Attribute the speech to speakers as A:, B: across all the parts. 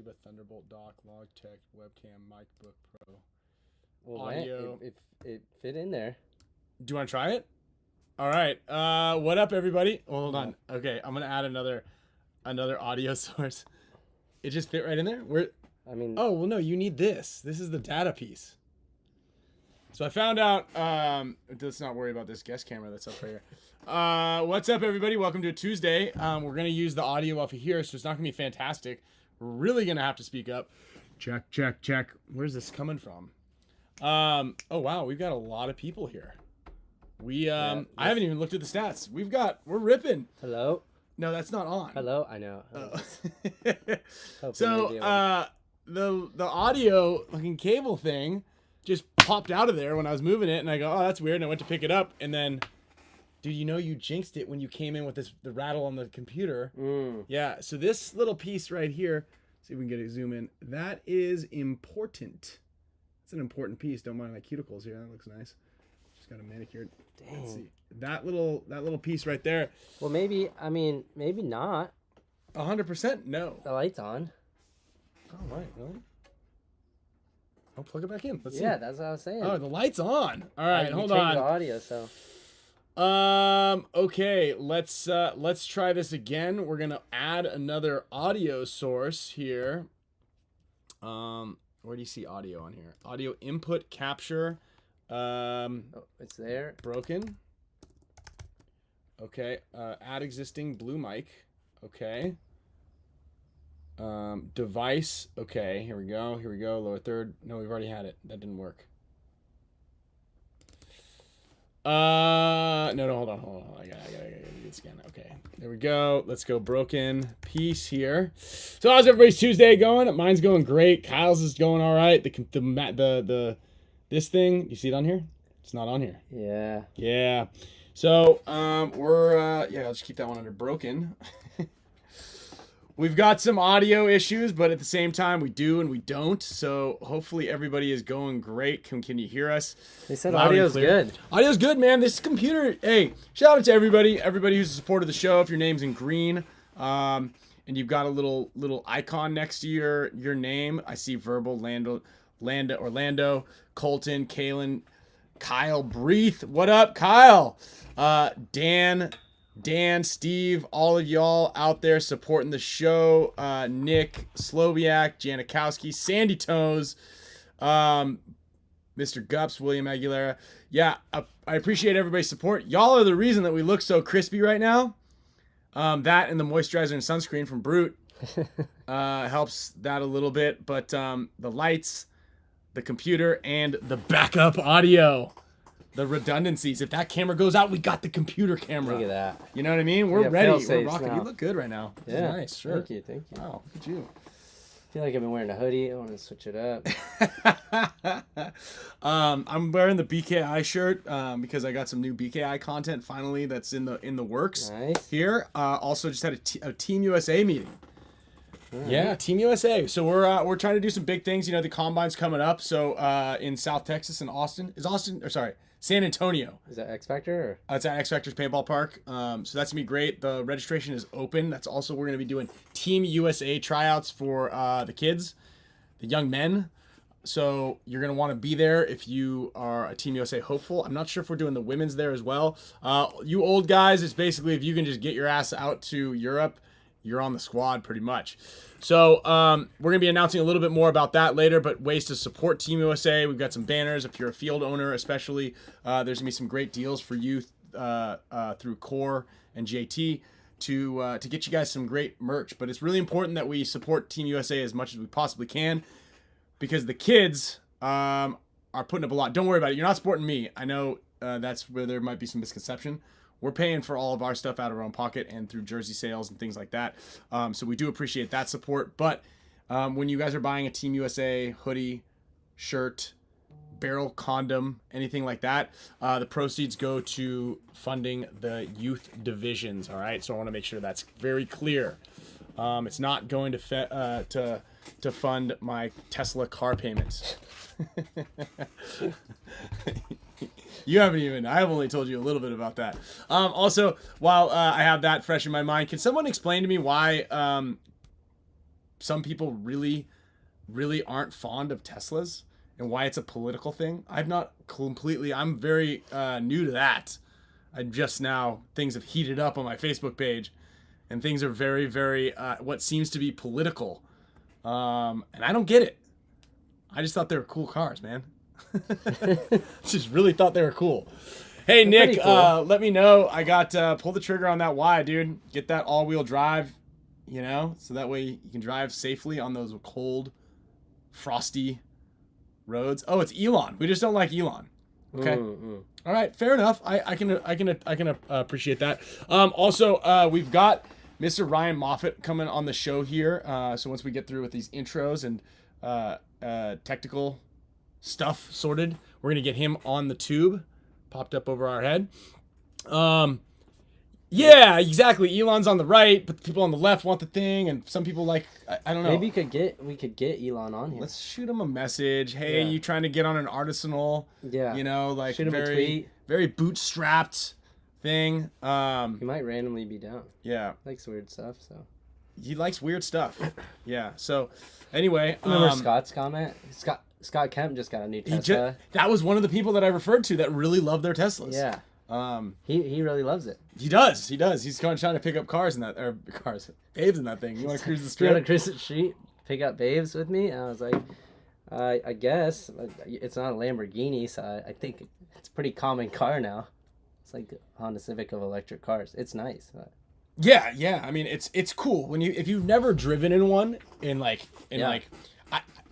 A: Toshiba Thunderbolt dock, Logitech webcam, MacBook Pro.
B: Well,
A: Audio.
B: Man, it fit in there.
A: Do you want to try it? All right. What up, everybody? Hold on. Okay, I'm gonna add another audio source. It just fit right in there. Oh well, no. You need this. This is the data piece. So I found out. Let's not worry about this guest camera that's up right here. What's up, everybody? Welcome to a Tuesday. We're gonna use the audio off of here, so it's not gonna be fantastic. We're really gonna have to speak up. Check, check, check. Where's this coming from? Oh wow, we've got a lot of people here. I haven't even looked at the stats. We're ripping.
B: Hello.
A: No, that's not on.
B: Hello, I know.
A: So the audio fucking cable thing just popped out of there when I was moving it, and I go, oh, that's weird. And I went to pick it up, and then, dude, you know you jinxed it when you came in with the rattle on the computer. Yeah. So this little piece right here, see if we can get a zoom in. That is important. It's an important piece. Don't mind my cuticles here. That looks nice. Just got a manicured.
B: Dang.
A: Let's see. That little piece right there.
B: Well, maybe not.
A: 100% no.
B: The light's on.
A: Oh, right. Really? I'll plug it back in. Let's see.
B: Yeah, that's what I was saying.
A: Oh, the light's on. All right, hold on.
B: The audio, so.
A: Okay, let's try this again. We're gonna add another audio source here. Where do you see audio on here? Audio input capture.
B: It's there.
A: Broken. Okay. Add existing blue mic. Okay. Device. Okay. Here we go. Lower third. No, we've already had it. That didn't work. No, hold on. I gotta do this again. Okay. There we go. Let's go broken piece here. So how's everybody's Tuesday going? Mine's going great. Kyle's is going all right. This thing, you see it on here? It's not on here.
B: Yeah.
A: Yeah. So, I'll just keep that one under broken. We've got some audio issues, but at the same time, we do and we don't. So hopefully everybody is going great. Can you hear us?
B: They said audio's good.
A: Audio's good, man. This computer, hey, shout out to everybody who's a supporter of the show. If your name's in green, and you've got a little icon next to your name. I see Verbal, Orlando, Colton, Kalen, Kyle, Breathe. What up, Kyle? Dan, Steve, all of y'all out there supporting the show. Nick, SLOWIAK, Janikowski, Sandy Toes, Mr. Gups, William Aguilera. Yeah, I appreciate everybody's support. Y'all are the reason that we look so crispy right now. That and the moisturizer and sunscreen from Brute helps that a little bit. But the lights, the computer, and the backup audio. The redundancies. If that camera goes out, we got the computer camera.
B: Look at that.
A: You know what I mean? We're ready. We're rocking.
B: Now.
A: You look good right now. This is nice. Sure.
B: Thank you.
A: Wow, look at you.
B: I feel like I've been wearing a hoodie. I want to switch it up.
A: I'm wearing the BKI shirt because I got some new BKI content finally that's in the works.
B: Nice.
A: Here. Also just had a Team USA meeting.
B: Right.
A: Yeah, Team USA. So we're trying to do some big things. You know, the combine's coming up. So in South Texas and San Antonio.
B: Is that X Factor? Or?
A: It's at X Factor's Paintball Park. So that's gonna be great. The registration is open. That's also we're gonna be doing Team USA tryouts for the kids, the young men. So you're gonna want to be there if you are a Team USA hopeful. I'm not sure if we're doing the women's there as well. You old guys, it's basically if you can just get your ass out to Europe, you're on the squad pretty much. So we're going to be announcing a little bit more about that later, but ways to support Team USA. We've got some banners. If you're a field owner especially, there's going to be some great deals for you through Core and JT to get you guys some great merch. But it's really important that we support Team USA as much as we possibly can because the kids are putting up a lot. Don't worry about it. You're not supporting me. I know that's where there might be some misconception. We're paying for all of our stuff out of our own pocket and through jersey sales and things like that. So we do appreciate that support. But when you guys are buying a Team USA hoodie, shirt, barrel, condom, anything like that, the proceeds go to funding the youth divisions. All right. So I want to make sure that's very clear. It's not going to fund my Tesla car payments. I've only told you a little bit about that. Also, while I have that fresh in my mind, can someone explain to me why some people really, really aren't fond of Teslas and why it's a political thing. I'm very new to that. Things have heated up on my Facebook page, and things are very, very, what seems to be political. And I don't get it. I just thought they were cool cars, man. Just really thought they were cool. Hey,
B: They're
A: Nick,
B: cool.
A: let me know. I got pull the trigger on that Y, dude. Get that all-wheel drive, so that way you can drive safely on those cold, frosty roads. Oh, it's Elon. We just don't like Elon. Okay. All right, fair enough. I can appreciate that. Also, we've got Mr. Ryan Moffitt coming on the show here. So once we get through with these intros and technical stuff sorted, we're gonna get him on the tube, popped up over our head. Yeah, exactly. Elon's on the right, but the people on the left want the thing, and some people I don't know.
B: Maybe we could get Elon on here.
A: Let's shoot him a message. Hey, you trying to get on an artisanal?
B: Yeah.
A: Shoot
B: him a tweet.
A: Very bootstrapped thing.
B: He might randomly be down.
A: Yeah.
B: Likes weird stuff, so.
A: He likes weird stuff. Yeah. So, anyway.
B: Remember Scott's comment? Scott Kemp just got a new Tesla.
A: That was one of the people that I referred to that really love their Teslas.
B: Yeah. He really loves it.
A: He does. He's trying to pick up babes in that thing. You want to cruise the street?
B: You want to cruise the street? Pick up babes with me? And I was like, I guess it's not a Lamborghini, so I think it's a pretty common car now. It's like Honda Civic of electric cars. It's nice.
A: Yeah. I mean, it's cool if you've never driven in one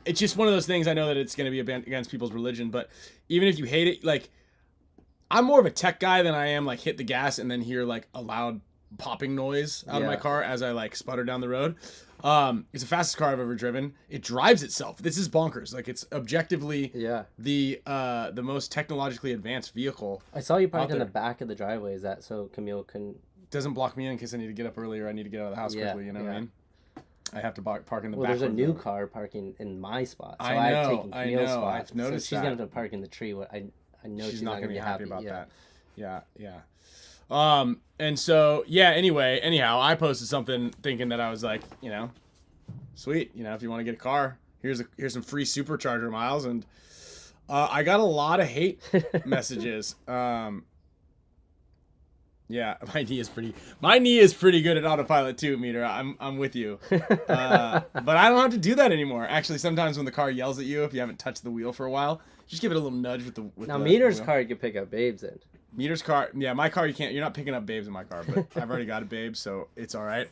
A: it's just one of those things. I know that it's going to be against people's religion, but even if you hate it, I'm more of a tech guy than I am hit the gas and then hear a loud popping noise out of my car as I sputter down the road. It's the fastest car I've ever driven. It drives itself. This is bonkers. It's objectively the most technologically advanced vehicle.
B: I saw you parked in the back of the driveway. Is that so Camille couldn't?
A: Doesn't block me in case I need to get up earlier. I need to get out of the house quickly. You know what I mean? I have to park in the back.
B: Well, there's a new car parking in my spot. So
A: I know.
B: I've taken Camille's spot.
A: I've noticed
B: so she's gonna have to park in the tree. I know she's not gonna be happy
A: about that. Yeah. And so anyhow, I posted something thinking that I was sweet, if you want to get a car, here's some free supercharger miles, and I got a lot of hate messages. Yeah, my knee is pretty good at autopilot too, Meter. I'm with you. But I don't have to do that anymore. Actually, sometimes when the car yells at you if you haven't touched the wheel for a while, just give it a little nudge with the
B: Meter's
A: wheel.
B: car you can pick up babes in.
A: Meter's car, yeah, my car you're not picking up babes in my car, but I've already got a babe, so it's all right.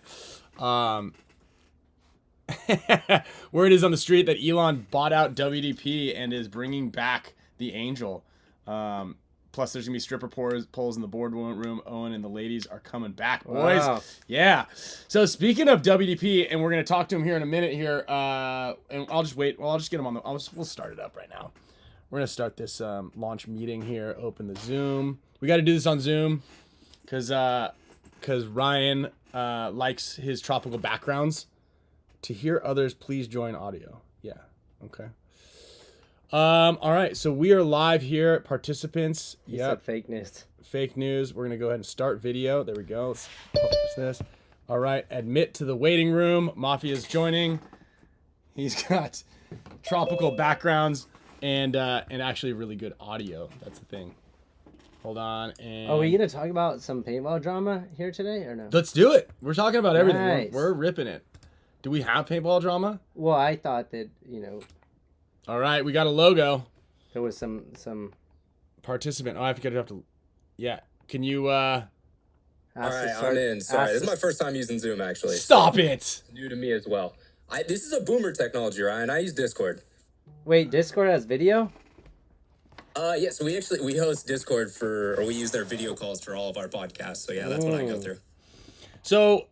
A: Word is on the street that Elon bought out WDP and is bringing back the Angel. Plus, there's going to be stripper poles in the boardroom. Owen and the ladies are coming back, boys.
B: Wow.
A: Yeah. So, speaking of WDP, and we're going to talk to him here in a minute here, and I'll just wait. Well, I'll just get him on we'll start it up right now. We're going to start this launch meeting here. Open the Zoom. We got to do this on Zoom because Ryan likes his tropical backgrounds. To hear others, please join audio. Yeah. Okay. All right, so we are live here. Participants.
B: Yep. Fake news.
A: Fake news. We're gonna go ahead and start video. There we go. Let's publish this. All right, admit to the waiting room. Mafia is joining. He's got tropical backgrounds and actually really good audio. That's the thing. Hold on. And
B: are we gonna talk about some paintball drama here today or no?
A: Let's do it. We're talking about everything.
B: Nice.
A: We're ripping it. Do we have paintball drama?
B: Well, I thought that
A: All right, we got a logo.
B: there was some
A: Participant. Oh, I have to. Yeah. Can you?
C: All right, I'm in. Sorry, this is my first time using Zoom, actually.
A: Stop it!
C: New to me as well. This is a boomer technology, Ryan. I use Discord.
B: Wait, Discord has video?
C: Yeah, so we host Discord or we use their video calls for all of our podcasts. So yeah, that's what I go through.
A: So,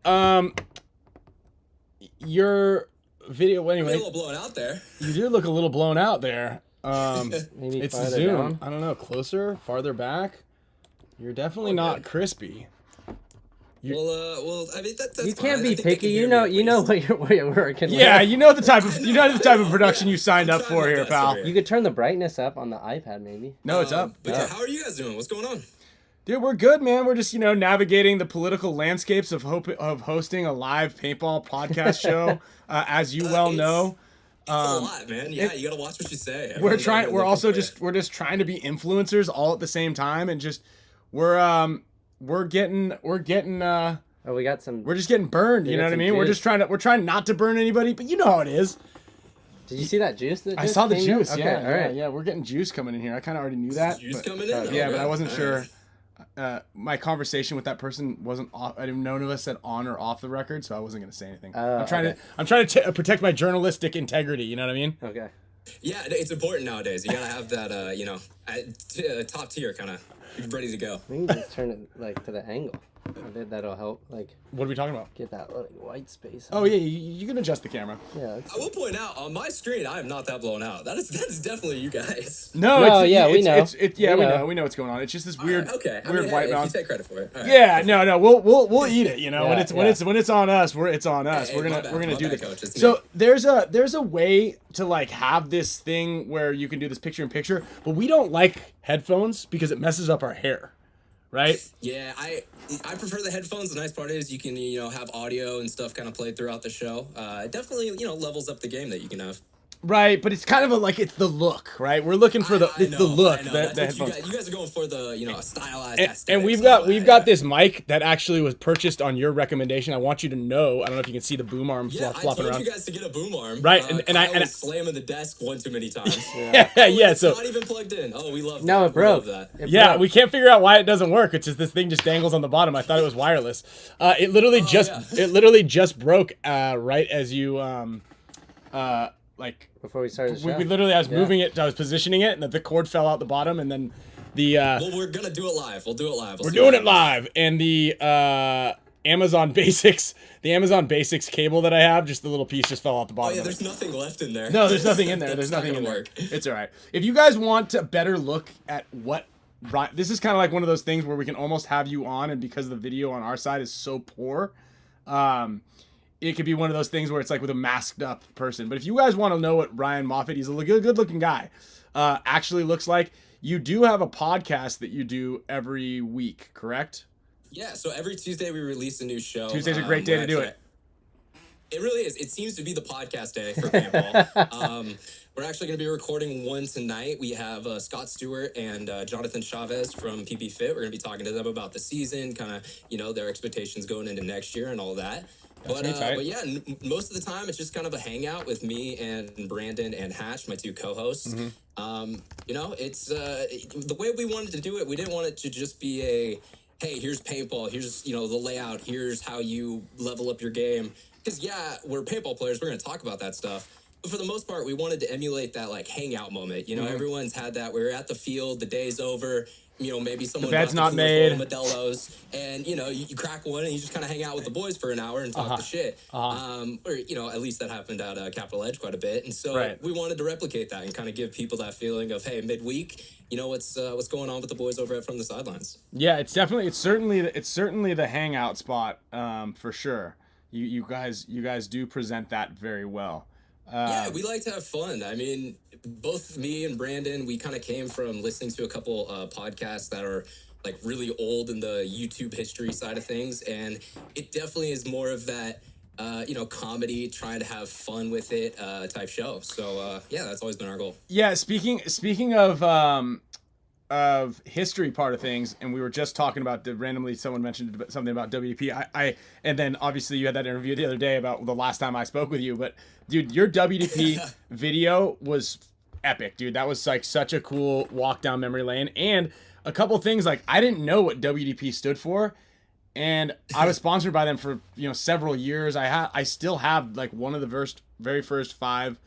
A: your video anyway.
C: A little blown out there.
A: You do look a little blown out there.
B: Maybe
A: it's the
B: farther
A: Zoom.
B: down?
A: I don't know, closer, farther back. You're definitely not crispy.
C: Well, I mean that's
B: You
C: fine.
B: can't be
C: I think they
B: picky.
C: can
B: You
C: hear
B: know,
C: me at least.
B: what you're working
A: Yeah,
B: with.
A: you know the type of production you signed up for here, pal.
B: You could turn the brightness up on the iPad, maybe.
A: No, it's up.
C: But yeah, how are you guys doing? What's going on?
A: Dude, we're good, man. We're just, navigating the political landscapes of hosting a live paintball podcast show, as you well know.
C: It's a lot, man. Yeah, you gotta watch what you say.
A: We're just trying to be influencers all at the same time, and just we're getting
B: Oh, we got some.
A: we're just getting burned. You know what I mean?
B: Juice.
A: We're trying not to burn anybody, but you know how it is.
B: Did you see that juice? That
A: I
B: just
A: saw the
B: came out?
A: juice.
B: Okay,
A: Yeah,
B: all right.
A: yeah. We're getting juice coming in here. I kind of already knew that.
C: Juice
A: but,
C: coming in?
A: yeah,
C: Oh,
A: but I wasn't
C: all
A: sure.
C: right.
A: My conversation with that person wasn't off. I didn't know none of us said on or off the record, so I wasn't going to say anything. I'm trying to protect my journalistic integrity. You know what I mean?
B: Okay.
C: Yeah, it's important nowadays. You gotta have that, top tier kind of ready to go.
B: We can just turn it like to the angle. I bet that'll help. Like
A: What are we talking about?
B: get that like, white space.
A: Oh yeah, you can adjust the camera.
B: Yeah.
C: I will point out on my screen, I am not that blown out. That's definitely you guys.
A: No,
B: No,
A: it's,
B: yeah,
A: it's,
B: we know.
A: It's, yeah, we know what's going on. It's just this weird,
C: Okay. I
A: weird
C: mean,
A: white
C: hey, if
A: balance.
C: you take credit for it. All right.
A: Yeah, no, we'll eat it.
B: Yeah,
A: when it's on us, it's on us.
C: Hey,
A: we're
C: my
A: gonna
C: bad,
A: do
C: Coach.
A: this.
C: It's
A: So
C: me.
A: there's a way to like have this thing where you can do this picture in picture, but we don't like headphones because it messes up our hair, right?
C: Yeah, I prefer the headphones. The nice part is you can have audio and stuff kind of played throughout the show. It definitely levels up the game that you can have.
A: Right, but it's kind of it's the look, right? We're looking for the look.
C: I know.
A: The
C: That's what
A: headphones.
C: you guys are going for the stylized
A: And
C: aesthetics
A: we've
C: and all
A: got
C: that, yeah.
A: this mic that actually was purchased on your recommendation. I want you to know. I don't know if you can see the boom arm
C: Yeah, I
A: flopping
C: told
A: around.
C: you guys to get a boom arm.
A: Right,
C: and
A: I
C: was slamming the desk one too many times.
A: yeah.
C: It's
A: So
C: not even plugged in. Oh, we love that.
B: No, it broke.
C: We love that.
B: It
A: yeah,
B: broke.
A: we can't figure out why it doesn't work. It's just this thing just dangles on the bottom. I thought it was wireless. It literally just broke right as you
B: Before we started the show.
A: we literally I was moving it, I was positioning it, and the cord fell out the bottom, and then the
C: Well, we're gonna do it live. We'll do it live.
A: we're doing it live, and the Amazon Basics cable that I have, just the little piece just fell out the
C: Oh
A: bottom.
C: yeah,
A: of it.
C: there's nothing left in there.
A: No, there's nothing in there. There's
C: That's
A: nothing
C: not
A: in
C: gonna
A: there.
C: work.
A: It's all right. If you guys want a better look at what, this is kind of like one of those things where we can almost have you on, and because the video on our side is so poor, it could be one of those things where it's like with a masked up person. But if you guys want to know what Ryan Moffitt, he's a good looking guy, actually looks like, you do have a podcast that you do every week, correct?
C: Yeah, so every Tuesday we release a new show.
A: Tuesday's a great day to do it.
C: It really is. It seems to be the podcast day for paintball. We're actually going to be recording one tonight. We have Scott Stewart and Jonathan Chavez from PP Fit. We're going to be talking to them about the season, kind of, their expectations going into next year and all that. But yeah, most of the time it's just kind of a hangout with me and Brandon and Hatch, my two co-hosts. It's the way we wanted to do it. We didn't want it to just be hey, here's paintball, here's the layout, here's how you level up your game. Because yeah, we're paintball players, we're going to talk about that stuff. But for the most part, we wanted to emulate that hangout moment. Everyone's had that. We're at the field, the day's over. Maybe someone
A: bed's
C: got
A: not made.
C: Modelo's, and you crack one and you just kind of hang out with the boys for an hour and talk the shit. Or at least that happened at Capital Edge quite a bit. And so we wanted to replicate that and kind of give people that feeling of, hey, midweek, what's going on with the boys over at From the Sidelines.
A: Yeah, it's certainly the hangout spot, for sure. You guys do present that very well.
C: Yeah, we like to have fun. I mean, both me and Brandon, we kind of came from listening to a couple podcasts that are really old in the YouTube history side of things, and it definitely is more of that comedy, trying to have fun with it type show. So yeah, that's always been our goal.
A: Yeah, speaking of history part of things, and we were just talking about randomly someone mentioned something about WDP. And then obviously you had that interview the other day about the last time I spoke with you, but dude, your WDP video was epic, dude. That was such a cool walk down memory lane. And a couple things, I didn't know what WDP stood for, and I was sponsored by them for several years. I still have one of the very first 5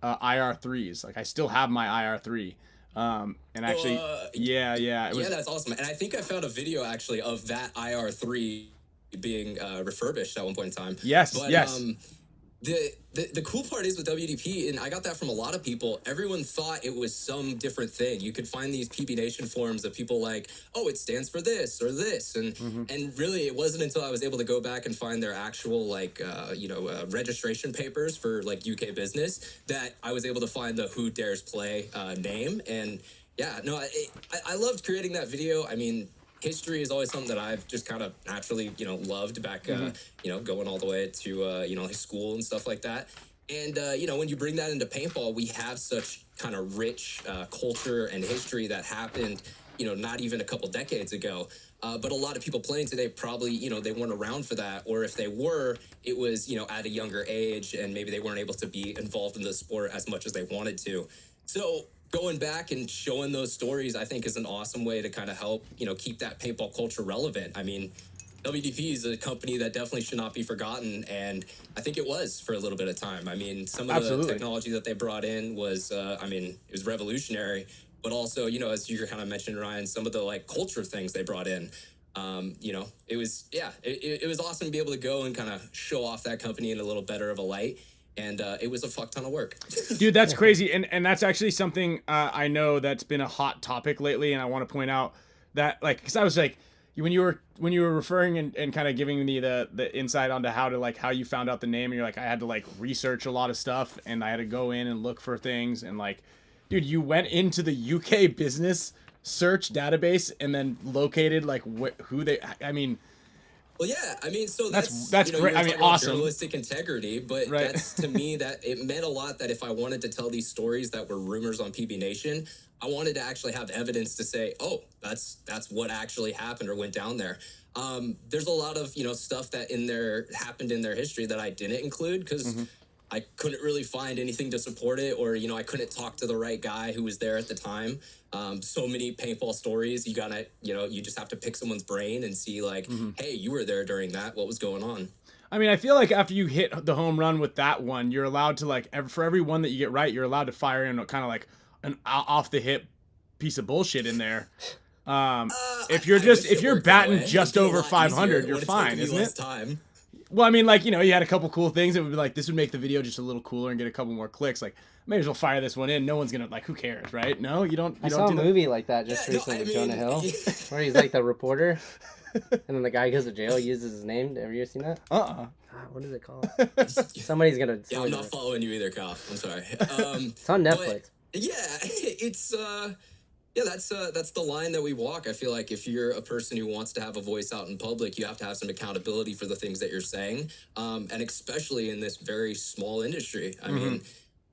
A: IR3s. I still have my IR3. And actually,
C: that's awesome. And I think I found a video actually of that IR3 being refurbished at one point in time.
A: Yes.
C: The cool part is with WDP, and I got that from a lot of people, everyone thought it was some different thing. You could find these PB Nation forums of people it stands for this or this. And really, it wasn't until I was able to go back and find their actual, registration papers for, UK business that I was able to find the Who Dares Play name. And, yeah, no, I loved creating that video. I mean, history is always something that I've just kind of naturally, loved back, going all the way to, high school and stuff like that. And, when you bring that into paintball, we have such kind of rich culture and history that happened, not even a couple decades ago. But a lot of people playing today probably, they weren't around for that. Or if they were, it was, at a younger age, and maybe they weren't able to be involved in the sport as much as they wanted to. So going back and showing those stories, I think, is an awesome way to kind of help, keep that paintball culture relevant. I mean, WDP is a company that definitely should not be forgotten, and I think it was for a little bit of time. I mean, some of the technology that they brought in was, it was revolutionary, but also, as you kind of mentioned, Ryan, some of the culture things they brought in, it was, it was awesome to be able to go and kind of show off that company in a little better of a light. And it was a fuck ton of work.
A: Dude, that's crazy. And that's actually something I know that's been a hot topic lately. And I want to point out that, because I was when you were referring and kind of giving me the insight onto how you found out the name, and you're like, I had to research a lot of stuff, and I had to go in and look for things, and dude, you went into the UK business search database and then located who they, I mean.
C: Well, yeah, so that's
A: great. I mean, awesome.
C: Journalistic integrity, but that's, to me, that it meant a lot that if I wanted to tell these stories that were rumors on PB Nation, I wanted to actually have evidence to say, oh, that's what actually happened or went down there. There's a lot of, stuff that happened in their history that I didn't include because I couldn't really find anything to support it, or, I couldn't talk to the right guy who was there at the time. So many paintball stories, you gotta, you just have to pick someone's brain and see hey, you were there during that. What was going on?
A: I mean, I feel like after you hit the home run with that one, you're allowed to for every one that you get right, you're allowed to fire in kind of an off the hip piece of bullshit in there. If you're batting just over 500, you're fine, isn't it?
C: Time.
A: Well, I mean, you had a couple cool things. It would be this would make the video just a little cooler and get a couple more clicks. May as well fire this one in. No one's gonna who cares, right? No, you don't.
B: I saw a movie like that just recently with Jonah Hill, where he's the reporter, and then the guy goes to jail, uses his name. Have you ever seen that? What is it called? Somebody's gonna.
C: Yeah, I'm not following you either, Kyle. I'm sorry.
B: It's on Netflix.
C: It's that's the line that we walk. I feel like if you're a person who wants to have a voice out in public, you have to have some accountability for the things that you're saying, and especially in this very small industry. I mean,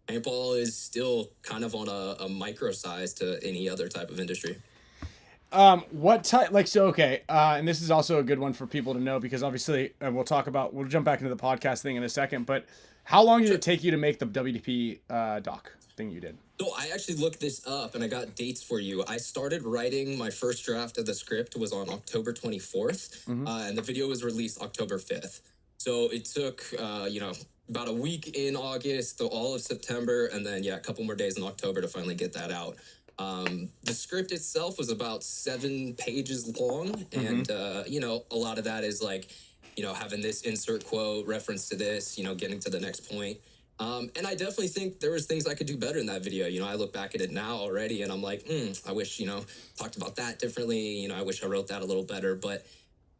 C: paintball is still kind of on a micro size to any other type of industry.
A: What type, okay, and this is also a good one for people to know, because obviously, we'll jump back into the podcast thing in a second, but how long did it take you to make the WDP doc thing you did?
C: So I actually looked this up, and I got dates for you. I started writing my first draft of the script was on October 24th, and the video was released October 5th. So it took, about a week in August, all of September, and then, a couple more days in October to finally get that out. The script itself was about 7 pages long, and, a lot of that is having this insert quote, reference to this, getting to the next point. And I definitely think there was things I could do better in that video. I look back at it now already, and I'm like, I wish, talked about that differently. I wish I wrote that a little better, but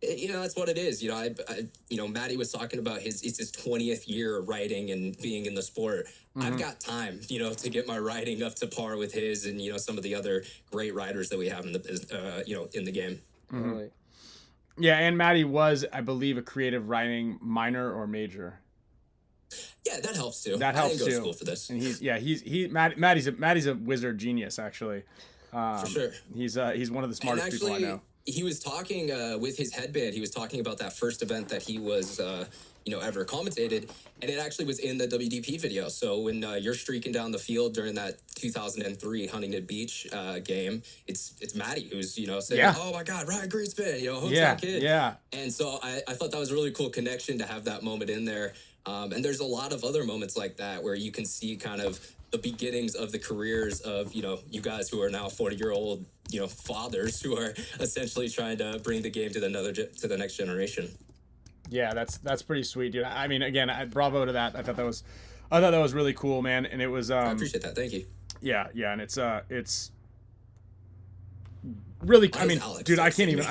C: that's what it is. Maddie was talking about it's his 20th year writing and being in the sport. I've got time, to get my writing up to par with his and, some of the other great writers that we have in the, in the game.
B: Right.
A: Yeah. And Maddie was, I believe, a creative writing minor or major.
C: Yeah, that helps too.
A: That helps
C: I didn't go
A: too.
C: to school for this.
A: And Maddie's a wizard genius, actually.
C: For sure.
A: He's one of the smartest people I know.
C: He was talking with his headband. He was talking about that first event that he was, ever commentated, and it actually was in the WDP video. So when you're streaking down the field during that 2003 Huntington Beach game, it's Maddie who's saying, "Oh my God, Ryan Greenspan, who's that kid?"
A: Yeah.
C: And so I thought that was a really cool connection to have that moment in there. And there's a lot of other moments like that where you can see kind of the beginnings of the careers of, you guys who are now 40-year-old, fathers who are essentially trying to bring the game to the next generation.
A: Yeah, that's pretty sweet, dude. I mean, again, bravo to that. I thought that was really cool, man. And it was
C: I appreciate that. Thank you.
A: Yeah, and it's really, I mean,
C: Alex,
A: dude, I can't even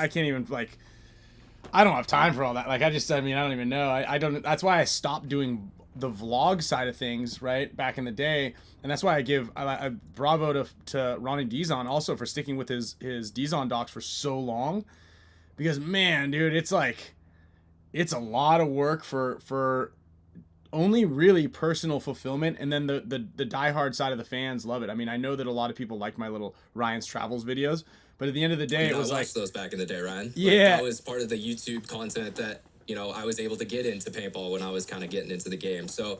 A: I don't have time for all that. I don't even know. I don't. That's why I stopped doing the vlog side of things, right, back in the day, and that's why I give bravo to Ronnie Dizon also for sticking with his Dizon docs for so long, because man, dude, it's like, it's a lot of work for only really personal fulfillment, and then the diehard side of the fans love it. I mean, I know that a lot of people like my little Ryan's Travels videos, but at the end of the day, it was
C: I
A: like
C: watched those back in the day, Ryan.
A: Yeah,
C: like, that was part of the YouTube content that I was able to get into paintball when I was kind of getting into the game. So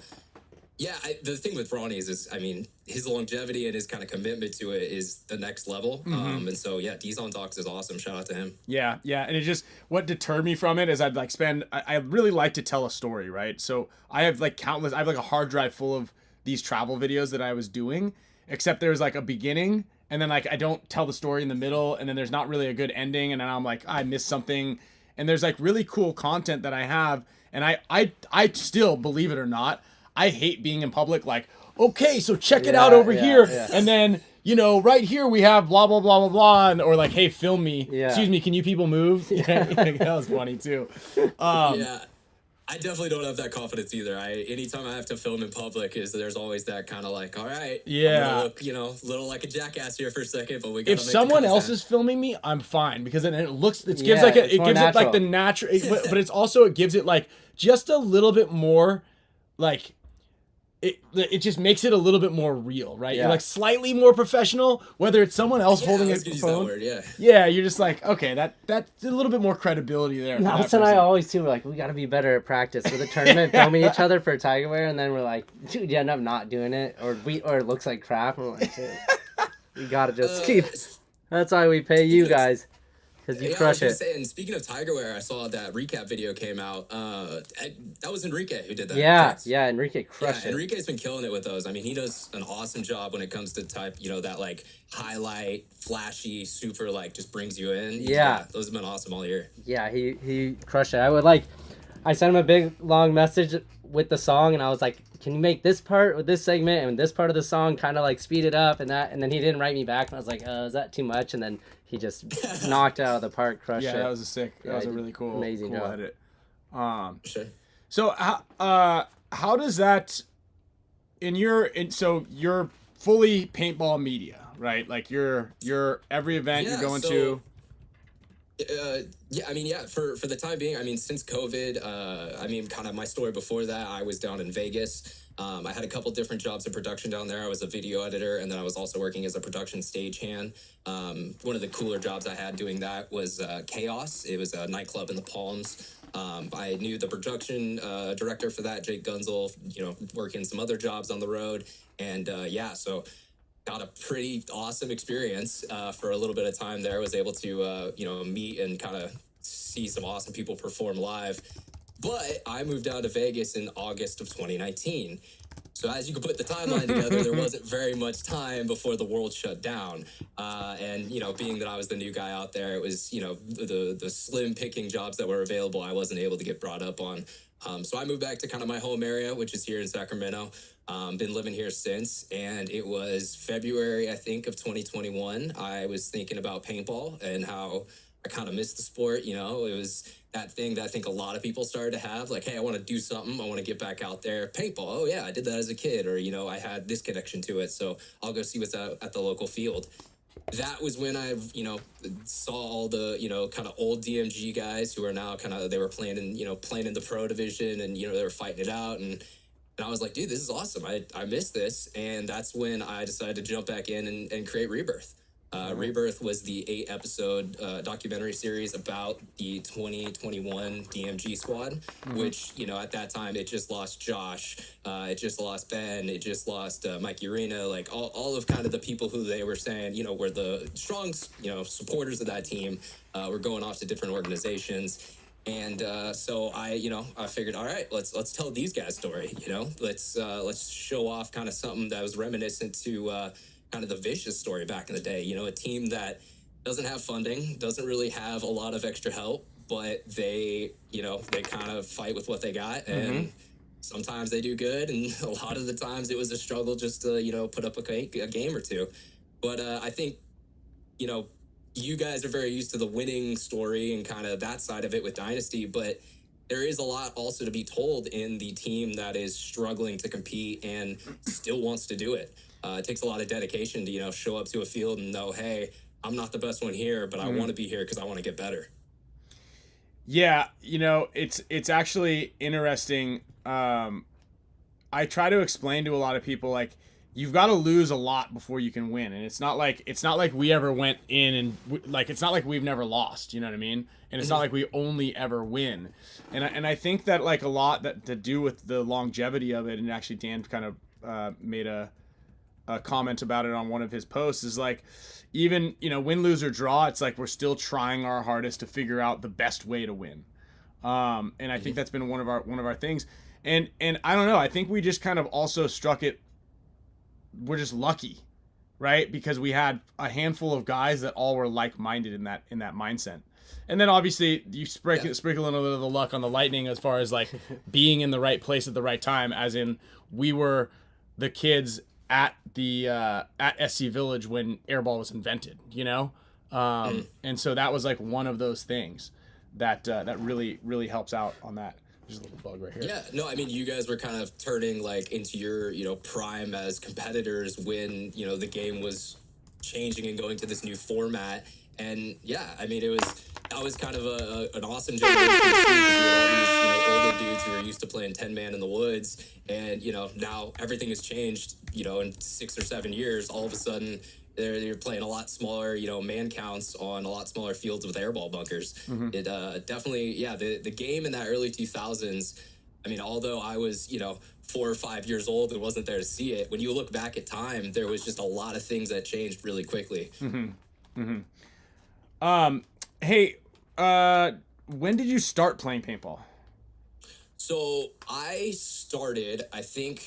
C: yeah, the thing with Ronnie's is, I mean, his longevity and his kind of commitment to it is the next level. And so, yeah, D's on Docs is awesome. Shout out to him.
A: Yeah. And it just, what deterred me from it is I'd like I really like to tell a story, right? So I have like I have like a hard drive full of these travel videos that I was doing, except there's like a beginning, and then like I don't tell the story in the middle, and then there's not really a good ending, and then I'm like, I missed something. And there's like really cool content that I have, and I still, believe it or not, I hate being in public, like, okay, so check it out over here. And then, right here we have blah, blah, blah, blah, blah. Or like, hey, film me. Excuse me, can you people move? That was funny too.
C: Yeah, I definitely don't have that confidence either. Anytime I have to film in public, there's always that kind of like, all right, I'm gonna look, little like a jackass here for a second, but we gotta
A: if someone else is filming me, I'm fine, because then it gives like it the natural, but it's also, it gives it like just a little bit more like, it just makes it a little bit more real, right? You're like slightly more professional, whether it's someone else holding a phone. You're just like, okay, that's a little bit more credibility there.
B: Nelson and I always too were like, we got to be better at practice for the tournament, filming each other for Tiger Wear, and then we're like, dude, you end up not doing it, or it looks like crap, and we're like, dude, we gotta just keep. That's why we pay you guys. Because you crush it.
C: And speaking of Tiger Wear, I saw that recap video came out. That was Enrique who did that.
B: Yeah, Enrique crushed it.
C: Enrique's been killing it with those. I mean, he does an awesome job when it comes to that like highlight, flashy, super like just brings you in.
B: Yeah.
C: Those have been awesome all year.
B: Yeah, he crushed it. I sent him a big long message with the song, and I was like, can you make this part with this segment and this part of the song kind of like speed it up and that? And then he didn't write me back, and I was like, is that too much? And then he just knocked it out of the park, crushed it.
A: Yeah, that was that was a really cool,
B: amazing job.
A: Edit.
C: Sure.
A: So how does that so you're fully paintball media, right? Like you're every event you're going to.
C: For the time being, I mean, since COVID, kind of my story before that, I was down in Vegas. I had a couple different jobs in production down there. I was a video editor, and then I was also working as a production stagehand. One of the cooler jobs I had doing that was Chaos. It was a nightclub in the Palms. I knew the production director for that, Jake Gunzel, working some other jobs on the road. And so got a pretty awesome experience for a little bit of time there. I was able to, meet and kind of see some awesome people perform live. But I moved down to Vegas in August of 2019. So as you can put the timeline together, there wasn't very much time before the world shut down. And being that I was the new guy out there, it was, the slim picking jobs that were available, I wasn't able to get brought up on. So I moved back to kind of my home area, which is here in Sacramento. Been living here since, and it was February, I think, of 2021. I was thinking about paintball and how I kind of missed the sport. It was that thing that I think a lot of people started to have, like, hey, I want to do something. I want to get back out there. Paintball. Oh, yeah, I did that as a kid. Or, I had this connection to it, so I'll go see what's at the local field. That was when I, saw all the, kind of old DMG guys who are now they were playing in the pro division, and, they were fighting it out. And I was like, dude, this is awesome. I missed this. And that's when I decided to jump back in and create Rebirth. Rebirth was the 8-episode documentary series about the 2021 DMG squad, which, at that time, it just lost Josh, it just lost Ben, it just lost Mike Urena, like all of kind of the people who they were saying, were the strong, supporters of that team, were going off to different organizations. And so I figured, all right, let's tell these guys' story, let's show off kind of something that was reminiscent to kind of the Vicious story back in the day, a team that doesn't have funding, doesn't really have a lot of extra help, but they kind of fight with what they got, and sometimes they do good, and a lot of the times it was a struggle just to, put up a game or two. But I think, you guys are very used to the winning story and kind of that side of it with Dynasty, but there is a lot also to be told in the team that is struggling to compete and still wants to do it. It takes a lot of dedication to, show up to a field and know, hey, I'm not the best one here, but I want to be here because I want to get better.
A: Yeah, it's actually interesting. I try to explain to a lot of people, like, you've got to lose a lot before you can win, and it's not like we ever went in and like, it's not like we've never lost, you know what I mean? And it's not like we only ever win, and I think that, like, a lot that to do with the longevity of it, and actually Dan kind of made a comment about it on one of his posts, is like, even, win, lose, or draw, it's like we're still trying our hardest to figure out the best way to win. And I think that's been one of our things. And I don't know, I think we just kind of also struck it, we're just lucky, right? Because we had a handful of guys that all were like-minded in that mindset. And then obviously you sprinkle a little bit of the luck on the lightning, as far as like being in the right place at the right time, as in we were the kids at the at SC Village when airball was invented, and so that was like one of those things that really helps out on that. There's a little bug right here.
C: Yeah, no, I mean, you guys were kind of turning like into your prime as competitors when the game was changing and going to this new format. And yeah, I mean, that was kind of an awesome generation to see, because we had all these older dudes who were used to playing 10-man in the woods, and now everything has changed. In 6 or 7 years, all of a sudden they're playing a lot smaller man counts on a lot smaller fields with airball bunkers. It definitely, the game in that early 2000s, I mean, although I was 4 or 5 years old and wasn't there to see it, when you look back at time, there was just a lot of things that changed really quickly.
A: Hey, when did you start playing paintball?
C: So I started, I think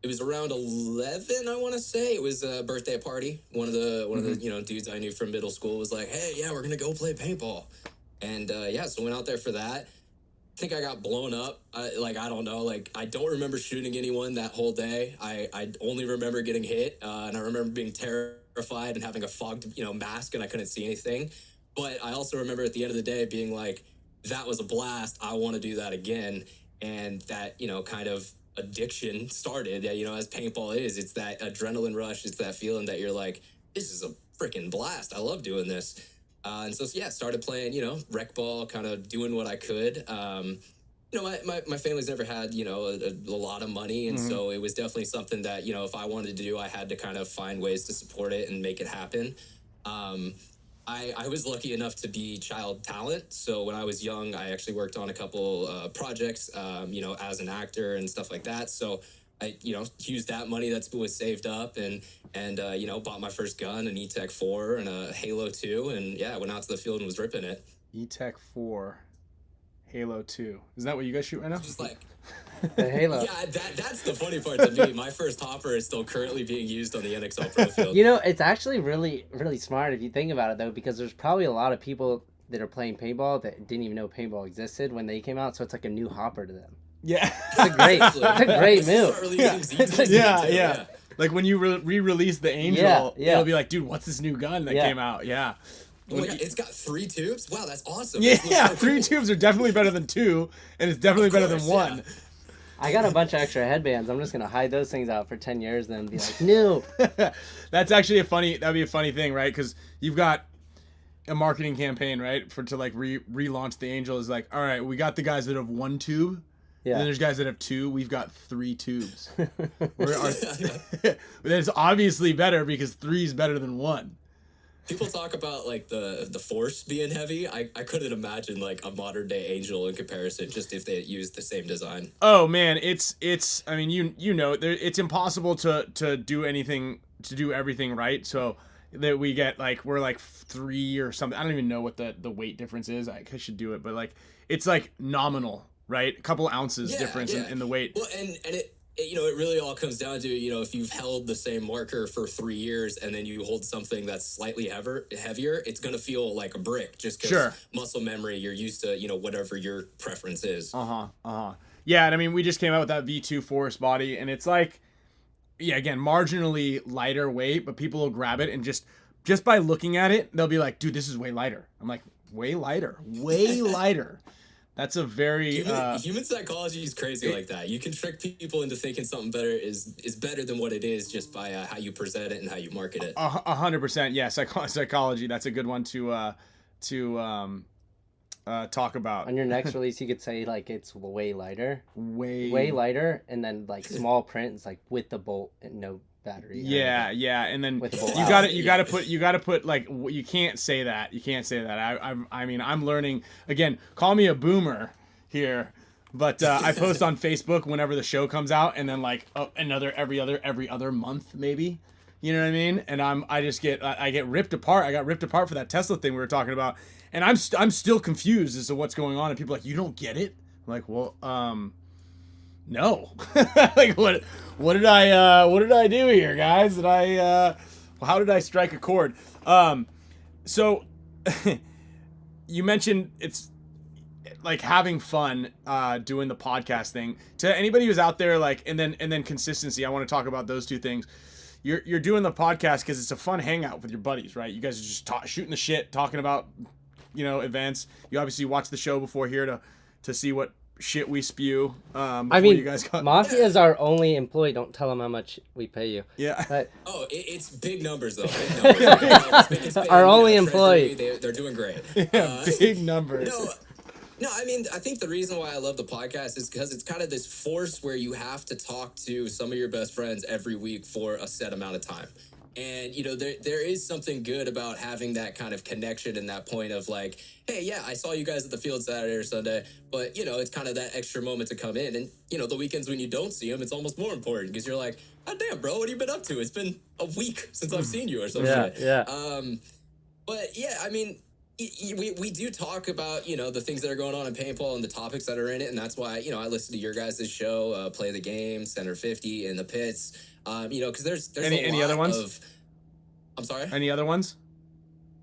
C: it was around 11, I want to say. It was a birthday party. One of the dudes I knew from middle school was like, hey, yeah, we're going to go play paintball. And so went out there for that. I think I got blown up. I don't know. I don't remember shooting anyone that whole day. I only remember getting hit. And I remember being terrified and having a fogged, mask, and I couldn't see anything. But I also remember at the end of the day being like, that was a blast. I want to do that again. And that, kind of addiction started. As paintball is, it's that adrenaline rush. It's that feeling that you're like, this is a freaking blast. I love doing this. And so, started playing, rec ball, kind of doing what I could. My family's never had, a lot of money. And so it was definitely something that, if I wanted to do, I had to kind of find ways to support it and make it happen. I was lucky enough to be child talent. So when I was young, I actually worked on a couple projects, as an actor and stuff like that. So I, used that money that was saved up and bought my first gun, an E-Tech 4 and a Halo 2. And went out to the field and was ripping it.
A: E-Tech 4, Halo 2. Is that what you guys shoot right now?
C: Just like...
B: The Halo.
C: Yeah, that's the funny part to me. My first hopper is still currently being used on the NXL Pro field.
B: It's actually really, really smart if you think about it, though, because there's probably a lot of people that are playing paintball that didn't even know paintball existed when they came out, so it's like a new hopper to them.
A: Yeah.
B: It's a great move.
A: Yeah. Like when you re-release the Angel, it'll be like, dude, what's this new gun that came out? Yeah.
C: Oh my God, it's got 3 tubes? Wow, that's awesome.
A: Yeah, 3 tubes are definitely better than 2, and it's definitely better than 1.
B: Yeah. I got a bunch of extra headbands. I'm just gonna hide those things out for 10 years, then be like, no.
A: That's actually that'd be a funny thing, right? Because you've got a marketing campaign, right, to like relaunch the Angel. Is like, all right, we got the guys that have 1 tube. Yeah. And then there's guys that have 2. We've got 3 tubes. It's obviously better because 3 is better than 1.
C: People talk about like the force being heavy. I couldn't imagine like a modern day Angel in comparison, just if they used the same design.
A: Oh man, it's I mean it's impossible to do everything right. So that we get like we're like 3 or something. I don't even know what the weight difference is. I should do it, but like it's like nominal, right? A couple ounces difference in the weight.
C: Well, and it really all comes down to, if you've held the same marker for 3 years and then you hold something that's slightly heavier, it's going to feel like a brick just because muscle memory, you're used to, whatever your preference is.
A: Yeah, and I mean, we just came out with that V2 Forest body, and it's like, again, marginally lighter weight, but people will grab it, and just by looking at it, they'll be like, dude, this is way lighter. I'm like, way lighter. That's a very
C: human psychology is crazy like that. You can trick people into thinking something better is better than what it is just by how you present it and how you market it.
A: 100%. Yeah, psychology. That's a good one to talk about.
B: On your next release, you could say like it's way lighter,
A: Way
B: lighter, and then like small print is like with the bolt and no battery.
A: Yeah, and then
B: With the bolt
A: you
B: out.
A: got to put like you can't say that. I mean, I'm learning again. Call me a boomer here, but I post on Facebook whenever the show comes out, and then like every other month maybe. You know what I mean? And I get ripped apart. I got ripped apart for that Tesla thing we were talking about, and I'm still confused as to what's going on. And people are like, you don't get it? I'm like, well, no. Like what did I do here, guys? How did I strike a chord? So you mentioned it's like having fun doing the podcast thing. To anybody who's out there, like, and then consistency, I want to talk about those two things. You're doing the podcast because it's a fun hangout with your buddies, right? You guys are just shooting the shit, talking about, events. You obviously watch the show before here to see what shit we spew. You guys got...
B: Mafia is our only employee. Don't tell them how much we pay you.
A: Yeah.
B: But
C: It's big numbers though. Big numbers.
B: Our only employee.
C: They're doing great.
A: Yeah, big numbers.
C: No, I mean, I think the reason why I love the podcast is because it's kind of this force where you have to talk to some of your best friends every week for a set amount of time. And, there is something good about having that kind of connection and that point of like, hey, yeah, I saw you guys at the field Saturday or Sunday, but, it's kind of that extra moment to come in. And, the weekends when you don't see them, it's almost more important because you're like, oh, damn, bro, what have you been up to? It's been a week since I've seen you or something.
B: Yeah.
C: But, yeah, I mean... We do talk about, the things that are going on in paintball and the topics that are in it. And that's why, I listen to your guys' show, Play the Game, Center 50, In the Pits, because there's
A: any other ones?
C: I'm sorry?
A: Any other ones?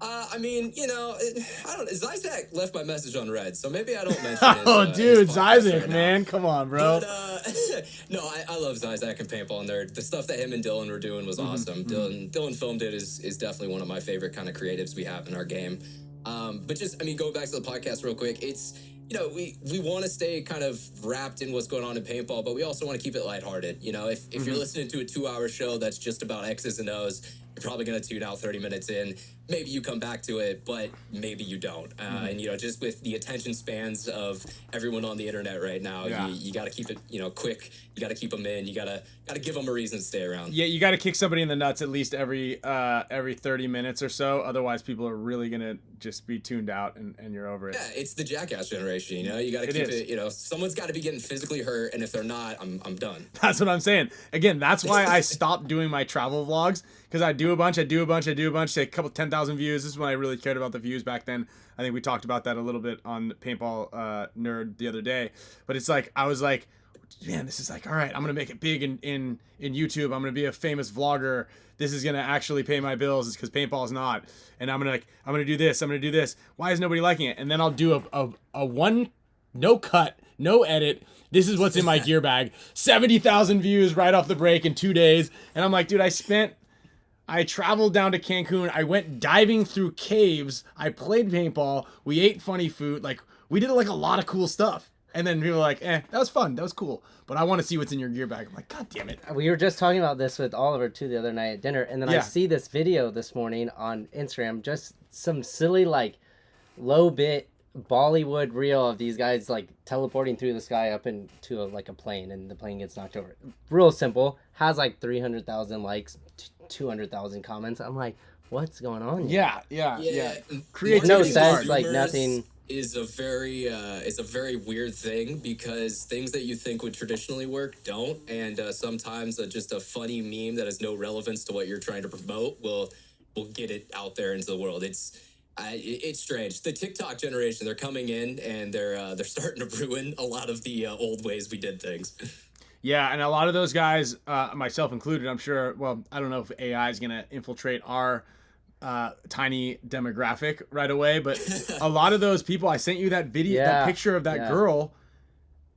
C: I mean, I don't know. Zyzak left my message on red, so maybe I don't mention it.
A: Oh, dude, Zyzak, man. Come on, bro.
C: But, no, I love Zyzak and paintball, and the stuff that him and Dylan were doing was awesome. Dylan filmed it is definitely one of my favorite kind of creatives we have in our game. But just, going back to the podcast real quick, it's, we want to stay kind of wrapped in what's going on in paintball, but we also want to keep it lighthearted. If you're listening to a 2-hour show that's just about X's and O's, you're probably going to tune out 30 minutes in. Maybe you come back to it, but maybe you don't. And, just with the attention spans of everyone on the internet right now, you got to keep it, quick. You got to keep them in. You got to give them a reason to stay around.
A: Yeah, you got to kick somebody in the nuts at least every 30 minutes or so. Otherwise, people are really going to just be tuned out and you're over it.
C: Yeah, it's the jackass generation, You got to keep it, someone's got to be getting physically hurt, and if they're not, I'm done.
A: That's what I'm saying. Again, that's why I stopped doing my travel vlogs, because I do a bunch, say a couple 10,000 views. This is when I really cared about the views back then. I think we talked about that a little bit on Paintball Nerd the other day. But it's like, I was like, man, this is like, all right, I'm going to make it big in YouTube. I'm going to be a famous vlogger. This is going to actually pay my bills. It's because paintball's not. And I'm going to do this. I'm going to do this. Why is nobody liking it? And then I'll do a one, no cut, no edit. This is what's in my gear bag. 70,000 views right off the break in 2 days. And I'm like, dude, I traveled down to Cancun. I went diving through caves. I played paintball. We ate funny food. Like, we did like a lot of cool stuff. And then people were like, that was fun. That was cool. But I want to see what's in your gear bag. I'm like, God damn it.
B: We were just talking about this with Oliver, too, the other night at dinner. And then I see this video this morning on Instagram. Just some silly, like, low-bit Bollywood reel of these guys, like, teleporting through the sky up into, a plane. And the plane gets knocked over. Real simple. Has, like, 300,000 likes, 200,000 comments. I'm like, what's going on here?
A: Yeah.
B: Creativity no sense, like nothing.
C: Is a very weird thing, because things that you think would traditionally work don't, and sometimes just a funny meme that has no relevance to what you're trying to promote will get it out there into the world. It's strange. The TikTok generation, they're coming in and they're starting to ruin a lot of the old ways we did things.
A: Yeah, and a lot of those guys, myself included, I'm sure, well, I don't know if AI is going to infiltrate our tiny demographic right away, but a lot of those people, I sent you that video, that picture of that girl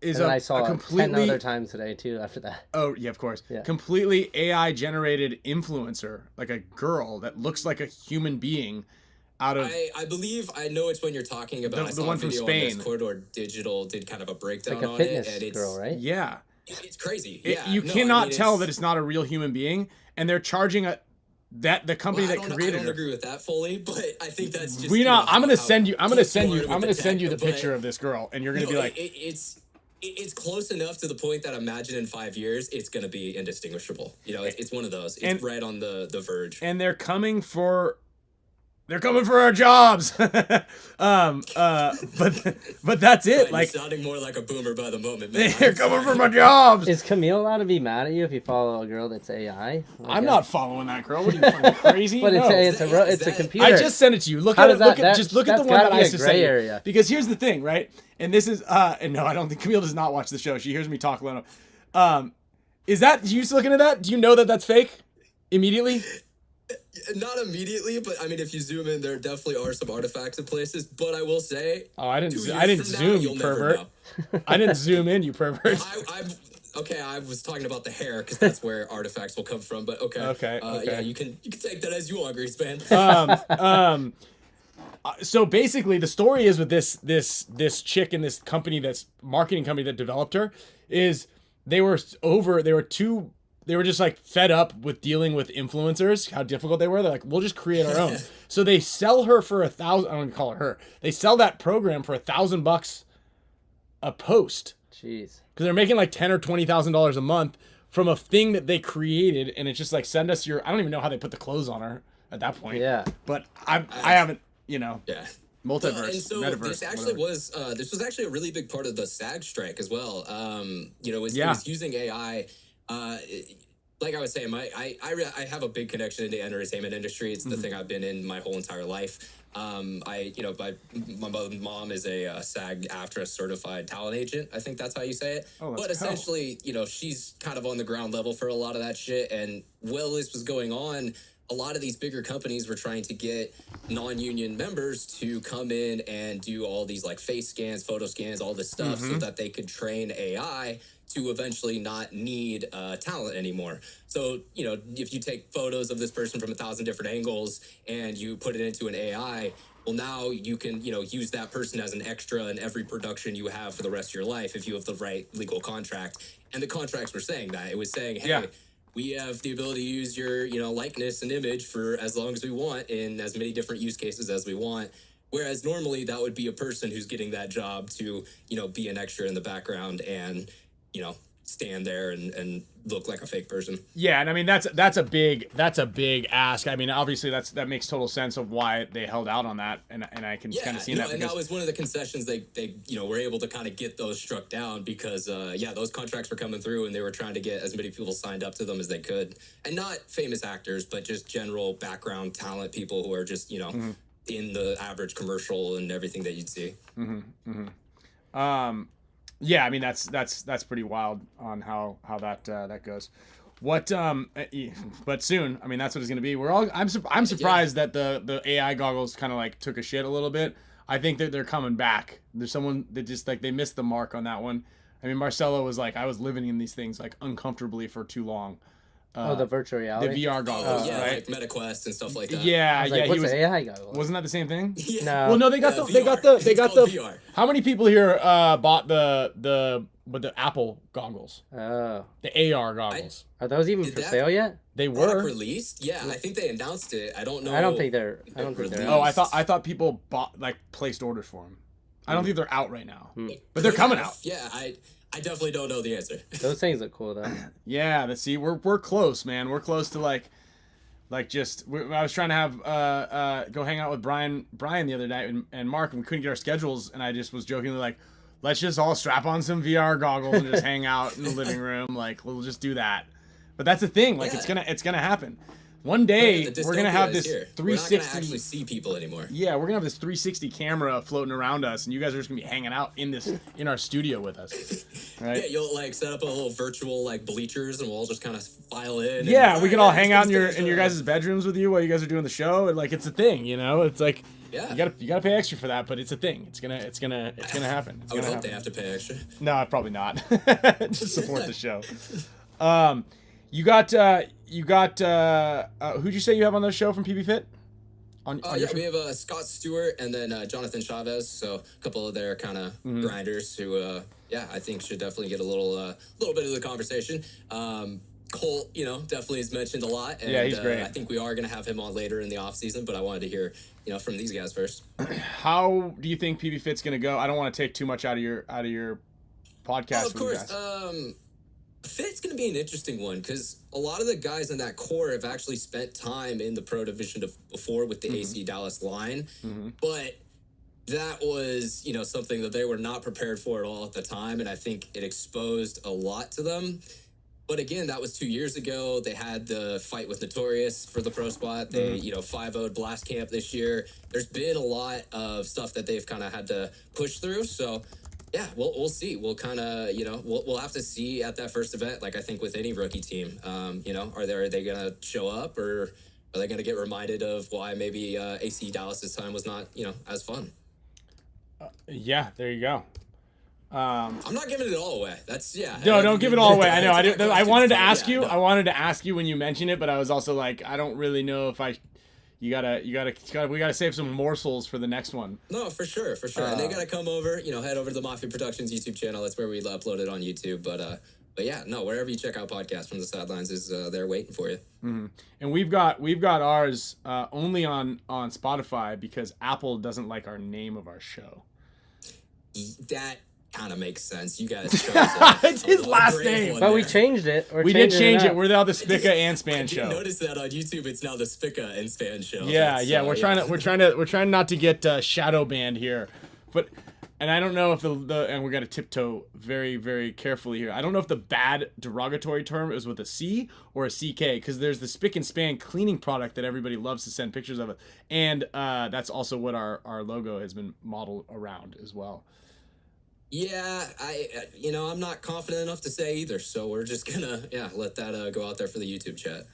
A: is
B: and I saw
A: a completely
B: 10 other times today too after that.
A: Oh, yeah, of course.
B: Yeah.
A: Completely AI generated influencer, like a girl that looks like a human being out of...
C: I believe I know which one you're talking about.
A: The one from Spain.
C: Corridor Digital did kind of a breakdown
B: like a
C: on
B: fitness
C: it, and it's
B: girl, right?
C: Yeah. It's crazy.
A: You cannot tell that it's not a real human being, and they're charging that the company that created
C: I don't
A: her.
C: agree with that fully, but I think that's just.
A: I'm gonna send you the picture of this girl, and you're gonna be like,
C: it's close enough to the point that imagine in 5 years it's gonna be indistinguishable. You know, it's one of those. It's right on the verge.
A: And they're coming for our jobs. But that's it.
C: Right,
A: like
C: you're sounding more like a boomer by the moment, man.
A: they're coming for my jobs.
B: Is Camille allowed to be mad at you if you follow a girl that's AI?
A: I'm not following that girl. What are you fucking crazy?
B: But
A: No.
B: it's a computer.
A: I just sent it to you. Look
B: How
A: at
B: does
A: it. Look
B: that-
A: at just look at the
B: that's
A: one
B: gotta
A: that
B: be
A: I
B: a
A: just
B: gray
A: sent you.
B: area.
A: Because here's the thing, right? And this is and no, I don't think Camille does not watch the show. She hears me talk alone. Is that you looking at that? Do you know that that's fake? Immediately?
C: Not immediately, but I mean, if you zoom in, there definitely are some artifacts in places. But I will say,
A: I didn't
C: 2 years
A: zoom,
C: from now,
A: you
C: you'll never
A: pervert.
C: know.
A: I didn't zoom in, you pervert.
C: I was talking about the hair because that's where artifacts will come from. But okay.
A: Okay.
C: Yeah, you can take that as you want, Greenspan.
A: So basically, the story is with this chick in this company, this marketing company that developed her, is they were just like fed up with dealing with influencers, how difficult they were. They're like, we'll just create our own. So they sell her for $1,000. I don't even call her. They sell that program for $1,000 a post.
B: Jeez.
A: Because they're making like $10,000 or $20,000 a month from a thing that they created, and it's just like, send us your. I don't even know how they put the clothes on her at that point.
B: Yeah.
A: But I haven't.
C: Yeah.
A: Multiverse,
C: and so
A: metaverse.
C: this actually
A: whatever.
C: this was actually a really big part of the SAG strike as well. It was using AI. Like I was saying, I have a big connection in the entertainment industry. It's the thing I've been in my whole entire life. My mom is a SAG-AFTRA certified talent agent. I think that's how you say it. But essentially, she's kind of on the ground level for a lot of that shit. And while this was going on, a lot of these bigger companies were trying to get non-union members to come in and do all these like face scans, photo scans, all this stuff so that they could train AI to eventually not need talent anymore. So, if you take photos of this person from 1,000 different angles and you put it into an AI, well, now you can, use that person as an extra in every production you have for the rest of your life if you have the right legal contract. And the contracts were saying that. It was saying, hey, we have the ability to use your, likeness and image for as long as we want in as many different use cases as we want. Whereas normally that would be a person who's getting that job to, be an extra in the background and, stand there and look like a fake person.
A: Yeah, and I mean that's a big ask. I mean, obviously that makes total sense of why they held out on that, and I can kind of see that.
C: And that was one of the concessions they were able to kind of get those struck down because those contracts were coming through and they were trying to get as many people signed up to them as they could, and not famous actors, but just general background talent people who are just in the average commercial and everything that you'd see.
A: Yeah, I mean that's pretty wild on how that goes. But soon, I mean that's what it's gonna be. I'm surprised that the AI goggles kind of like took a shit a little bit. I think that they're coming back. There's someone that just like they missed the mark on that one. I mean, Marcelo was like, I was living in these things like uncomfortably for too long.
B: The virtual reality,
A: the VR goggles,
C: like
A: right?
C: MetaQuest and stuff like that.
A: Yeah,
B: like,
A: he was.
B: AI goggles?
A: Wasn't that the same thing?
B: No.
A: Well, no, they got the
C: VR.
A: How many people here bought the Apple goggles?
B: Oh.
A: The AR goggles.
B: Are those even for sale yet?
A: They were
C: released. Yeah, I think they announced it. I don't know.
B: I don't think they're.
A: Oh, I thought people placed orders for them. I don't think they're out right now, but they're coming out.
C: Yeah, I definitely don't know the answer.
B: Those things look cool though.
A: Yeah, we're close, man. We're close to I was trying to have go hang out with Brian the other night and Mark, and we couldn't get our schedules, and I just was jokingly like, let's just all strap on some VR goggles and just hang out in the living room. Like, we'll just do that. But that's the thing. Like, it's gonna happen. One day we're gonna have this 360. We're not gonna
C: actually see people anymore.
A: Yeah, we're gonna have this 360 camera floating around us, and you guys are just gonna be hanging out in our studio with us. Right?
C: Yeah, you'll set up a little virtual bleachers, and we'll all just kind of file in.
A: Yeah, we can all hang out in your guys' bedrooms with you while you guys are doing the show, and it's a thing, It's like you gotta pay extra for that, but it's a thing. It's gonna happen.
C: I would hope they have to pay extra.
A: No, probably not. Just support the show. You got who'd you say you have on the show from PB Fit?
C: We have Scott Stewart and then Jonathan Chavez, so a couple of their kind of grinders who I think should definitely get a little bit of the conversation. Colt, definitely is mentioned a lot. And,
A: Yeah, he's great.
C: I think we are going to have him on later in the off season, but I wanted to hear, from these guys first.
A: How do you think PB Fit's going to go? I don't want to take too much out of your podcast.
C: Oh, of course. Fit's going to be an interesting one because a lot of the guys in that core have actually spent time in the pro division before with the AC Dallas line, but that was, something that they were not prepared for at all at the time, and I think it exposed a lot to them. But again, that was 2 years ago. They had the fight with Notorious for the pro spot. They, 5-0'd Blast Camp this year. There's been a lot of stuff that they've kind of had to push through, so... Yeah, we'll see. We'll kind of, we'll have to see at that first event. Like I think with any rookie team, are they gonna show up or are they gonna get reminded of why maybe AC Dallas's time was not, as fun?
A: Yeah, there you go.
C: I'm not giving it all away. That's
A: No, don't give it all away. I know. I wanted to ask you. I wanted to ask you when you mentioned it, but I was also like, I don't really know if I. We gotta save some morsels for the next one.
C: No, for sure. And they gotta come over, head over to the Mafia Productions YouTube channel. That's where we upload it on YouTube. But yeah, no, wherever you check out podcasts from the sidelines is there waiting for you.
A: And we've got ours only on Spotify because Apple doesn't like our name of our show.
C: That kind of makes sense. You guys chose
A: it's his last name.
B: But we changed it.
A: We did change it. We're now the Spicka and Span show.
C: Notice that on YouTube, it's now the Spicka and Span show.
A: Yeah. We're trying not to get shadow banned here, and I don't know if and we got to tiptoe very, very carefully here. I don't know if the bad derogatory term is with a C or a CK because there's the Spick and Span cleaning product that everybody loves to send pictures of it, and that's also what our logo has been modeled around as well.
C: Yeah, I'm not confident enough to say either, so we're just gonna let that go out there for the YouTube chat.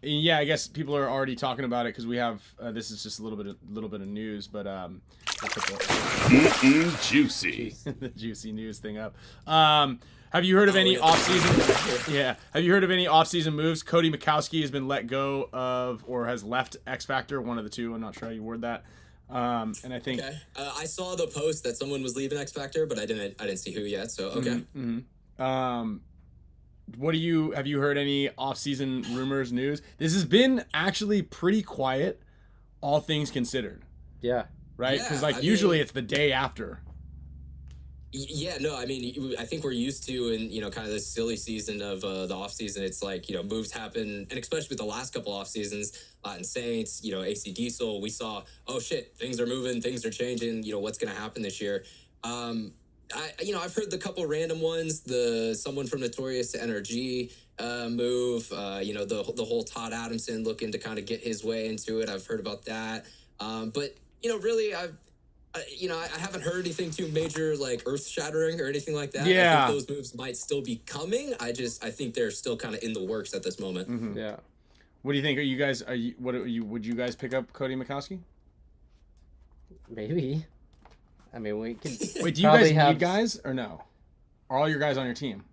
A: Yeah, I guess people are already talking about it because we have this is just a little bit of news, but
D: juicy
A: the juicy news thing up. Have you heard of any off-season? Yeah, have you heard of any off-season moves? Cody Mikowski has been let go of or has left X Factor, one of the two. I'm not sure how you word that. And I think
C: I saw the post that someone was leaving X Factor, but I didn't see who yet. So okay.
A: Have you heard any off-season rumors, news? This has been actually pretty quiet, all things considered.
B: Yeah.
A: Right? Because usually it's the day after.
C: Yeah, no, I mean, I think we're used to in, kind of this silly season of the off season. It's like, moves happen, and especially with the last couple off seasons, Latin Saints, AC Diesel, we saw, oh shit, things are moving, things are changing, what's going to happen this year. I've heard the couple random ones, someone from Notorious to NRG move, the whole Todd Adamson looking to kind of get his way into it. I've heard about that. But, really, I haven't heard anything too major, like earth-shattering or anything like that.
A: Yeah.
C: I think those moves might still be coming. I think they're still kind of in the works at this moment.
B: Yeah.
A: What do you think? Would you guys pick up Cody Mikowski?
B: Maybe. I mean, we could.
A: Wait, do you guys need guys or no? Are all your guys on your team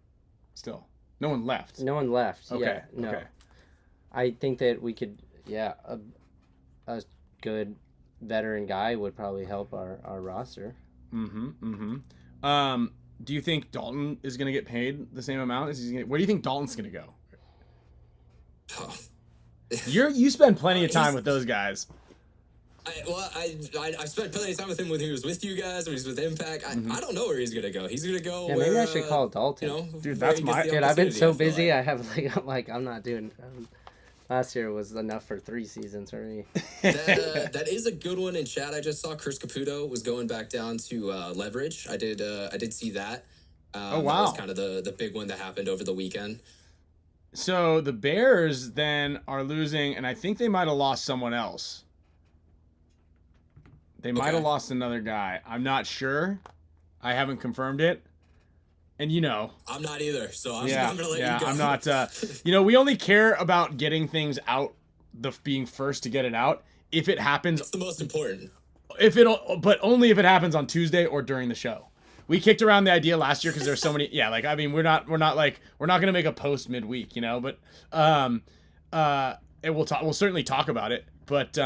A: still? No one left.
B: No one left.
A: Okay.
B: Yeah, no.
A: Okay.
B: I think that we could. Yeah, a good veteran guy would probably help our roster.
A: Do you think Dalton is going to get paid the same amount? Where do you think Dalton's going to go?
C: Oh.
A: You spend plenty of time with those guys.
C: I spent plenty of time with him when he was with you guys, when he was with Impact. I don't know where he's gonna go. He's gonna go.
B: Yeah, maybe I should call Dalton.
A: Dude, that's my.
B: Dude, I've been so busy. I have I'm not doing. Last year was enough for 3 seasons for me.
C: That is a good one in chat. I just saw Chris Caputo was going back down to Leverage. I did see that.
A: Oh wow!
C: That was kind of the big one that happened over the weekend.
A: So the Bears then are losing, and I think they might have lost someone else. They might have lost another guy. I'm not sure. I haven't confirmed it. And
C: I'm not either, so I'm gonna let you go.
A: I'm not. We only care about getting things out, being first to get it out. If it happens,
C: it's the most important.
A: But only if it happens on Tuesday or during the show. We kicked around the idea last year because there's so many. Yeah, we're not gonna make a post midweek, but we'll certainly talk about it. But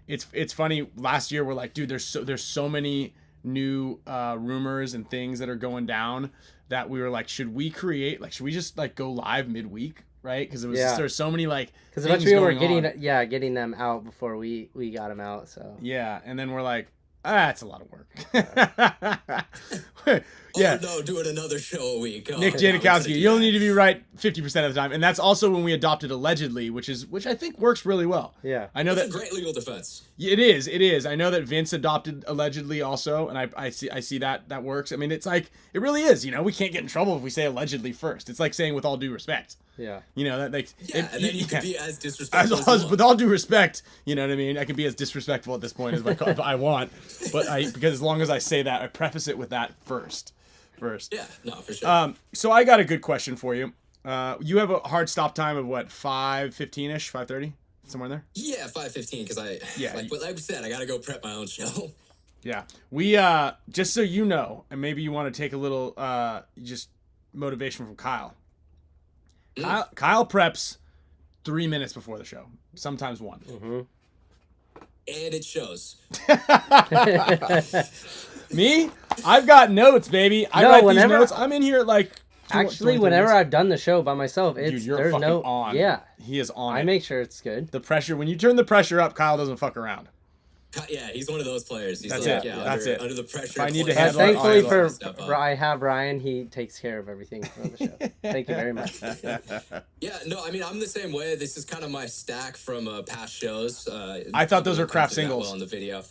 A: it's funny. Last year we're like, dude, there's so many new rumors and things that are going down that we were like, should we just like go live midweek, right? Because it was
B: Yeah.
A: there's so many like
B: Because
A: things
B: eventually we were
A: going on.
B: getting them out before we got them out. So
A: Yeah, and then we're like, it's a lot of work.
C: Oh no, doing another show a week. Oh,
A: Nick Janikowski, you'll need to be right 50% of the time, and that's also when we adopted allegedly, which I think works really well.
B: Yeah,
A: I know
C: That's
A: that
C: a great legal defense.
A: it is. I know that Vince adopted allegedly also, and I see that works. I mean, it's like it really is. You know, we can't get in trouble if we say allegedly first. It's like saying with all due respect.
B: yeah.
A: You know that makes
C: Yeah, and then you can be as disrespectful as you want.
A: with all due respect. You know what I mean? I can be as disrespectful at this point as I want, but because as long as I say that, I preface it with that first.
C: Yeah, no, for sure.
A: So I got a good question for you. You have a hard stop time of what, 5:15ish, 5:30, somewhere in there?
C: Yeah, 5:15 because I like I said, I gotta go prep my own show.
A: Yeah, we just so you know, and maybe you want to take a little just motivation from Kyle. Kyle preps 3 minutes before the show, sometimes 1.
B: Mm-hmm.
C: And it shows.
A: Me? I've got notes, baby. I write these notes. I'm in here at like.
B: Actually, whenever I've done the show by myself,
A: Dude, you're
B: there's
A: fucking
B: no
A: on.
B: Yeah,
A: he is on.
B: I make sure it's good.
A: The pressure, when you turn the pressure up, Kyle doesn't fuck around.
C: Yeah, he's one of those players. He's
A: That's
C: like,
A: it.
C: yeah,
A: That's it.
C: Under the pressure.
A: If I need to
B: But
A: handle it,
B: thankfully
A: I'll
B: I have Ryan. He takes care of everything for the show. Thank you very much.
C: Yeah, no, I mean, I'm the same way. This is kind of my stack from past shows.
A: I thought those were craft singles.
C: Well on the video.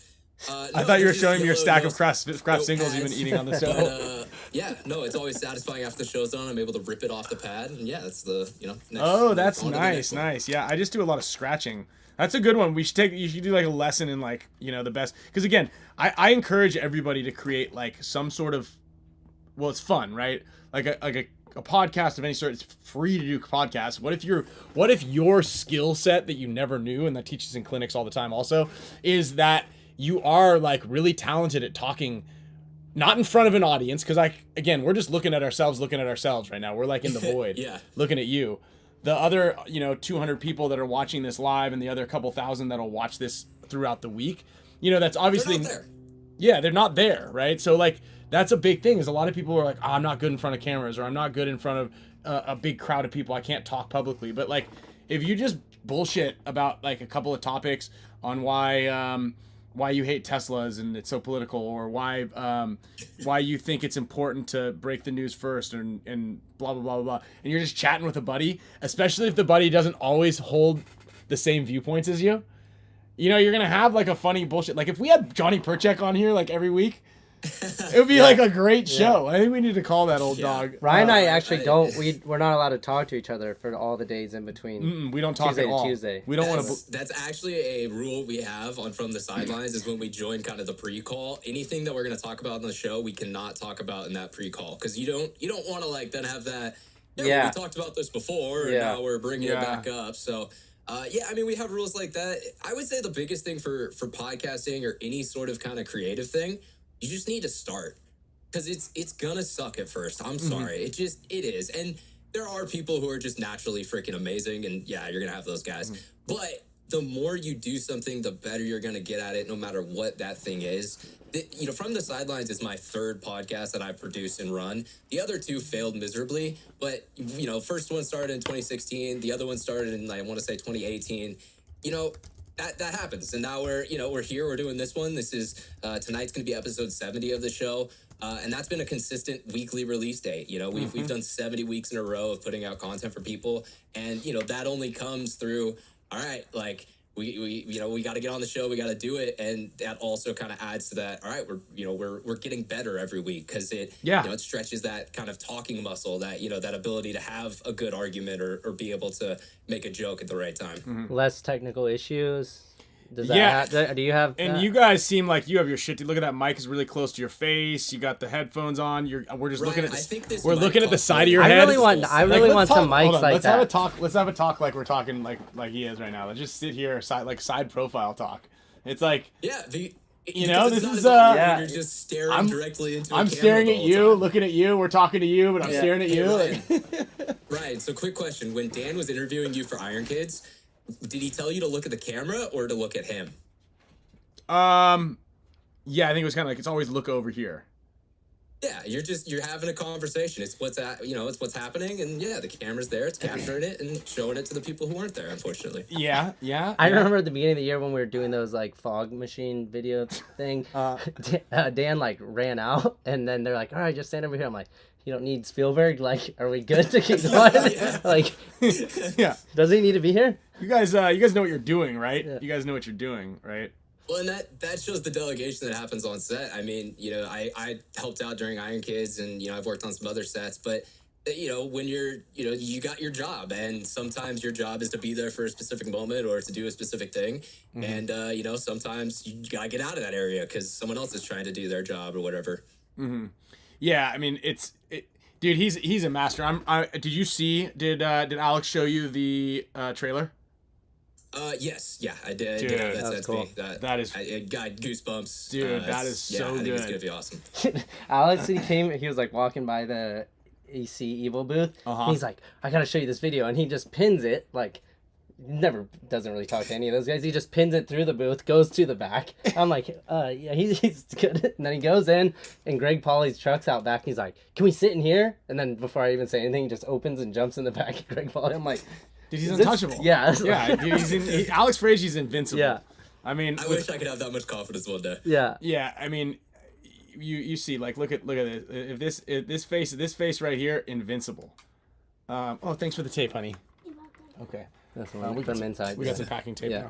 A: I thought you were showing me your stack of craft singles you've been eating on the show.
C: But, yeah, no, it's always satisfying after the show's done. I'm able to rip it off the pad, and yeah, that's the next,
A: that's
C: on to the
A: nice,
C: next one.
A: nice. Yeah, I just do a lot of scratching. That's a good one. You should do like a lesson in like the best. Because again, I encourage everybody to create like some sort of, well, it's fun, right? Like a podcast of any sort. It's free to do podcasts. What if your skill set that you never knew, and that teaches in clinics all the time also, is that you are like really talented at talking, not in front of an audience, because again, we're just looking at ourselves right now. We're like in the void,
C: Yeah.
A: looking at you. The other 200 people that are watching this live, and the other couple thousand that'll watch this throughout the week, that's obviously
C: They're not there.
A: Yeah, they're not there, right? So like that's a big thing. Is a lot of people are like, I'm not good in front of cameras, or I'm not good in front of a big crowd of people. I can't talk publicly. But like, if you just bullshit about like a couple of topics on why you hate Teslas and it's so political, or why you think it's important to break the news first, and blah blah blah blah blah, and you're just chatting with a buddy, especially if the buddy doesn't always hold the same viewpoints as you, you're gonna have like a funny bullshit. Like if we had Johnny Perchek on here like every week, it would be like a great show. I think we need to call that old dog.
B: Ryan and I actually we're not allowed to talk to each other for all the days in between.
A: We don't talk
B: Tuesday
A: at all.
B: to Tuesday.
A: We don't want to.
C: That's actually a rule we have on From the Sidelines, is when we join kind of the pre-call. Anything that we're going to talk about on the show, we cannot talk about in that pre-call, because you don't want to like then have that. Yeah, we talked about this before, and now we're bringing it back up. So. I mean, we have rules like that. I would say the biggest thing for podcasting or any sort of kind of creative thing, you just need to start, because it's gonna suck at first. I'm sorry, it is, and there are people who are just naturally freaking amazing, and yeah, you're gonna have those guys. But the more you do something, the better you're gonna get at it, no matter what that thing is. From the Sidelines is my third podcast that I produce and run. The other two failed miserably, but first one started in 2016. The other one started in, I want to say, 2018. That happens, and now we're here. We're doing this one. This is tonight's going to be episode 70 of the show, and that's been a consistent weekly release date. We've done 70 weeks in a row of putting out content for people, and that only comes through. All right, like. We got to get on the show. We got to do it, and that also kind of adds to that. All right, we're getting better every week, because it stretches that kind of talking muscle, that that ability to have a good argument or be able to make a joke at the right time.
B: Less technical issues. Does that do you have?
A: And you guys seem like you have your shit. Look at that mic is really close to your face. You got the headphones on. We're just looking at this. We're looking at the side of your head.
B: I really want some mics like
A: let's
B: that.
A: Let's have a talk like we're talking like he is right now. Let's just sit here side profile talk. It's like this is
C: you're just staring directly into.
A: I'm staring at you, looking at you. We're talking to you, but I'm staring at you.
C: Right. So, quick question: when Dan was interviewing you for Iron Kids, did he tell you to look at the camera or to look at him?
A: Yeah, I think it was kind of like, it's always look over here.
C: Yeah, you're having a conversation. It's what's it's what's happening, and yeah, the camera's there. It's capturing it and showing it to the people who weren't there, unfortunately.
A: Yeah.
B: I remember at the beginning of the year when we were doing those like fog machine video thing, Dan like ran out, and then they're like, "All right, just stand over here." I'm like, "You don't need Spielberg. Like, are we good to keep going?" Like,
A: yeah.
B: Does he need to be here?
A: You guys know what you're doing, right?
B: Yeah.
A: You guys know what you're doing, right?
C: Well, and that shows the delegation that happens on set. I mean, I helped out during Iron Kids, and I've worked on some other sets, but when you got your job, and sometimes your job is to be there for a specific moment or to do a specific thing, and sometimes you gotta get out of that area because someone else is trying to do their job or whatever.
A: Yeah, I mean, dude, he's a master. Did you see? Did Alex show you the trailer?
C: Yes, yeah, I did.
A: Dude,
C: That
B: that's
C: sent
B: cool.
C: me.
A: It
C: got goosebumps.
A: Dude, that is so
C: I think it's
A: good.
C: gonna be awesome.
B: Alex, he was like walking by the AC Evil booth. He's like, "I gotta show you this video," and he just pins it like. Never doesn't really talk to any of those guys. He just pins it through the booth, goes to the back. I'm like, yeah, he's good. And then he goes in, and Greg Pauly's truck's out back. He's like, "Can we sit in here?" And then before I even say anything, he just opens and jumps in the back of Greg Pauly. I'm like,
A: dude, he's untouchable.
B: Yeah,
A: yeah. Dude, Alex FRAIGE's invincible.
B: Yeah.
A: I mean,
C: I wish I could have that much confidence one day.
B: Yeah.
A: Yeah. I mean, you see, like, look at this. If this face right here, invincible. Oh, thanks for the tape, honey. Okay.
B: That's one. We put them inside.
A: We got some packing tape
B: Yeah.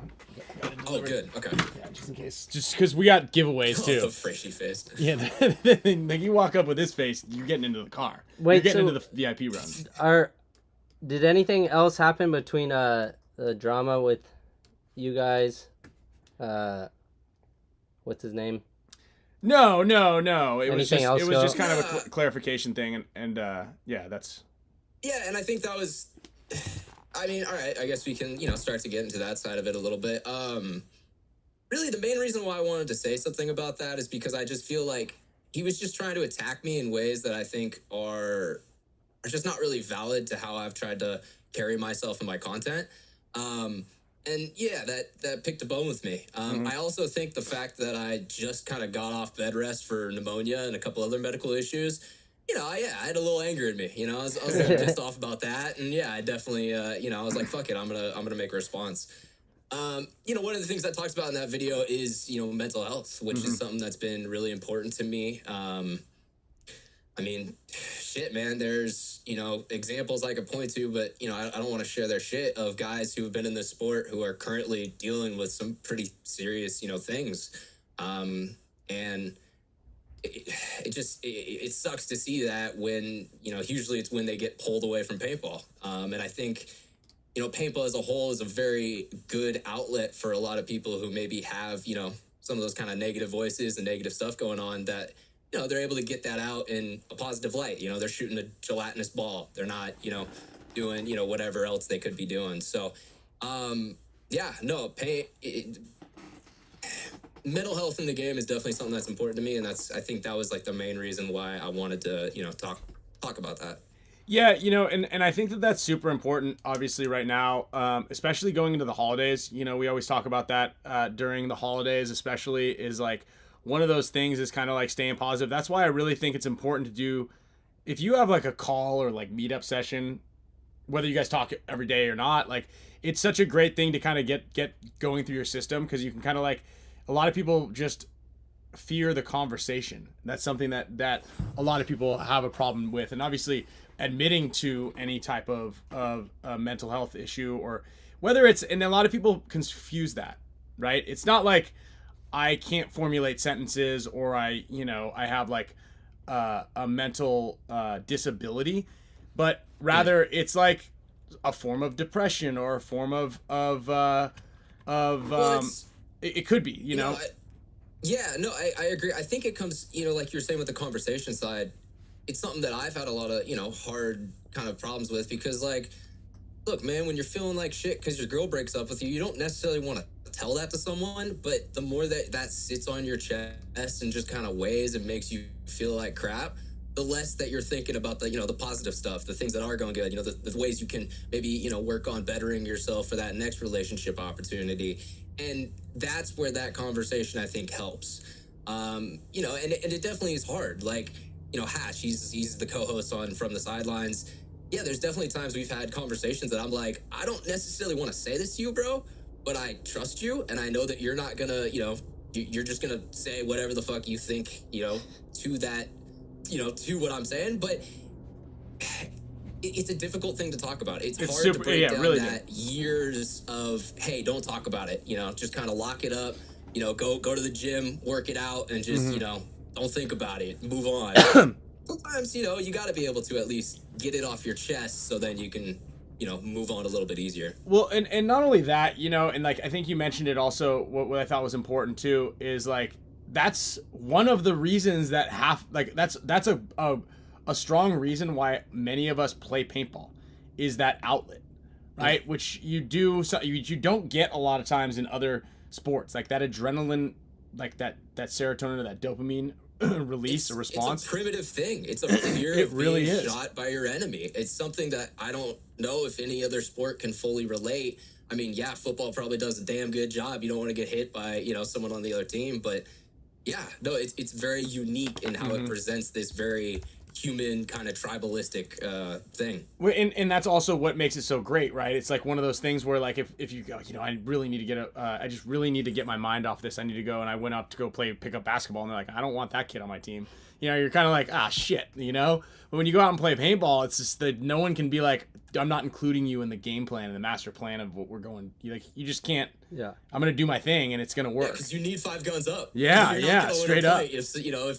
A: now.
C: Oh, good. Okay.
A: Yeah, just in case. Just because we got giveaways
C: Oh,
A: too.
C: the freshy face.
A: Yeah, like you walk up with this face, you're getting into the car.
B: Wait,
A: you're getting
B: so
A: into the VIP run.
B: Did anything else happen between the drama with you guys? What's his name?
A: No. It was
B: Anything else
A: just
B: go?
A: kind of a clarification thing, and yeah, that's.
C: Yeah, and I think that was. I mean, all right. I guess we can, start to get into that side of it a little bit. Really, the main reason why I wanted to say something about that is because I just feel like he was just trying to attack me in ways that I think are just not really valid to how I've tried to carry myself in my content. And yeah, that picked a bone with me. I also think the fact that I just kind of got off bed rest for pneumonia and a couple other medical issues. I had a little anger in me. I was a little pissed off about that, and yeah, I definitely, I was like, fuck it, I'm gonna make a response. One of the things that talks about in that video is, mental health, which is something that's been really important to me. I mean, shit, man, there's, examples I could point to, but, I don't want to share their shit of guys who have been in this sport who are currently dealing with some pretty serious, things. And it sucks to see that when, usually it's when they get pulled away from paintball. And I think, paintball as a whole is a very good outlet for a lot of people who maybe have, some of those kind of negative voices and negative stuff going on that, they're able to get that out in a positive light. They're shooting a gelatinous ball. They're not, doing, whatever else they could be doing. So, mental health in the game is definitely something that's important to me, and I think that was like the main reason why I wanted to, talk about that.
A: Yeah, and I think that that's super important, obviously, right now, especially going into the holidays. We always talk about that during the holidays, especially, is like one of those things is kind of like staying positive. That's why I really think it's important to do, if you have like a call or like meetup session, whether you guys talk every day or not, like it's such a great thing to kind of get going through your system, because you can kind of like, a lot of people just fear the conversation. That's something that a lot of people have a problem with. And obviously admitting to any type of mental health issue, or whether it's, and a lot of people confuse that, right? It's not like I can't formulate sentences, or I have like a mental disability, but rather it's like a form of depression or a form of it could be,
C: I agree. I think it comes, like you're saying with the conversation side, it's something that I've had a lot of, hard kind of problems with, because like, look, man, when you're feeling like shit because your girl breaks up with you, you don't necessarily want to tell that to someone, but the more that sits on your chest and just kind of weighs and makes you feel like crap, the less that you're thinking about the, the positive stuff, the things that are going good, the ways you can maybe, work on bettering yourself for that next relationship opportunity. And that's where that conversation, I think, helps. And it definitely is hard. Like, Hatch, he's the co-host on From the Sidelines. Yeah, there's definitely times we've had conversations that I'm like, I don't necessarily want to say this to you, bro, but I trust you, and I know that you're not gonna, you're just gonna say whatever the fuck you think, to that, to what I'm saying. But it's a difficult thing to talk about. It's hard to break down really that years of, hey, don't talk about it. Just kind of lock it up. Go to the gym, work it out, and just don't think about it. Move on. Sometimes you got to be able to at least get it off your chest, so then you can move on a little bit easier.
A: Well, and not only that, and like I think you mentioned it also. What I thought was important too is like that's one of the reasons that that's a strong reason why many of us play paintball is that outlet, right? Which you don't get a lot of times in other sports, like that adrenaline, like that serotonin or that dopamine release or response.
C: It's a primitive thing. It's a fear of
A: really
C: being shot by your enemy. It's something that I don't know if any other sport can fully relate. I mean, yeah, football probably does a damn good job. You don't want to get hit by, someone on the other team, but yeah, no, it's very unique in how it presents this very human kind of tribalistic thing.
A: And that's also what makes it so great, right? It's like one of those things where like if you go, I really need to get I just really need to get my mind off this. I need to go, and I went out to go pick up basketball, and they're like, I don't want that kid on my team. You're kind of like, shit, But when you go out and play paintball, it's just that no one can be like, I'm not including you in the game plan and the master plan of what we're going. You just can't.
B: Yeah.
A: I'm gonna do my thing, and it's gonna work.
C: Because you need 5 guns up.
A: Yeah, straight up.
C: If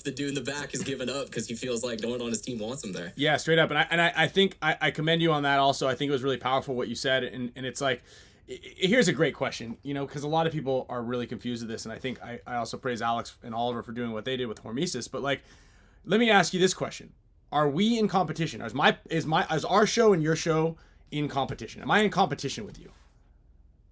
C: the dude in the back is giving up because he feels like no one on his team wants him there.
A: Yeah, straight up. And I think I commend you on that also. I think it was really powerful what you said, and it's like, here's a great question, because a lot of people are really confused with this, and I think I also praise Alex and Oliver for doing what they did with HORMESIS, but like, let me ask you this question. Are we in competition? Is our show and your show in competition? Am I in competition with you?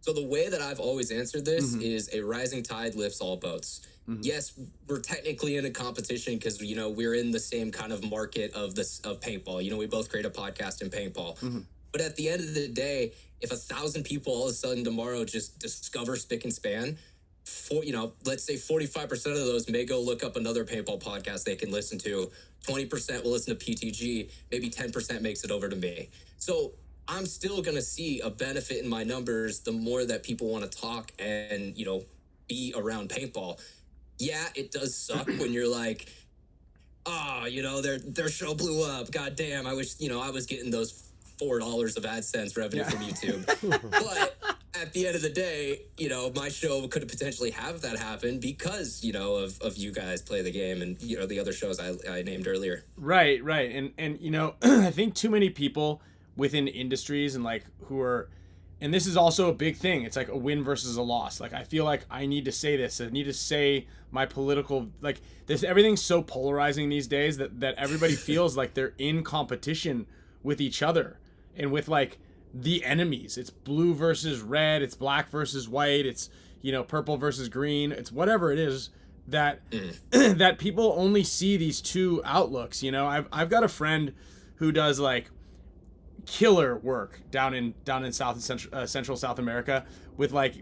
C: So the way that I've always answered this is a rising tide lifts all boats. Yes, we're technically in a competition because, we're in the same kind of market of paintball. We both create a podcast in paintball. But at the end of the day, if 1,000 people all of a sudden tomorrow just discover Spick and Span, let's say 45% of those may go look up another paintball podcast they can listen to. 20% will listen to PTG. Maybe 10% makes it over to me. So I'm still going to see a benefit in my numbers the more that people want to talk and, be around paintball. Yeah, it does suck when you're like, their show blew up. God damn, I wish, I was getting those $4 of AdSense revenue from YouTube. But at the end of the day, my show could potentially have that happen because, of you guys play the game and, the other shows I named earlier.
A: Right. And I think too many people within industries and like who are, and this is also a big thing. It's like a win versus a loss. Like, I feel like I need to say this. I need to say my political, like this, everything's so polarizing these days that everybody feels like they're in competition with each other and with like the enemies. It's blue versus red. It's black versus white. It's, purple versus green. It's whatever it is that, that people only see these two outlooks. I've got a friend who does like killer work down in South and Central South America with like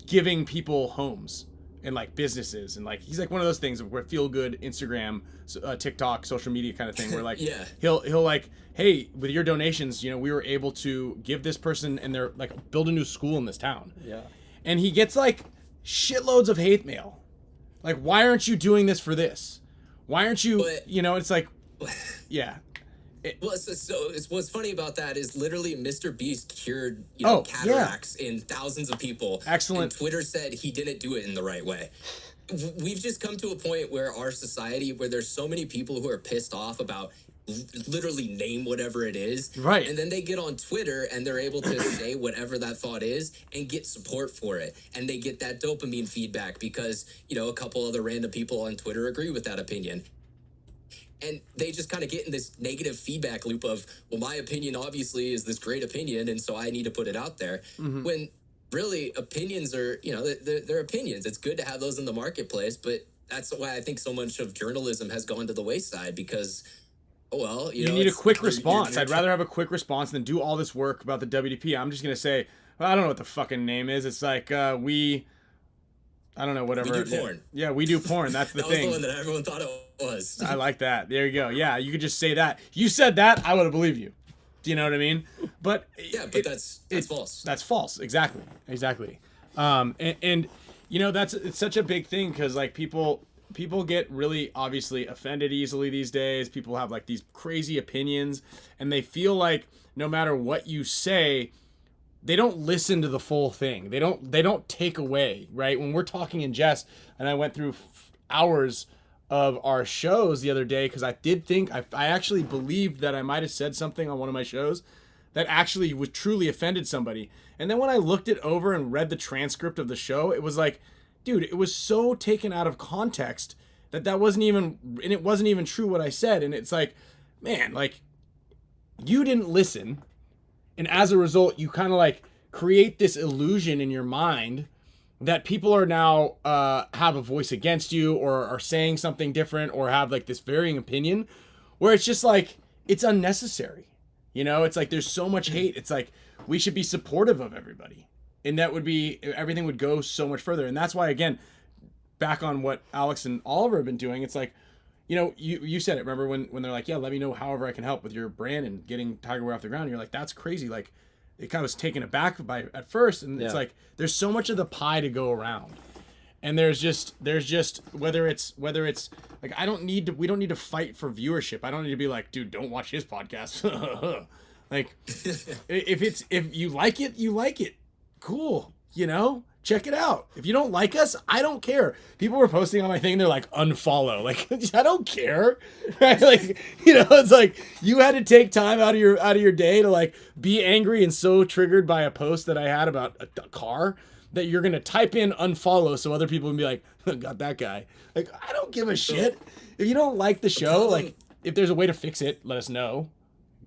A: giving people homes and like businesses, and like he's like one of those things where feel good Instagram, TikTok, social media kind of thing where like he'll like, hey, with your donations, we were able to give this person and they're like build a new school in this town. Yeah. And he gets like shitloads of hate mail. Like, why aren't you doing this for this? Why aren't you, it's like, yeah.
C: What's funny about that is literally Mr. Beast cured cataracts in thousands of people.
A: Excellent.
C: And Twitter said he didn't do it in the right way. We've just come to a point where our society, where there's so many people who are pissed off about literally name whatever it is.
A: Right.
C: And then they get on Twitter and they're able to say whatever that thought is and get support for it. And they get that dopamine feedback because, a couple other random people on Twitter agree with that opinion. And they just kind of get in this negative feedback loop of, well, my opinion obviously is this great opinion, and so I need to put it out there. When really opinions are, they're opinions. It's good to have those in the marketplace, but that's why I think so much of journalism has gone to the wayside because, you
A: need a quick response. I'd rather have a quick response than do all this work about the WDP. I'm just going to say, I don't know what the fucking name is. It's like, I I don't know, whatever.
C: We do porn.
A: Yeah, we do porn. That's the
C: that
A: thing.
C: was the one that everyone thought it was.
A: I like that. There you go. Yeah, you could just say that. You said that, I would have believed you. Do you know what I mean? But
C: yeah, but that's false.
A: That's false. Exactly. And you know, it's such a big thing because like people get really obviously offended easily these days. People have like these crazy opinions, and they feel like no matter what you say, they don't listen to the full thing. They don't take away, right? When we're talking in jest, and I went through hours of our shows the other day because I did think I actually believed that I might have said something on one of my shows that actually was truly offended somebody. And then when I looked it over and read the transcript of the show, it was like, dude, it was so taken out of context that wasn't even, and it wasn't even true what I said. And it's like, man, like you didn't listen. And as a result, you kind of like create this illusion in your mind that people are now have a voice against you or are saying something different or have like this varying opinion where it's just like, it's unnecessary. You know, it's like there's so much hate. It's like we should be supportive of everybody. And that would be, everything would go so much further. And that's why, again, back on what Alex and Oliver have been doing, it's like, you know, you said it, remember when they're like, yeah, let me know however I can help with your brand and getting Tiger Wear off the ground. And you're like, that's crazy. Like, it kind of was taken aback by at first. And it's like, there's so much of the pie to go around. And there's just whether it's like, we don't need to fight for viewership. I don't need to be like, dude, don't watch his podcast. Like, if you like it, you like it. Cool. You know, check it out. If you don't like us, I don't care. People were posting on my thing, they're like, unfollow. Like, I don't care. Right? Like, you know, it's like you had to take time out of your day to like be angry and so triggered by a post that I had about a car that you're gonna type in unfollow so other people can be like, got that guy. Like, I don't give a shit. If you don't like the show, like if there's a way to fix it, let us know.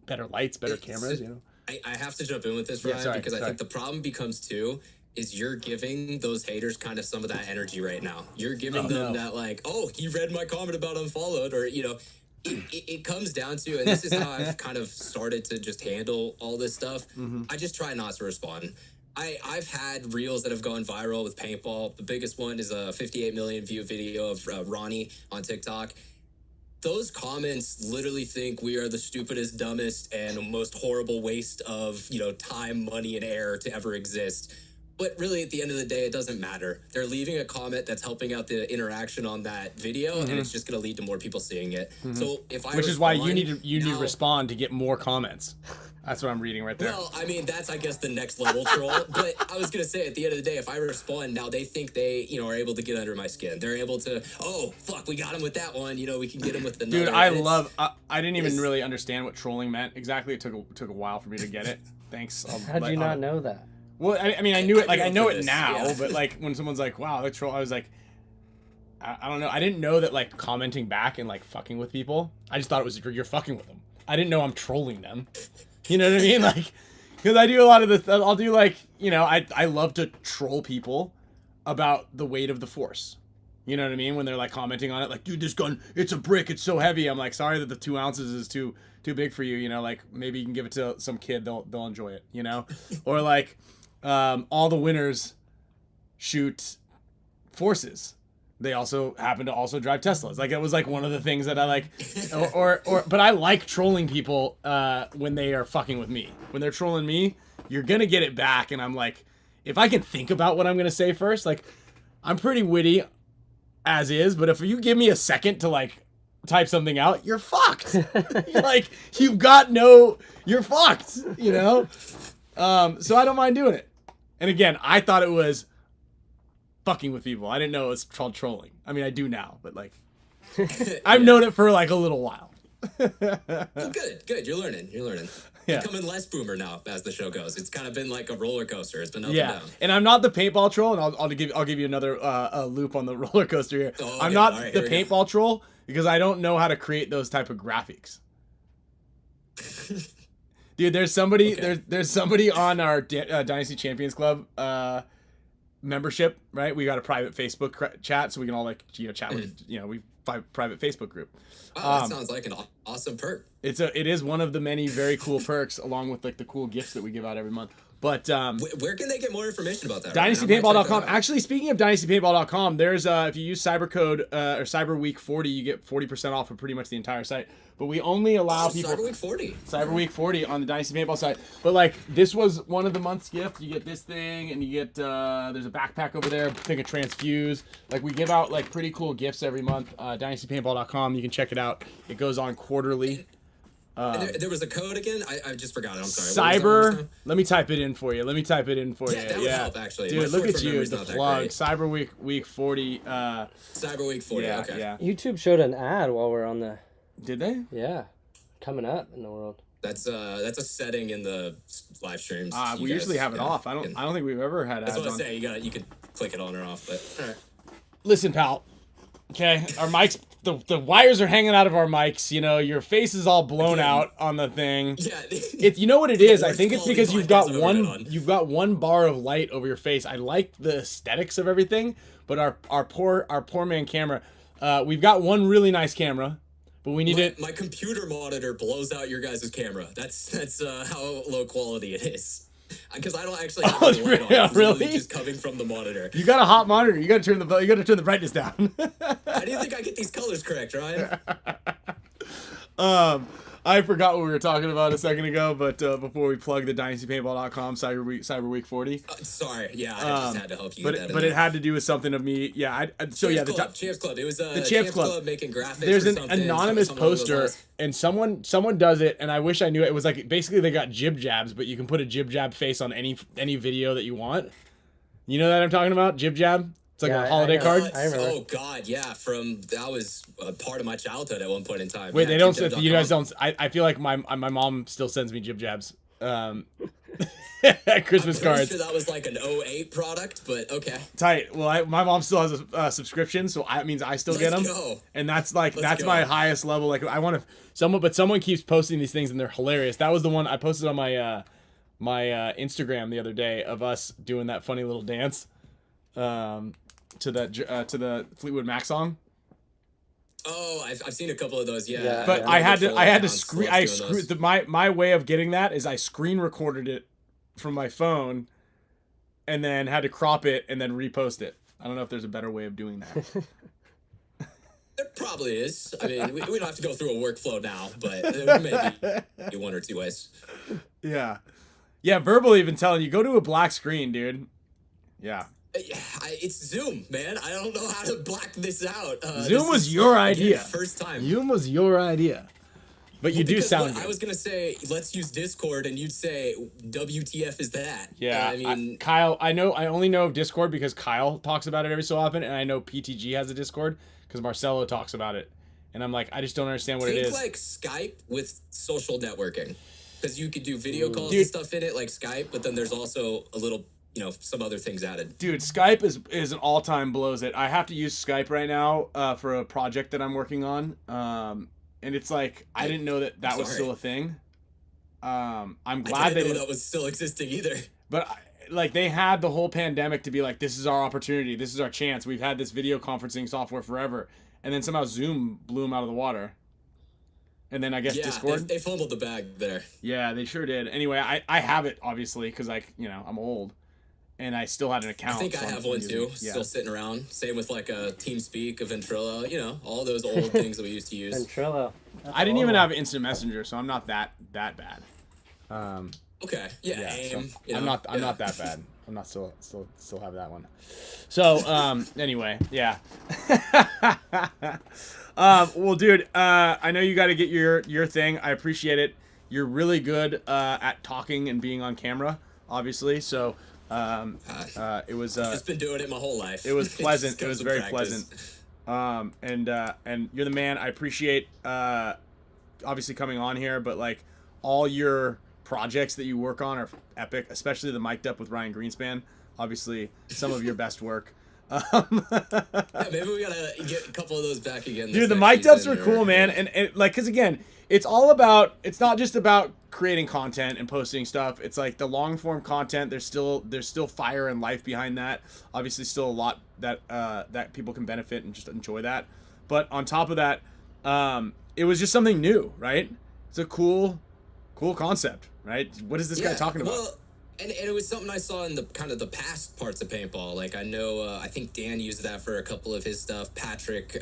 A: Better lights, better cameras, you know.
C: I have to jump in with this, Ryan, because I think the problem becomes too is you're giving those haters kind of some of that energy right now. You're giving them that like, oh, he read my comment about unfollowed, or, you know, it comes down to, and this is how I've kind of started to just handle all this stuff. I just try not to respond. I've had reels that have gone viral with paintball. The biggest one is a 58 million view video of Ronnie on TikTok. Those comments literally think we are the stupidest, dumbest, and most horrible waste of, you know, time, money, and air to ever exist. But really, at the end of the day, it doesn't matter. They're leaving a comment that's helping out the interaction on that video, and it's just going to lead to more people seeing it. So if I
A: Which is why you need to respond to get more comments. That's what I'm reading right there.
C: Well, I mean, that's, I guess, the next level troll. But I was going to say, at the end of the day, if I respond now, they think they, you know, are able to get under my skin. They're able to, oh, fuck, we got him with that one. You know, we can get him with another.
A: Dude, I didn't even really understand what trolling meant exactly. It took a while for me to get it. Thanks.
B: How'd you not know that?
A: Well, I mean, I knew it. Like, I know it now, but like when someone's like, "Wow, that troll," I was like, I don't know. I didn't know that like commenting back and like fucking with people. I just thought it was you're fucking with them. I didn't know I'm trolling them. You know what I mean? Like, because I do a lot of this. I'll do like, you know, I love to troll people about the weight of the Force. You know what I mean? When they're like commenting on it, like, dude, this gun, it's a brick, it's so heavy. I'm like, sorry that the 2 ounces is too big for you. You know, like maybe you can give it to some kid, they'll enjoy it. You know, or like. All the winners shoot Forces. They also happen to also drive Teslas. Like, it was like one of the things that I like, but I like trolling people when they are fucking with me. When they're trolling me, you're gonna get it back. And I'm like, if I can think about what I'm gonna say first, like, I'm pretty witty as is, but if you give me a second to like type something out, you're fucked. You're fucked, you know? So I don't mind doing it. And again, I thought it was fucking with people. I didn't know it was called trolling. I mean, I do now, but like, I've known it for like a little while.
C: Well, good. You're learning.
A: Yeah.
C: Becoming less boomer now as the show goes. It's kind of been like a roller coaster. It's been up and down.
A: And I'm not the paintball troll, and I'll give you another loop on the roller coaster here. Oh, okay. I'm not the paintball troll because I don't know how to create those type of graphics. Dude, there's somebody there's somebody on our Dynasty Champions Club membership, right? We got a private Facebook chat, so we can all like, you know, chat with, you know, we private Facebook group.
C: Oh, that sounds like an awesome perk.
A: It is one of the many very cool perks, along with like the cool gifts that we give out every month. But
C: Where can they get more information about that? Ryan? I might check that
A: DynastyPaintball.com.
C: out.
A: Actually, speaking of DynastyPaintball.com, there's if you use cyber code or Cyber Week 40, you get 40% off of pretty much the entire site. But we only allow people
C: Cyber Week 40.
A: Cyber Week 40 on the Dynasty Paintball site. But like this was one of the month's gift. You get this thing, and you get there's a backpack over there. Think of Transfuse. Like we give out like pretty cool gifts every month. DynastyPaintball.com. You can check it out. It goes on quarterly.
C: There was a code again. I just forgot it. I'm sorry.
A: Cyber. Let me type it in for you.
C: That would help actually.
A: Dude,
C: My
A: look at
C: short-term
A: you,
C: memory's
A: the
C: not that
A: plug.
C: great.
A: Cyber Week 40.
C: Cyber Week 40.
A: Yeah,
C: Okay.
A: yeah.
B: YouTube showed an ad while we're on the.
A: Did they?
B: Yeah, coming up in the world.
C: That's a setting in the live streams.
A: We usually have it off. I don't think we've ever had ads
C: That's what I
A: on.
C: say. You could click it on or off. But all right.
A: Listen, pal. Okay, our mics, the wires are hanging out of our mics. You know, your face is all blown out on the thing.
C: Yeah.
A: You know what it is? I think it's
C: Quality
A: because
C: podcast
A: you've got one bar of light over your face. I like the aesthetics of everything, but our poor man camera. We've got one really nice camera, but we need it.
C: My computer monitor blows out your guys' camera. That's how low quality it is. Because I don't actually have any light on. It's
A: really?
C: literally just coming from the monitor.
A: You got a hot monitor. You got to turn the brightness down.
C: How do you think I get these colors correct, Ryan?
A: I forgot what we were talking about a second ago, but before we plug the DynastyPaintball.com Cyber Week 40.
C: Sorry, yeah, I just had to help you.
A: But it had to do with something of me. Yeah,
C: Champs Club. It was
A: the Champs Club
C: making graphics.
A: There's an
C: something,
A: anonymous
C: something along those
A: poster,
C: lines.
A: and someone does it, and I wish I knew it. It was like basically they got jib jabs, but you can put a jib jab face on any video that you want. You know that I'm talking about? Jib jab. It's like a holiday card.
B: I remember.
C: Oh God, yeah. That was a part of my childhood at one point in time.
A: Wait,
C: yeah,
A: they don't.
C: jibjab.com.
A: You guys don't. I feel like my mom still sends me jib jabs. Christmas
C: I'm
A: cards.
C: sure that was like an 08 product, but okay.
A: Tight. Well, my mom still has a subscription, so that means I still get them.
C: Go.
A: And that's my
C: go.
A: highest level. Like I want to someone keeps posting these things and they're hilarious. That was the one I posted on my Instagram the other day of us doing that funny little dance to the Fleetwood Mac song.
C: Oh, I've seen a couple of those. Yeah.
A: But I had to screen. My way of getting that is I screen recorded it from my phone, and then had to crop it and then repost it. I don't know if there's a better way of doing that.
C: There probably is. I mean, we don't have to go through a workflow now, but there may be one or two ways.
A: Yeah. Verbal even telling you go to a black screen, dude. Yeah.
C: It's Zoom, man. I don't know how to black this out.
A: Zoom was your idea.
C: First time.
A: Zoom was your idea. But you do sound good.
C: I was going to say, let's use Discord, and you'd say, WTF is that?
A: Yeah.
C: I mean...
A: Kyle, I only know of Discord because Kyle talks about it every so often, and I know PTG has a Discord because Marcelo talks about it. And I'm like, I just don't understand what it is.
C: Think like Skype with social networking. Because you could do video calls and stuff in it, like Skype, but then there's also a little... some other things added.
A: Dude, Skype is an all-time blows it. I have to use Skype right now for a project that I'm working on. And it's like, I didn't know that was still a thing. I'm glad
C: I didn't know that was still existing either.
A: But like they had the whole pandemic to be like, this is our opportunity. This is our chance. We've had this video conferencing software forever. And then somehow Zoom blew them out of the water. And then I guess Discord.
C: They fumbled the bag there.
A: Yeah, they sure did. Anyway, I have it obviously because I'm old. And I still had an account.
C: I think I have one too, still sitting around. Same with like a TeamSpeak, a Ventrilo, all those old things that we used to use.
B: Ventrilo.
A: I didn't even have Instant Messenger, so I'm not that bad.
C: Okay, AIM.
A: So I'm not that bad. I'm not still have that one. So anyway, yeah. Well, dude, I know you got to get your thing. I appreciate it. You're really good at talking and being on camera, obviously. So. It was
C: just been doing it my whole life.
A: It was pleasant. It was very
C: practice.
A: pleasant. And you're the man. I appreciate obviously coming on here, but like all your projects that you work on are epic, especially the Mic'd Up with Ryan Greenspan. Obviously, some of your best work.
C: Yeah, maybe we gotta get a couple of those back again.
A: Dude, the Mic'd Ups were cool, man. And like, cause again, it's not just about creating content and posting stuff. It's like the long form content. There's still fire and life behind that. Obviously, still a lot that people can benefit and just enjoy that. But on top of that, it was just something new, right? It's a cool concept, right? What is this guy talking about?
C: Well, And it was something I saw in the kind of the past parts of paintball. Like I know, I think Dan used that for a couple of his stuff. Patrick,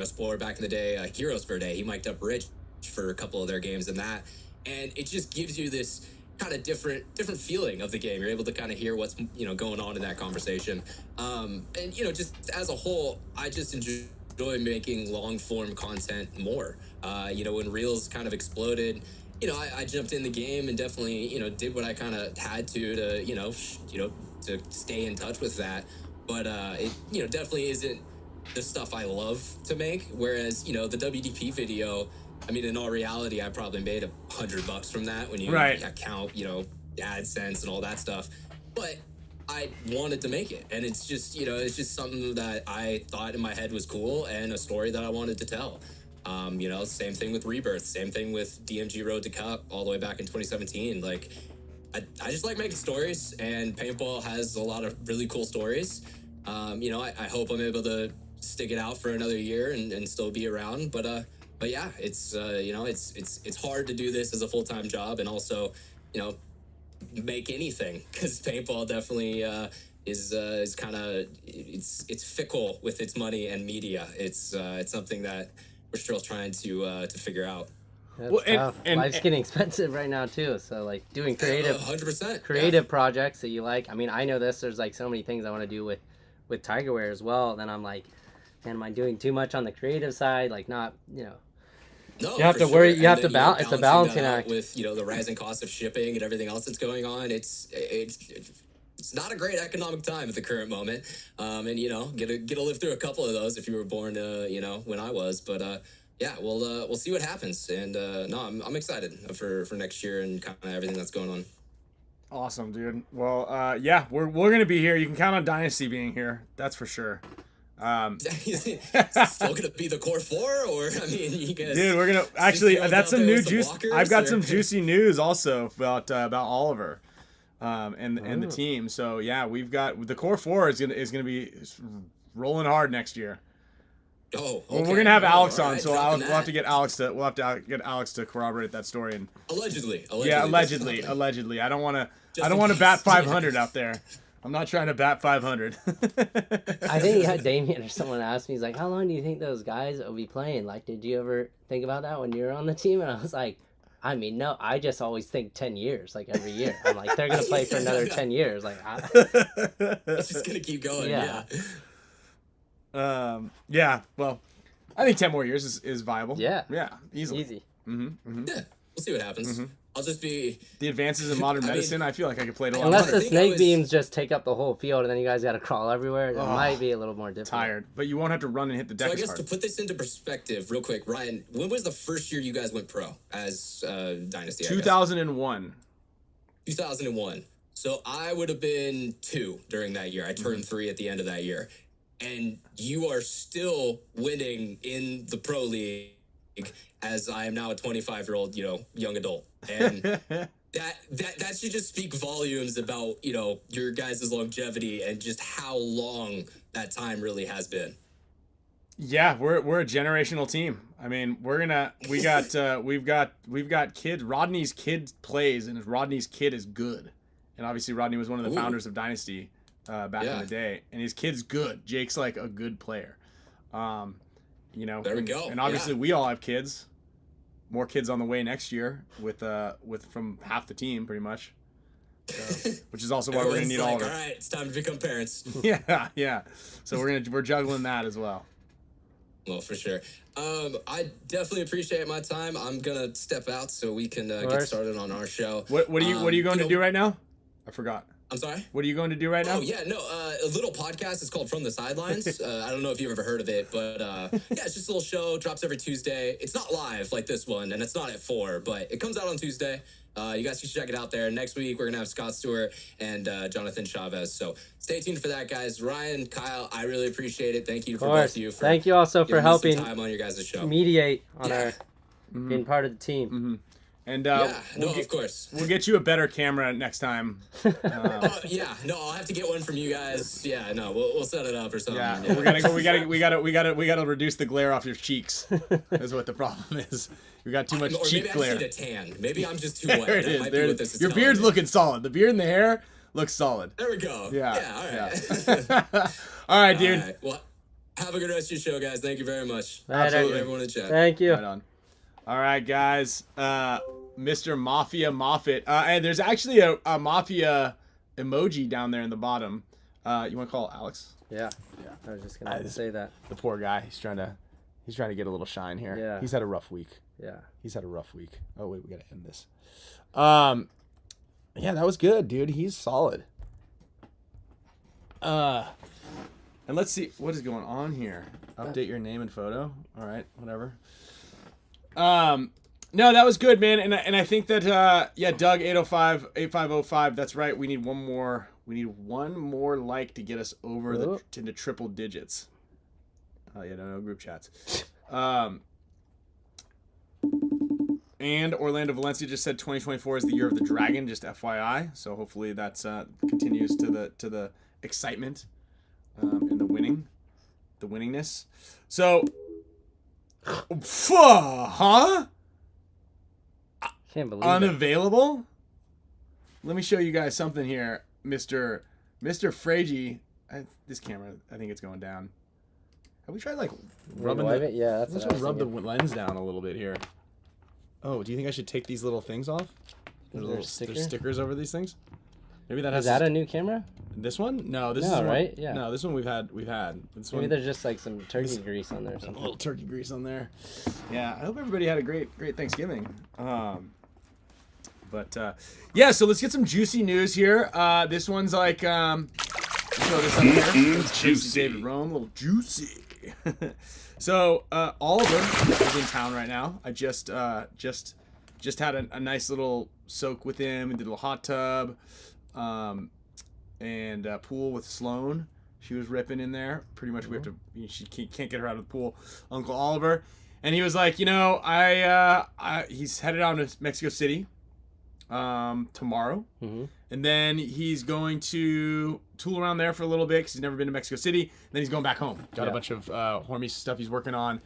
C: Spoiler back in the day, Heroes for a Day, he mic'd up Rich for a couple of their games and that. And it just gives you this kind of different feeling of the game. You're able to kind of hear what's, going on in that conversation. And, just as a whole, I just enjoy making long form content more. When Reels kind of exploded, I jumped in the game and definitely, did what I kind of had to to stay in touch with that. But it, definitely isn't the stuff I love to make. Whereas, the WDP video, I mean, in all reality, I probably made $100 from that when you count, AdSense and all that stuff. But I wanted to make it, and it's just, it's just something that I thought in my head was cool and a story that I wanted to tell. Same thing with Rebirth, same thing with DMG Road to Cup all the way back in 2017. Like, I just like making stories, and paintball has a lot of really cool stories. I hope I'm able to stick it out for another year and still be around. But yeah, it's it's hard to do this as a full-time job and also, make anything, because paintball definitely is kind of it's fickle with its money and media. It's something that we're still trying to figure out.
B: That's and life's getting expensive right now too. So like doing creative,
C: 100%
B: projects that you like. I mean, I know this. There's like so many things I want to do with Tiger Wear as well. Then I'm like, man, am I doing too much on the creative side? Like not,
C: No,
B: you have to worry. You have to balance. It's a balancing act
C: with the rising cost of shipping and everything else that's going on. It's not a great economic time at the current moment. And get to live through a couple of those if you were born when I was. But yeah, we'll see what happens. And no, I'm excited for next year and kind of everything that's going on.
A: Awesome, dude. Well, yeah, we're gonna be here. You can count on Dynasty being here. That's for sure.
C: Still gonna be the core four, or I mean, you guys.
A: Dude, we're gonna actually. That's some new juice. I've got some juicy news also about Oliver, and the team. So yeah, we've got the core four is gonna be rolling hard next year.
C: Oh, okay.
A: Well, we're gonna have Alex on,
C: right,
A: so we'll have to get Alex to corroborate that story. And
C: allegedly.
A: Yeah, allegedly. I don't want to bat 500 out there. I'm not trying to bat 500.
B: I think Damien or someone asked me, he's like, how long do you think those guys will be playing? Like, did you ever think about that when you were on the team? And I was like, I mean, no, I just always think 10 years, like every year. I'm like, they're going to play for another 10 years. Like,
C: it's just going to keep going. Yeah.
A: Yeah, well, I think 10 more years is viable.
B: Yeah.
A: Yeah, easily.
B: Easy.
C: Yeah, we'll see what happens. I'll just be...
A: The advances in modern medicine, I feel like I could play it a lot.
B: Unless the snake beams just take up the whole field and then you guys got to crawl everywhere, it might be a little more difficult.
A: Tired, but you won't have to run and hit the deck.
C: So I guess to put this into perspective real quick, Ryan, when was the first year you guys went pro as Dynasty?
A: 2001.
C: 2001. So I would have been 2 during that year. I turned 3 at the end of that year. And you are still winning in the pro league as I am now a 25-year-old, young adult. And that should just speak volumes about, your guys' longevity and just how long that time really has been.
A: Yeah, we're a generational team. I mean, we've got kids. Rodney's kid plays, and Rodney's kid is good. And obviously Rodney was one of the founders of Dynasty back in the day, and his kid's good. Jake's like a good player. There
C: we go.
A: And obviously we all have kids. More kids on the way next year with from half the team pretty much. So, which is also why we're gonna need all of it.
C: All right, it's time to become parents.
A: Yeah. So we're juggling that as well.
C: Well, for sure. I definitely appreciate my time. I'm gonna step out so we can get started on our show.
A: What are you going to do right now? I forgot.
C: I'm sorry?
A: What are you going to do right now?
C: Oh, yeah, no, a little podcast. It's called From the Sidelines. I don't know if you've ever heard of it, but yeah, it's just a little show. Drops every Tuesday. It's not live like this one, and it's not at 4, but it comes out on Tuesday. You guys should check it out there. Next week, we're going to have Scott Stewart and Jonathan Chavez. So stay tuned for that, guys. Ryan, Kyle, I really appreciate it. Thank you for both of you.
B: Thank you also for helping
C: time on your guys' show.
B: Mediate on our being part of the team.
A: And
C: Yeah, no, of course.
A: We'll get you a better camera next time.
C: Yeah, no, I'll have to get one from you guys. Yeah, no, we'll set it up or something.
A: Yeah,
C: Yeah.
A: we gotta reduce the glare off your cheeks. Is what the problem is. We got too much
C: Or
A: cheek
C: maybe
A: glare.
C: I just need a tan. Maybe I'm just too white.
A: There it
C: That
A: is.
C: might
A: There
C: be
A: it
C: what this
A: is.
C: is
A: Your
C: telling
A: beard's
C: me.
A: looking solid. The beard and the hair looks solid.
C: There we go.
A: Yeah.
C: All right.
A: All right, dude.
C: All right. Well, have a good rest of your show, guys. Thank you very much.
A: Absolutely.
C: Everyone in chat.
B: Thank you.
A: Right on. All right, guys. Mr. Mafia Moffitt. And there's actually a Mafia emoji down there in the bottom. You want to call Alex?
B: Yeah. I was just gonna say that.
A: The poor guy. He's trying to get a little shine here.
B: Yeah.
A: He's had a rough week.
B: Yeah.
A: He's had a rough week. Oh wait, we gotta end this. Yeah, that was good, dude. He's solid. And let's see what is going on here. Update your name and photo. All right, whatever. No, that was good, man. And I think that yeah, Doug 8505. That's right. We need one more. We need one more like to get us over into triple digits. Oh yeah, no group chats. And Orlando Valencia just said 2024 is the year of the dragon. Just FYI. So hopefully that's continues to the excitement and the winningness. So, huh?
B: Can't believe
A: Unavailable? Let me show you guys something here, Mr. FRAIGE. This camera, I think it's going down. Have we tried like rubbing
B: it? Yeah, that's
A: let's
B: what I was
A: rub the
B: thinking.
A: lens down a little bit here. Oh, do you think I should take these little things off? There's stickers over these things. Maybe that has.
B: Is that a new camera?
A: This one? No, this
B: No,
A: is one,
B: right? Yeah.
A: No, this one we've had. This
B: Maybe
A: one,
B: there's just like some turkey grease on there or
A: a
B: something.
A: little turkey grease on there. Yeah, I hope everybody had a great Thanksgiving. Yeah, so let's get some juicy news here. This one's like throw this up here. Juicy David Rome, a little juicy. So Oliver is in town right now. I just had a nice little soak with him and did a little hot tub, and pool with Sloan. She was ripping in there. Pretty much we have to. She can't get her out of the pool. Uncle Oliver, and he was like, he's headed out to Mexico City tomorrow, and then he's going to tool around there for a little bit because he's never been to Mexico City. Then he's going back home. Got a bunch of HORMESIS stuff he's working on.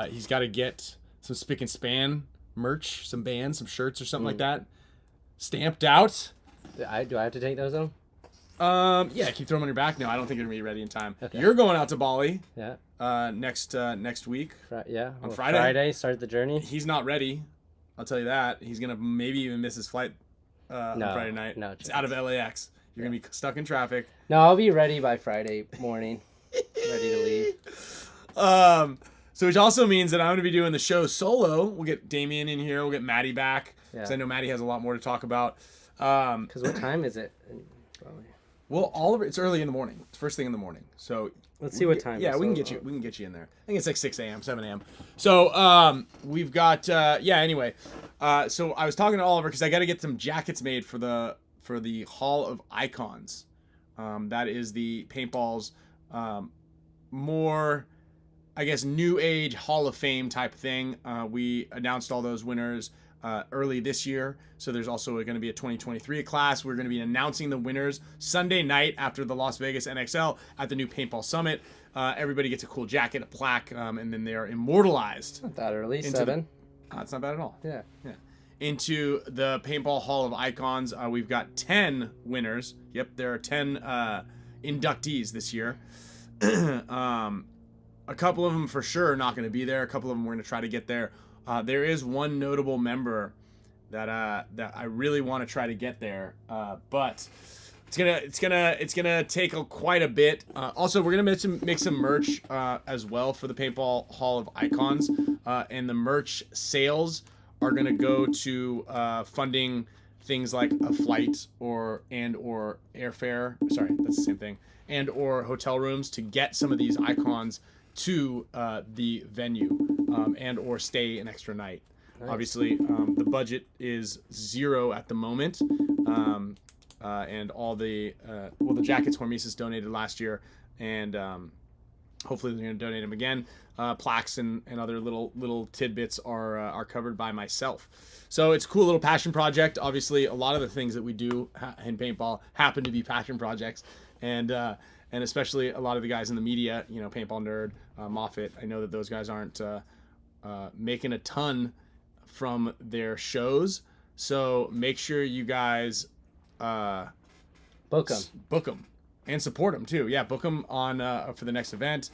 A: He's got to get some spick and span merch, some bands, some shirts or something like that stamped out.
B: Do I have to take those though?
A: Yeah, keep throwing them on your back. No, I don't think you're gonna be ready in time.
B: Okay.
A: You're going out to Bali.
B: Yeah.
A: Next week.
B: On
A: Friday.
B: Friday, start the journey.
A: He's not ready. I'll tell you that. He's gonna maybe even miss his flight on Friday night.
B: No
A: it's out of LAX. You're gonna be stuck in traffic.
B: No, I'll be ready by Friday morning. Ready to leave.
A: So which also means that I'm gonna be doing the show solo. We'll get Damien in here. We'll get Maddie back because I know Maddie has a lot more to talk about.
B: Because what time is it?
A: Well, Oliver, it's early in the morning. It's first thing in the morning. So
B: let's see what time.
A: Yeah, we can get you. We can get you in there. I think it's like 6 a.m., 7 a.m. So we've got Anyway, so I was talking to Oliver because I got to get some jackets made for the Hall of Icons. That is the paintball's more, I guess, new age Hall of Fame type thing. We announced all those winners early this year. So there's also going to be a 2023 class. We're going to be announcing the winners Sunday night after the Las Vegas NXL at the new Paintball Summit. Everybody gets a cool jacket, a plaque, and then they're immortalized.
B: Not that early, 7.
A: It's not bad at all.
B: Yeah.
A: Into the Paintball Hall of Icons. We've got 10 winners. Yep, there are 10 inductees this year. A couple of them for sure are not going to be there. A couple of them we're going to try to get there. There is one notable member that I really want to try to get there, but it's gonna take quite a bit. Also, we're gonna make some merch as well for the Paintball Hall of Icons, and the merch sales are gonna go to funding things like a flight or airfare. Sorry, that's the same thing. And or hotel rooms to get some of these icons to the venue and or stay an extra night. Nice. Obviously, the budget is 0 at the moment, and all the the jackets HORMESIS donated last year, and Hopefully they're going to donate them again. Plaques and other little tidbits are covered by myself. So it's a cool little passion project. Obviously, a lot of the things that we do in paintball happen to be passion projects, and especially a lot of the guys in the media, Paintball Nerd, Moffitt. I know that those guys aren't making a ton from their shows, so make sure you guys
B: book them.
A: Book them. And support them too. Yeah, book them on for the next event.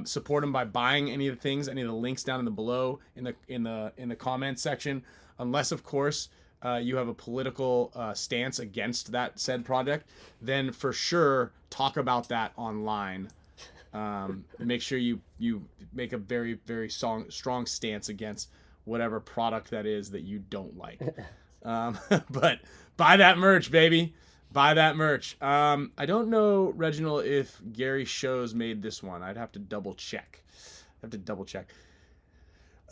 A: Support them by buying any of the things, any of the links down in the below in the comments section. Unless, of course, you have a political stance against that said project, then for sure talk about that online. Make sure you make a very, very strong stance against whatever product that is that you don't like. But buy that merch, baby. Buy that merch. I don't know, Reginald, if Gary Shows made this one. I'd have to double check.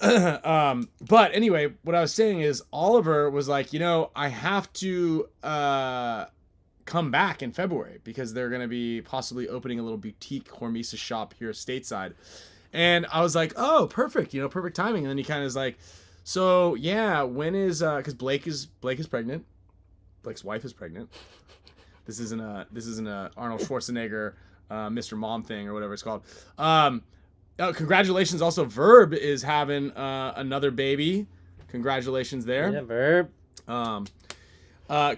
A: But anyway, what I was saying is Oliver was like, I have to come back in February because they're going to be possibly opening a little boutique HORMESIS shop here stateside. And I was like, oh, perfect, perfect timing. And then he kind of is like, so yeah, when is, because Blake is pregnant. Blake's wife is pregnant. This isn't a Arnold Schwarzenegger, Mr. Mom thing or whatever it's called. Congratulations. Also, Verb is having another baby. Congratulations there.
B: Yeah, Verb.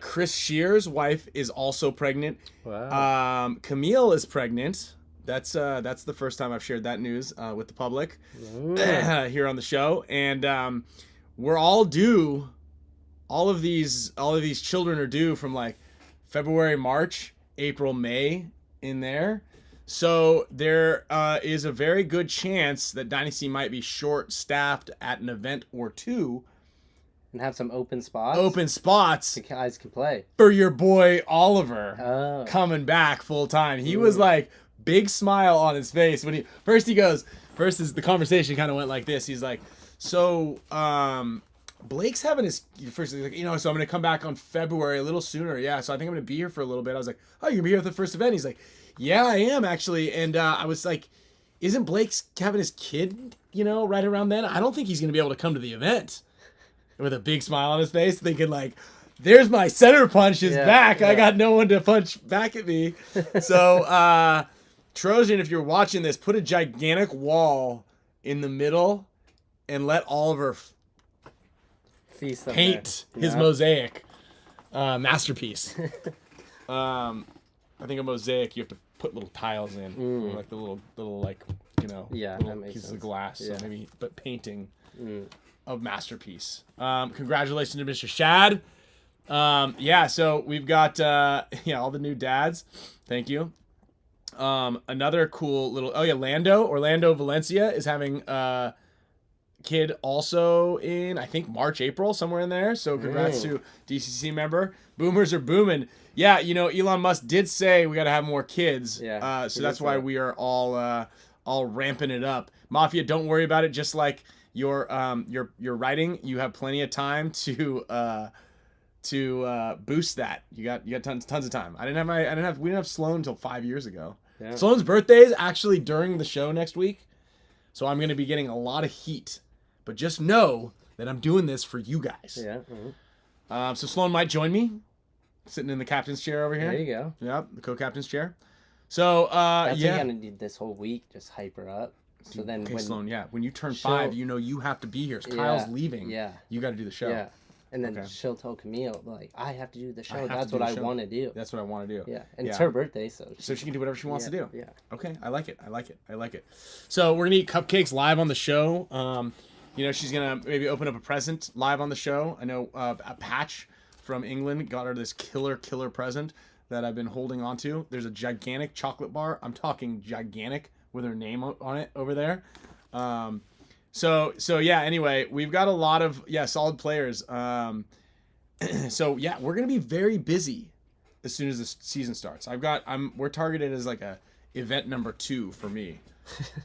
A: Chris Shear's wife is also pregnant.
B: Wow.
A: Camille is pregnant. That's the first time I've shared that news with the public here on the show. And we're all due. All of these children are due from like February, March, April, May in there. So there is a very good chance that Dynasty might be short-staffed at an event or two.
B: And have some open spots.
A: The
B: guys can play.
A: For your boy Oliver coming back full time. He was like, big smile on his face when the conversation kind of went like this. He's like, so Blake's having his first, like, so I'm going to come back on February a little sooner. Yeah. So I think I'm going to be here for a little bit. I was like, oh, you're going to be here for the first event? He's like, yeah, I am actually. And I was like, isn't Blake having his kid, right around then? I don't think he's going to be able to come to the event. With a big smile on his face, thinking like, there's my center punch is back. Yeah. I got no one to punch back at me. So, Trojan, if you're watching this, put a gigantic wall in the middle and let Oliver paint his mosaic masterpiece. I think a mosaic, you have to put little tiles in, like the little like, little pieces of glass. Yeah. So maybe, but painting of masterpiece. Congratulations to Mr. Shad. So we've got all the new dads. Thank you. Another cool little Orlando Valencia is having a kid also in I think March, April, somewhere in there. So congrats to DCC member. Boomers are booming. Yeah, Elon Musk did say we got to have more kids. Yeah. So that's why we are all ramping it up. Mafia, don't worry about it. Just like your writing, you have plenty of time to boost that. You got tons of time. We didn't have Sloan until 5 years ago. Yeah. Sloan's birthday is actually during the show next week, so I'm gonna be getting a lot of heat. But just know that I'm doing this for you guys. Yeah. Mm-hmm. So Sloan might join me, sitting in the captain's chair over here.
B: There you go.
A: Yep, the co-captain's chair. So
B: that's what you're gonna need this whole week. Just hype her up. So then,
A: Sloan, when you turn 5, you have to be here. Kyle's leaving.
B: Yeah.
A: You got to do the show.
B: Yeah. And then she'll tell Camille, like, I have to do the show. That's what I want to do.
A: That's what I want to do.
B: Yeah. And it's her birthday, so
A: she can do whatever she wants to do.
B: Yeah.
A: Okay. I like it. So we're going to eat cupcakes live on the show. She's going to maybe open up a present live on the show. I know a Patch from England got her this killer present that I've been holding on to. There's a gigantic chocolate bar. I'm talking gigantic with her name on it over there. Anyway, we've got a lot of solid players. We're gonna be very busy as soon as the season starts. We're targeted as like a event number 2 for me.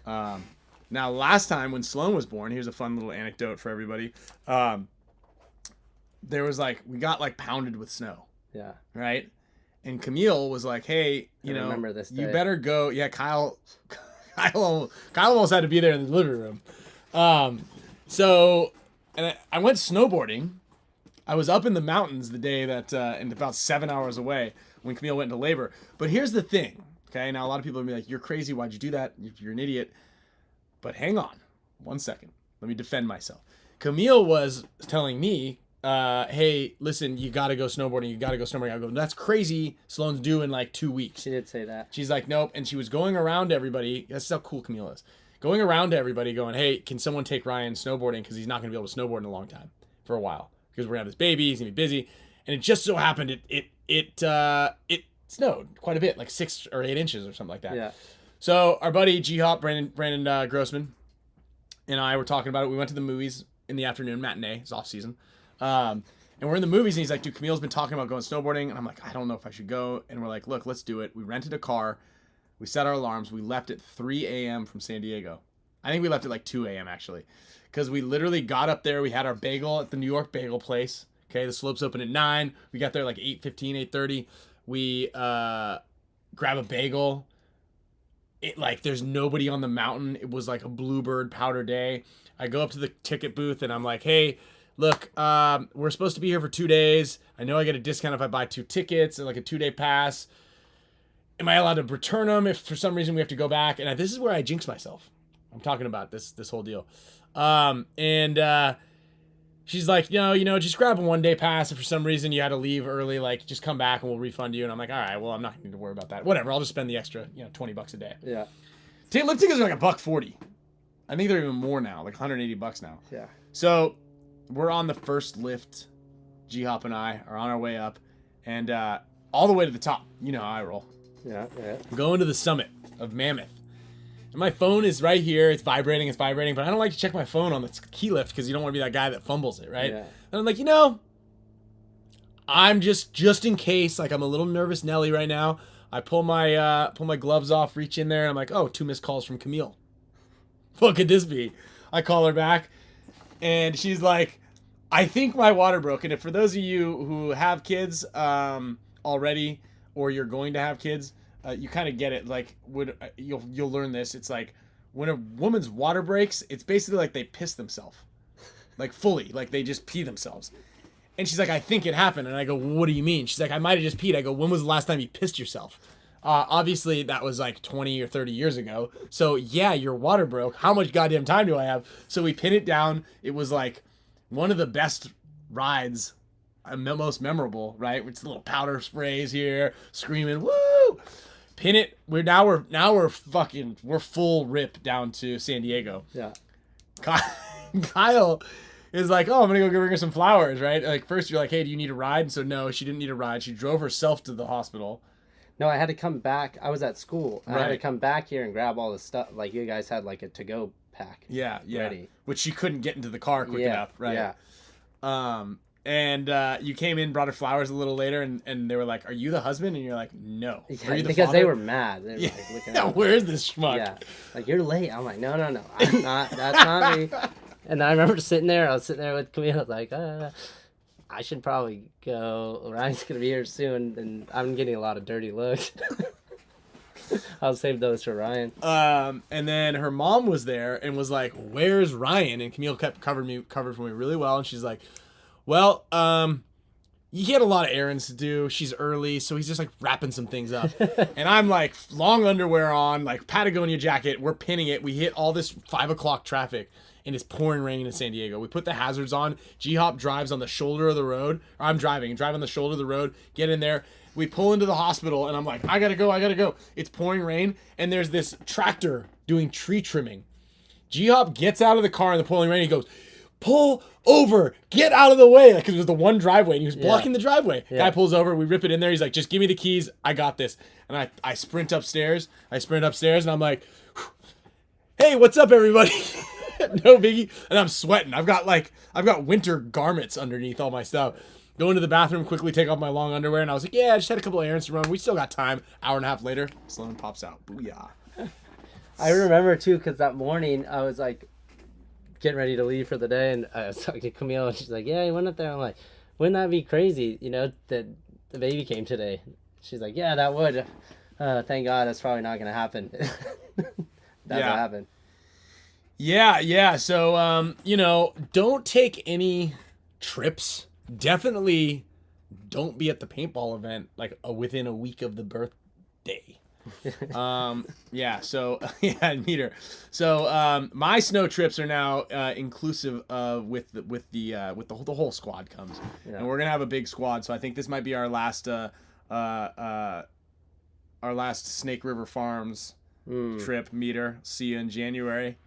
A: Now last time when Sloan was born, here's a fun little anecdote for everybody. There was we got pounded with snow.
B: Yeah.
A: Right? And Camille was like, hey,
B: remember this day.
A: You better go. Yeah, Kyle Kyle almost had to be there in the living room. And I went snowboarding. I was up in the mountains the day that, and about 7 hours away when Camille went into labor. But here's the thing, okay? Now, a lot of people will be like, you're crazy. Why'd you do that? You're an idiot. But hang on 1 second. Let me defend myself. Camille was telling me, hey, listen, you got to go snowboarding. You got to go snowboarding. I go, that's crazy. Sloan's due in like 2 weeks.
B: She did say that.
A: She's like, nope. And she was going around to everybody. That's how cool Camille is. Going around to everybody going, hey, can someone take Ryan snowboarding? Because he's not going to be able to snowboard in a long time for a while. Because we're going to have this baby. He's going to be busy. And it just so happened it snowed quite a bit, like 6 or 8 inches or something like that.
B: Yeah.
A: So our buddy G-Hop, Brandon Grossman, and I were talking about it. We went to the movies in the afternoon, matinee. It's off season. And we're in the movies, and he's like, dude, Camille's been talking about going snowboarding. And I'm like, I don't know if I should go. And we're like, look, let's do it. We rented a car. We set our alarms. We left at 3 a.m. from San Diego. I think we left at like 2 a.m. actually. Because we literally got up there. We had our bagel at the New York Bagel Place. Okay, the slopes open at 9. We got there like 8:15, 8:30. We grab a bagel. There's nobody on the mountain. It was like a bluebird powder day. I go up to the ticket booth and I'm like, hey, look, we're supposed to be here for 2 days. I know I get a discount if I buy 2 tickets and like a 2-day pass. Am I allowed to return them if for some reason we have to go back? And this is where I jinx myself. I'm talking about this whole deal. She's like, no, just grab a 1-day pass. If for some reason you had to leave early, like just come back and we'll refund you. And I'm like, all right, well, I'm not going to worry about that. Whatever. I'll just spend the extra, $20 a day.
B: Yeah.
A: Lift tickets are like $140. I think they're even more now, like $180 now.
B: Yeah.
A: So we're on the first lift. G-Hop and I are on our way up and, all the way to the top. You know how I roll.
B: Yeah.
A: Going to the summit of Mammoth. And my phone is right here. It's vibrating, but I don't like to check my phone on the key lift because you don't want to be that guy that fumbles it, right?
B: Yeah.
A: And I'm like, I'm just in case, like I'm a little nervous Nelly right now. I pull my gloves off, reach in there, and I'm like, oh, 2 missed calls from Camille. What could this be? I call her back, and she's like, I think my water broke. And if for those of you who have kids already, or you're going to have kids, you kind of get it. Like, you'll learn this. It's like when a woman's water breaks, it's basically like they piss themselves, like fully, like they just pee themselves. And she's like, I think it happened. And I go, what do you mean? She's like, I might have just peed. I go, when was the last time you pissed yourself? Obviously, that was like 20 or 30 years ago. So, yeah, your water broke. How much goddamn time do I have? So we pin it down. It was like one of the best rides, most memorable, right? It's little powder sprays here, screaming, woo! Pin it. We're full rip down to San Diego.
B: Yeah.
A: Kyle is like, oh, I'm gonna go bring her some flowers, right? Like first you're like, hey, do you need a ride? And so no, she didn't need a ride. She drove herself to the hospital.
B: No, I had to come back. I was at school. I had to
A: Right.
B: come back here and grab all the stuff. Like you guys had like a to-go pack.
A: Yeah.
B: Ready.
A: Which she couldn't get into the car quick enough, right?
B: Yeah.
A: And you came in, brought her flowers a little later, and they were like, are you the husband? And you're like, no.
B: Yeah,
A: Are you the
B: because
A: father?
B: they were mad. They were
A: Yeah.
B: like looking
A: Yeah,
B: at me.
A: where is this schmuck?
B: Yeah. Like, you're late. I'm like, no. I'm not. That's not me. And I remember sitting there. I was sitting there with Camille. I was like, I should probably go. Ryan's going to be here soon. And I'm getting a lot of dirty looks. I'll save those for Ryan.
A: And then her mom was there and was like, where's Ryan? And Camille kept covered for me really well. And she's like, well, he had a lot of errands to do. She's early, so he's just like wrapping some things up. And I'm like long underwear on, like Patagonia jacket. We're pinning it. We hit all this 5 o'clock traffic, and it's pouring rain in San Diego. We put the hazards on. G-Hop drives on the shoulder of the road. Or I'm driving on the shoulder of the road. Get in there. We pull into the hospital, and I'm like, I gotta go. It's pouring rain, and there's this tractor doing tree trimming. G-Hop gets out of the car in the pouring rain. He goes, pull over, get out of the way. Like, 'cause it was the one driveway, and he was blocking the driveway.
B: Yeah.
A: Guy pulls over, we rip it in there. He's like, just give me the keys. I got this. And I sprint upstairs. And I'm like, hey, what's up, everybody? No biggie. And I'm sweating. I've got winter garments underneath all my stuff. Go into the bathroom, quickly take off my long underwear. And I was like, yeah, I just had a couple of errands to run. We still got time. Hour and a half later, Sloan pops out. Booyah.
B: I remember, too, because that morning I was like, getting ready to leave for the day, and I was talking to Camille, and she's like, yeah, he went up there. I'm like, wouldn't that be crazy, that the baby came today? She's like, yeah, that would. Thank God that's probably not going to happen. That's what happened.
A: Yeah. So, don't take any trips. Definitely don't be at the paintball event like within a week of the birthday. Meter. So, my snow trips are now inclusive of with the whole squad comes, and we're gonna have a big squad. So I think this might be our last Snake River Farms trip. Meter. See you in January.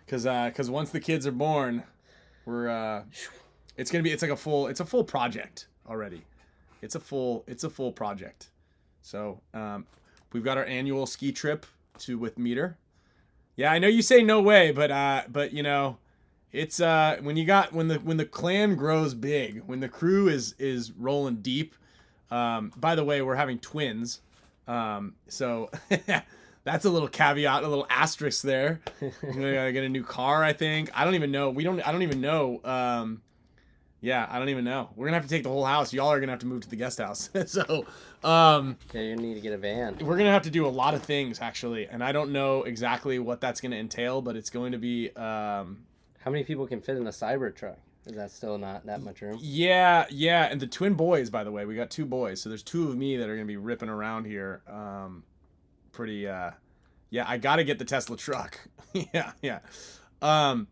A: Cause once the kids are born, it's like a full project already. It's a full project. So we've got our annual ski trip with Meter. Yeah, I know you say no way, but it's when the clan grows big, when the crew is rolling deep. By the way, we're having twins, so that's a little caveat, a little asterisk there. We're gonna get a new car, I think. I don't even know. I don't even know. I don't even know. We're gonna have to take the whole house. Y'all are gonna have to move to the guest house. So,
B: you need to get a van.
A: We're gonna have to do a lot of things actually, and I don't know exactly what that's gonna entail, but it's going to be.
B: How many people can fit in a Cybertruck? Is that still not that much room?
A: Yeah, and the twin boys, by the way, we got 2 boys, so there's 2 of me that are gonna be ripping around here. I gotta get the Tesla truck. Yeah. I'm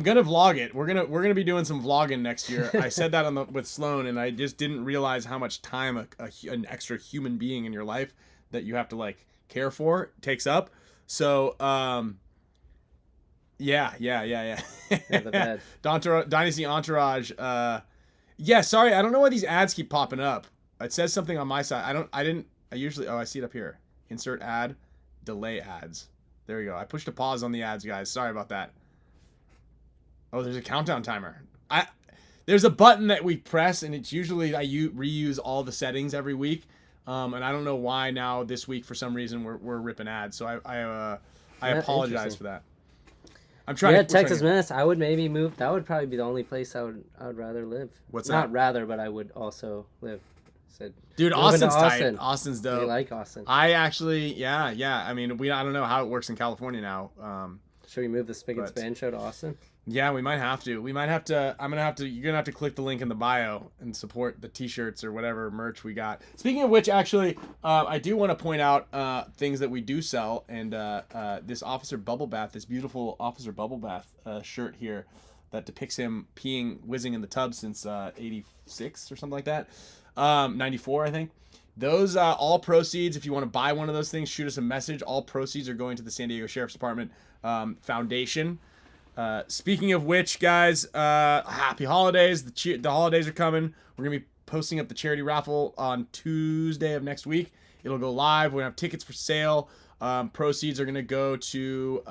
A: gonna vlog it. We're gonna be doing some vlogging next year. I said that with Sloan, and I just didn't realize how much time an extra human being in your life that you have to like care for takes up. So yeah.
B: The bed.
A: Dynasty Entourage. Sorry, I don't know why these ads keep popping up. It says something on my side. I see it up here. Insert ad, delay ads. There we go. I pushed a pause on the ads, guys. Sorry about that. Oh, there's a countdown timer. There's a button that we press, and it's usually I reuse all the settings every week. And I don't know why now this week for some reason we're ripping ads. So I apologize for that. I'm trying.
B: Yeah, Texas Minutes. I would maybe move. That would probably be the only place I would rather live.
A: What's that?
B: Not rather, but I would also live.
A: Dude, Austin's tight. Austin's dope.
B: We like Austin.
A: I actually, yeah. I mean, I don't know how it works in California now.
B: Should we move the Spick and Span show to Austin?
A: Yeah, we might have to. You're gonna have to click the link in the bio and support the t-shirts or whatever merch we got. Speaking of which, actually, I do want to point out things that we do sell, and this Officer Bubble Bath, this beautiful Officer Bubble Bath shirt here that depicts him whizzing in the tub since 86 or something like that. 94, I think. Those all proceeds, if you want to buy one of those things, shoot us a message. All proceeds are going to the San Diego Sheriff's Department Foundation. Speaking of which, guys, happy holidays. The holidays are coming. We're going to be posting up the charity raffle on Tuesday of next week. It'll go live. We're going to have tickets for sale. Proceeds are going to go to,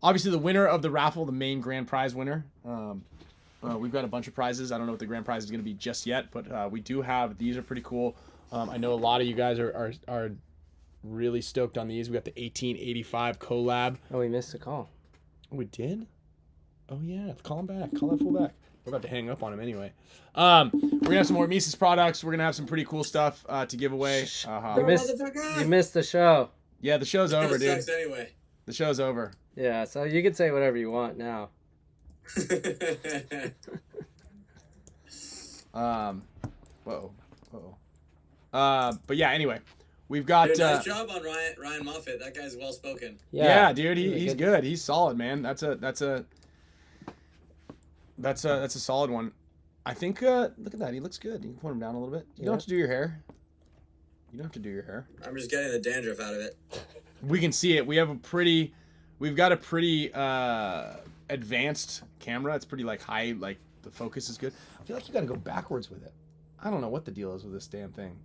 A: obviously, the winner of the raffle, the main grand prize winner. We've got a bunch of prizes. I don't know what the grand prize is going to be just yet, but we do have. These are pretty cool. I know a lot of you guys are really stoked on these. We got the 1885 collab.
B: Oh, we missed a call.
A: We did? Oh, yeah. Call him back. Call that fool back. We're about to hang up on him anyway. We're going to have some more Hormesis products. We're going to have some pretty cool stuff to give away.
B: You missed the show.
A: Yeah, the show's over, dude.
C: Anyway.
A: The show's over.
B: Yeah, so you can say whatever you want now.
A: Whoa. But yeah, anyway, we've got.
C: Dude, nice job on Ryan Moffitt. That guy's well spoken.
A: Yeah, dude, he's good. He's solid, man. That's a solid one. I think. Look at that. He looks good. You can point him down a little bit. You don't have to do your hair.
C: I'm just getting the dandruff out of it.
A: We can see it. We've got a pretty advanced camera. It's pretty like high. Like the focus is good. I feel like you got to go backwards with it. I don't know what the deal is with this damn thing.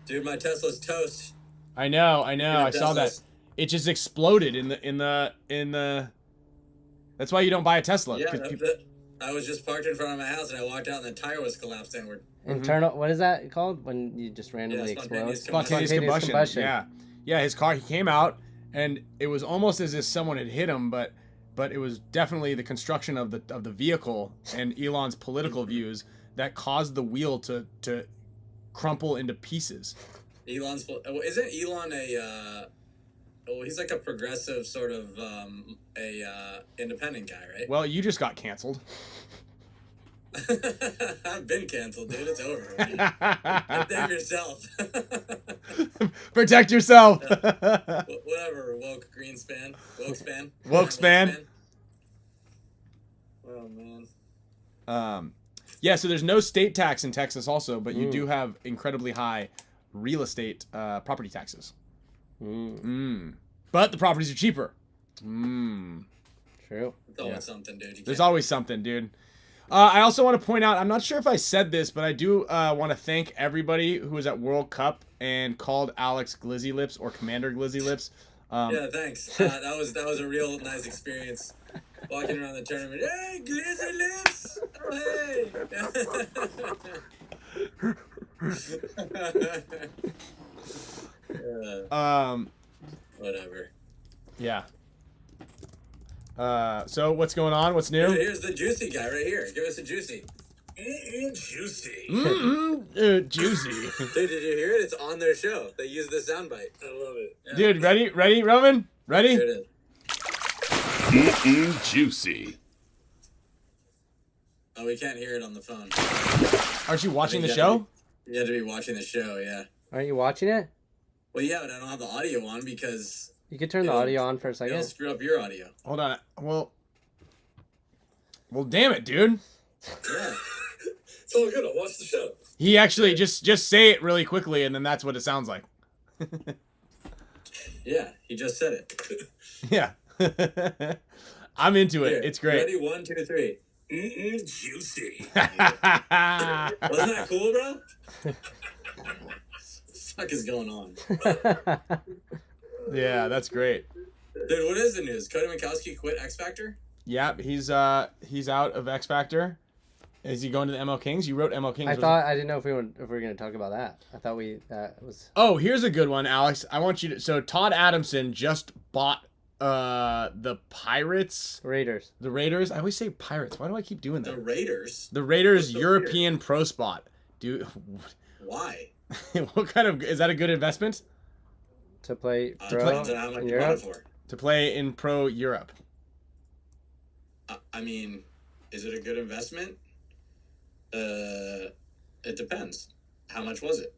C: Dude, my Tesla's toast.
A: I know. I saw that. It just exploded in the. That's why you don't buy a Tesla.
C: Yeah, I was just parked in front of my house and I walked out and the tire was collapsed inward.
B: Internal. What is that called when you just randomly explode?
A: Spontaneous combustion. Yeah. His car. He came out and it was almost as if someone had hit him, but it was definitely the construction of the vehicle and Elon's political views that caused the wheel to crumple into pieces.
D: Elon's isn't Elon a well, he's like a progressive sort of independent guy, right?
A: Well, you just got canceled.
D: I've been canceled, dude. It's over. Protect yourself.
A: Protect yourself.
D: Whatever, woke Greenspan. Wokespan.
A: Wokespan.
D: Oh, man.
A: Yeah, so there's no state tax in Texas also, but you do have incredibly high real estate property taxes. But the properties are cheaper.
B: True.
D: It's always something, dude.
A: There's always something, dude. I also want to point out, I'm not sure if I said this, but I do want to thank everybody who was at World Cup and called Alex Glizzy Lips or Commander Glizzy Lips.
D: Yeah, thanks. That was a real nice experience. Walking around the tournament, hey, Glizzy Lips! Oh, hey! Whatever.
A: Yeah. So what's going on? What's new?
D: Here's the juicy guy right here. Give us a juicy. Juicy.
A: Juicy.
D: Dude, did you hear it? It's on their show. They use the soundbite. I love it. Yeah.
A: Dude, ready, Roman? Ready?
D: Here it is.
E: Juicy.
D: Oh, we can't hear it on the phone.
A: Aren't you watching the show?
D: You have to be watching the show, yeah.
B: Aren't you watching it?
D: Well, yeah, but I don't have the audio on because...
B: You could turn the audio on for a second.
D: It'll screw up your audio.
A: Hold on. Well, damn it, dude.
D: Yeah. It's all good. I'll watch the show.
A: He actually just say it really quickly, and then that's what it sounds like.
D: Yeah, he just said it.
A: Yeah. I'm into it.
D: Here,
A: It's great.
D: Ready? 1, 2, 3. Juicy. Wasn't that cool, bro? What the fuck is going on?
A: Yeah, that's great.
D: Dude, what is the news? Cody Mikowski quit X Factor?
A: Yeah, he's out of X Factor. Is he going to the ML Kings? You wrote ML Kings.
B: I didn't know if we were going to talk about that. I thought that was.
A: Oh, here's a good one, Alex. I want you to. So Todd Adamson just bought the Pirates.
B: Raiders.
A: The Raiders. I always say Pirates. Why do I keep doing
D: The
A: that?
D: Raiders?
A: The Raiders
D: so
A: European Pro Spot. Dude,
D: Why?
A: what kind of is that a good investment?
B: To play
D: How much
B: in
D: you
B: Europe?
D: bought it for?
A: To play in Pro Europe.
D: I mean, is it a good investment? It depends. How much was it?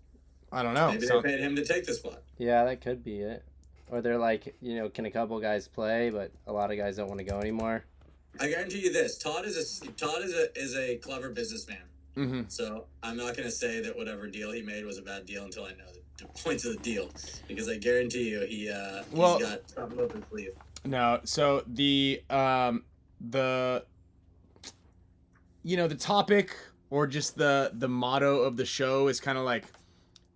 A: I don't know.
D: Maybe they paid him to take the spot.
B: Yeah, that could be it. Or they're like, can a couple guys play, but a lot of guys don't want to go anymore.
D: I guarantee you this: Todd is a clever businessman.
A: Mm-hmm.
D: So I'm not going to say that whatever deal he made was a bad deal until I know the points of the deal, because I guarantee you he's got something up his sleeve.
A: No, so the topic or just the motto of the show is kind of like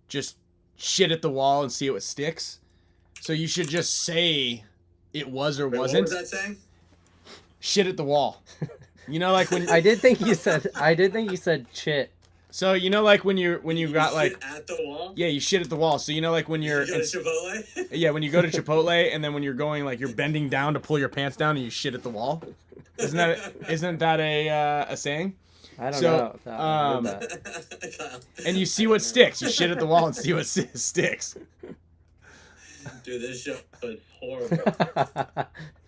A: just shit at the wall and see what sticks. So you should just say it was or wasn't.
D: What was that saying?
A: Shit at the wall. Like when
B: I did think you said shit.
A: So like when you got like
D: shit at the wall.
A: Yeah, you shit at the wall. So like when you're
D: you go to Chipotle.
A: Yeah, when you go to Chipotle and then when you're going like you're bending down to pull your pants down and you shit at the wall. Isn't that a saying?
B: I don't know.
A: And you see what sticks. You shit at the wall and see what sticks.
D: Dude, this show was horrible.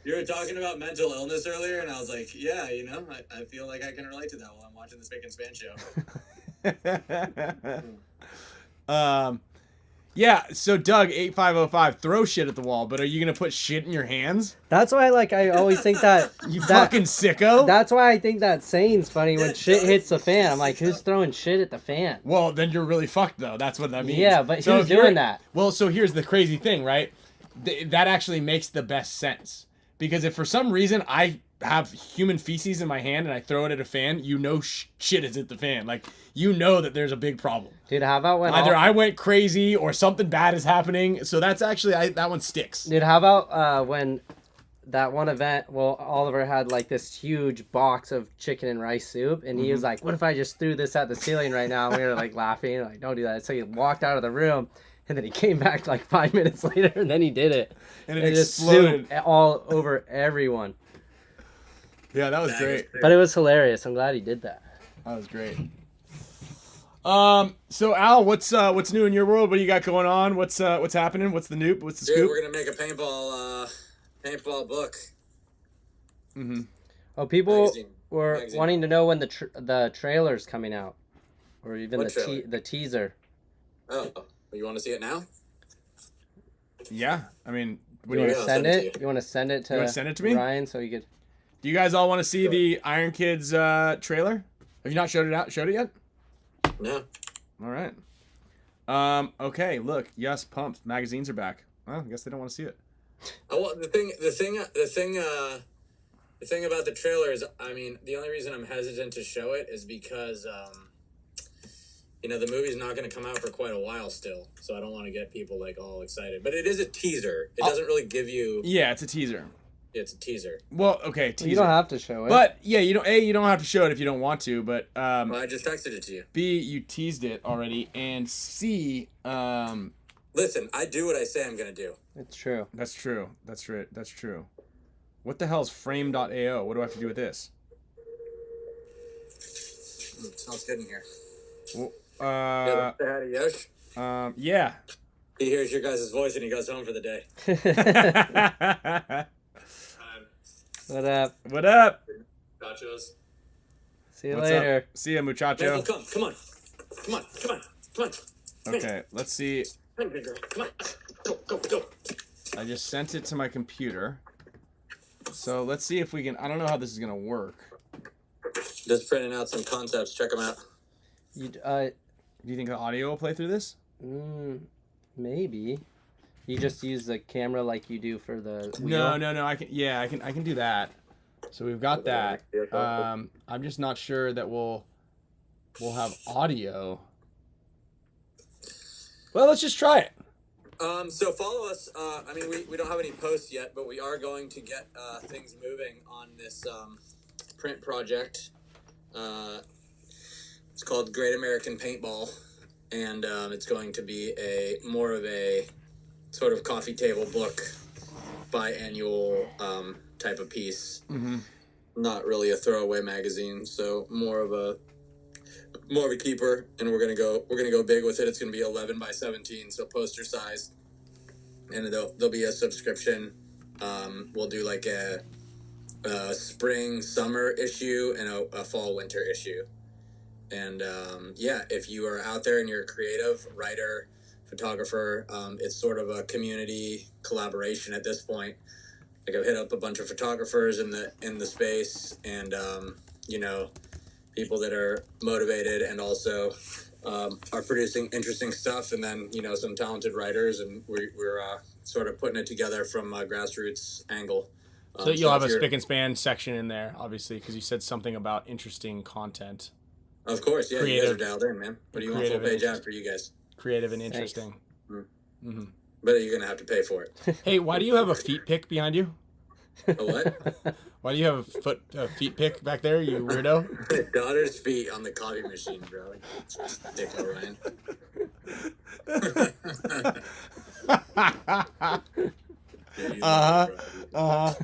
D: You were talking about mental illness earlier, and I was like, yeah, I feel like I can relate to that while I'm watching the Spick and Span show.
A: Yeah, so Doug 8505, throw shit at the wall, but are you gonna put shit in your hands?
B: That's why I always think that
A: fucking sicko.
B: That's why I think that saying's funny when shit hits the fan. I'm like, who's throwing shit at the fan?
A: Well, then you're really fucked though. That's what that means.
B: Yeah, but who's doing that?
A: Well, so here's the crazy thing, right? That actually makes the best sense. Because if for some reason I have human feces in my hand and I throw it at a fan, shit is at the fan. Like, that there's a big problem.
B: Dude, how about when
A: I went crazy or something bad is happening. So that's actually, that one sticks.
B: Dude, how about when that one event, Oliver had like this huge box of chicken and rice soup, and he was like, what if I just threw this at the ceiling right now? And we were like laughing, like, don't do that. So he walked out of the room, and then he came back like 5 minutes later, and then he did it.
A: And it exploded.
B: Just all over everyone.
A: Yeah, that was great.
B: But it was hilarious. I'm glad he did that.
A: That was great. So Al, what's new in your world? What do you got going on? What's happening? What's the noop? What's the
D: Dude,
A: scoop?
D: we're gonna make a paintball book.
A: Mm-hmm.
B: Oh, people
D: Magazine.
B: were
D: Magazine.
B: wanting to know when the trailer's coming out, or even
D: What trailer?
B: the teaser.
D: Oh, you want to see it now?
A: Yeah, I mean, what
B: You
A: do
B: want
A: you,
B: to
D: I'll
B: send
D: send it to
B: it? You want to send it to?
A: You wanna send it to me?
B: Ryan, so you could.
A: do you guys all want to see the Iron Kids trailer? Have you not showed it yet?
D: No.
A: All right. Okay. Look. Yes. Pumped. Magazines are back. Well, I guess they don't want to see it.
D: Oh, well, the thing about the trailer is, I mean, the only reason I'm hesitant to show it is because, the movie's not going to come out for quite a while still, so I don't want to get people like all excited. But it is a teaser. It doesn't really give you.
A: Yeah, it's a teaser.
D: It's a teaser.
A: Well, okay, teaser.
B: You don't have to show it.
A: But yeah, you don't have to show it if you don't want to. But
D: Well, I just texted it to you.
A: B, you teased it already, and C,
D: Listen, I do what I say I'm going to do.
B: It's true.
A: that's true. That's right. That's true. What the hell is frame.ao? What do I have to do with this?
D: It smells good in here.
A: Well,
D: Yeah, say hi to Yosh.
A: yeah.
D: He hears your guys' voice and he goes home for the day.
B: What up?
A: What up?
D: Nachos.
B: See you
A: What's
B: later.
A: up? See ya, muchacho.
D: Michael, come on.
A: Okay, let's see.
D: Come on, girl. Come on. Go.
A: I just sent it to my computer. So let's see if we can. I don't know how this is gonna work.
D: Just printing out some concepts. Check them out.
B: You
A: Do you think the audio will play through this?
B: maybe. You just use the camera like you do for the wheel?
A: No. I can do that. So we've got that. I'm just not sure that we'll have audio. Well, let's just try it.
D: So follow us. I mean, we don't have any posts yet, but we are going to get things moving on this print project. It's called Great American Paintball, and it's going to be more of a sort of coffee table book, biannual type of piece.
A: Mm-hmm.
D: Not really a throwaway magazine, so more of a keeper, and we're gonna go big with it. It's gonna be 11 by 17, so poster size, and there'll be a subscription. We'll do like a spring summer issue and a fall winter issue. And if you are out there and you're a creative writer, photographer, it's sort of a community collaboration at this point. Like, I've hit up a bunch of photographers in the space, and people that are motivated and also are producing interesting stuff, and then some talented writers, and we're sort of putting it together from a grassroots angle.
A: So you'll have a spick and span section in there, obviously, because you said something about interesting content.
D: Of course, yeah,
A: Creative.
D: you guys are dialed in, man. What do you want full page ad for you guys?
A: Creative and interesting.
D: Mm-hmm. But you're gonna have to pay for it.
A: Hey, why do you have a feet pick behind you?
D: A what?
A: Why do you have a feet pick back there, you weirdo?
D: My daughter's feet on the coffee machine, bro. Dick Ryan.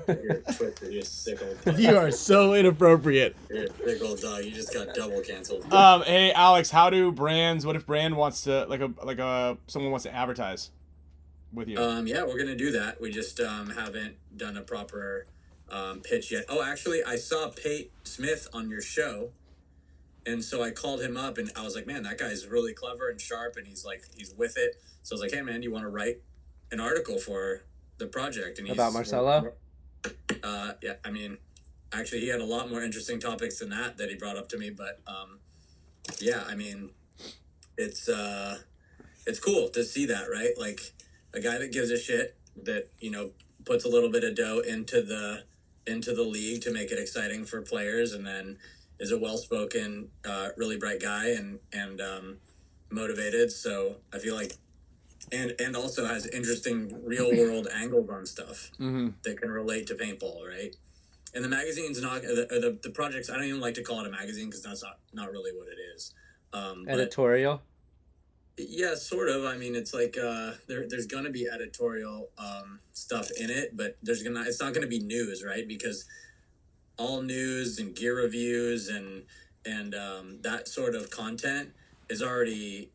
D: You're twisted. You're a sick old dog.
A: You are so inappropriate.
D: You're a sick old dog. You just got double canceled.
A: Hey Alex, what if brand wants to someone wants to advertise with you?
D: Yeah, we're gonna do that. We just haven't done a proper pitch yet. Oh, actually, I saw Pate Smith on your show, and so I called him up, and I was like, man, that guy's really clever and sharp, and he's with it. So I was like, hey man, do you want to write an article for the project? And
B: About Marcelo?
D: Yeah, I mean, actually, he had a lot more interesting topics than that he brought up to me, but yeah, I mean, it's cool to see that, right? Like, a guy that gives a shit, that puts a little bit of dough into the league to make it exciting for players, and then is a well-spoken, really bright guy and motivated. So I feel like, and also has interesting real-world angles on stuff that can relate to paintball, right? And the magazine's not the projects. I don't even like to call it a magazine because that's not really what it is.
B: Editorial.
D: Yeah, sort of. I mean, it's like there's gonna be editorial stuff in it, but it's not gonna be news, right? Because all news and gear reviews and that sort of content is already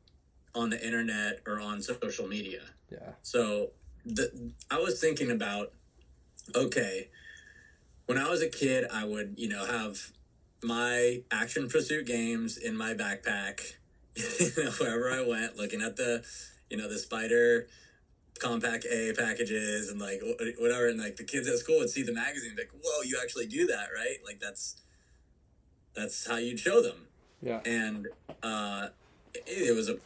D: on the internet or on social media.
B: Yeah.
D: So I was thinking about, okay, when I was a kid, I would, have my action pursuit games in my backpack, wherever I went, looking at the, the Spider Compact A packages and like whatever. And like the kids at school would see the magazine, like, whoa, you actually do that, right? Like that's how you'd show them.
B: Yeah.
D: And it was a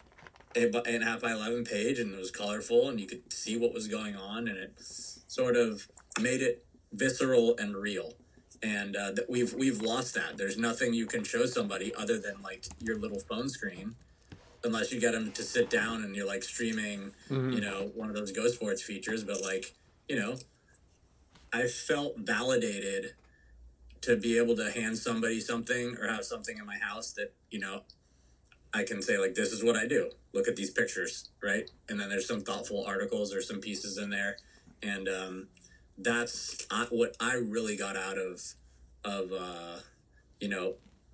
D: 8.5 by 11 page, and it was colorful, and you could see what was going on, and it sort of made it visceral and real. And we've lost that. There's nothing you can show somebody other than like your little phone screen, unless you get them to sit down and you're like streaming, one of those Go Sports features. But like, I felt validated to be able to hand somebody something or have something in my house that, I can say like, this is what I do. Look at these pictures, right? And then there's some thoughtful articles or some pieces in there. And that's what I really got out of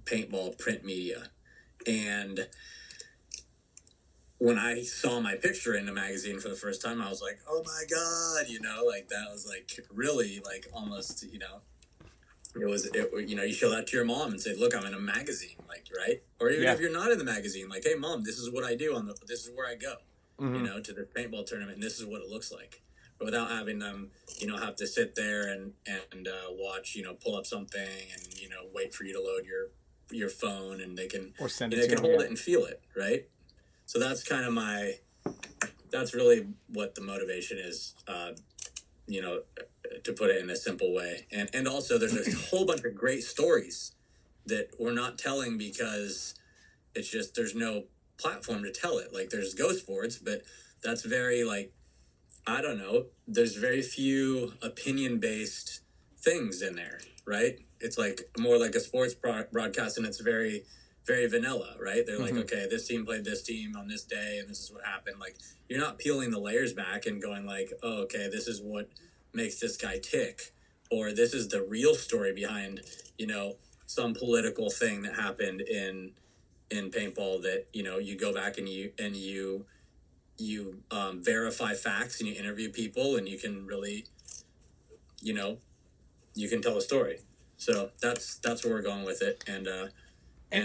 D: paintball print media. And when I saw my picture in the magazine for the first time, I was like, oh my God, like that was like really like almost, you show that to your mom and say, look, I'm in a magazine, like, right? Or even if you're not in the magazine, like, hey mom, this is what I do this is where I go, to the paintball tournament, and this is what it looks like. But without having them, have to sit there and watch, pull up something and, wait for you to load your phone, and they can,
A: or send it
D: they
A: to
D: can
A: them,
D: hold it and feel it, right? So that's kind of that's really what the motivation is, to put it in a simple way. And also there's a whole bunch of great stories that we're not telling because it's just, there's no platform to tell it. Like there's Go Sports, but that's very like, I don't know, there's very few opinion-based things in there, right? It's like more like a sports broadcast, and it's very, very vanilla, right? They're like, okay, this team played this team on this day, and this is what happened. Like, you're not peeling the layers back and going like, oh, okay, this is what makes this guy tick, or this is the real story behind, some political thing that happened in paintball that, you go back and you verify facts, and you interview people, and you can really, you can tell a story. So that's where we're going with it. And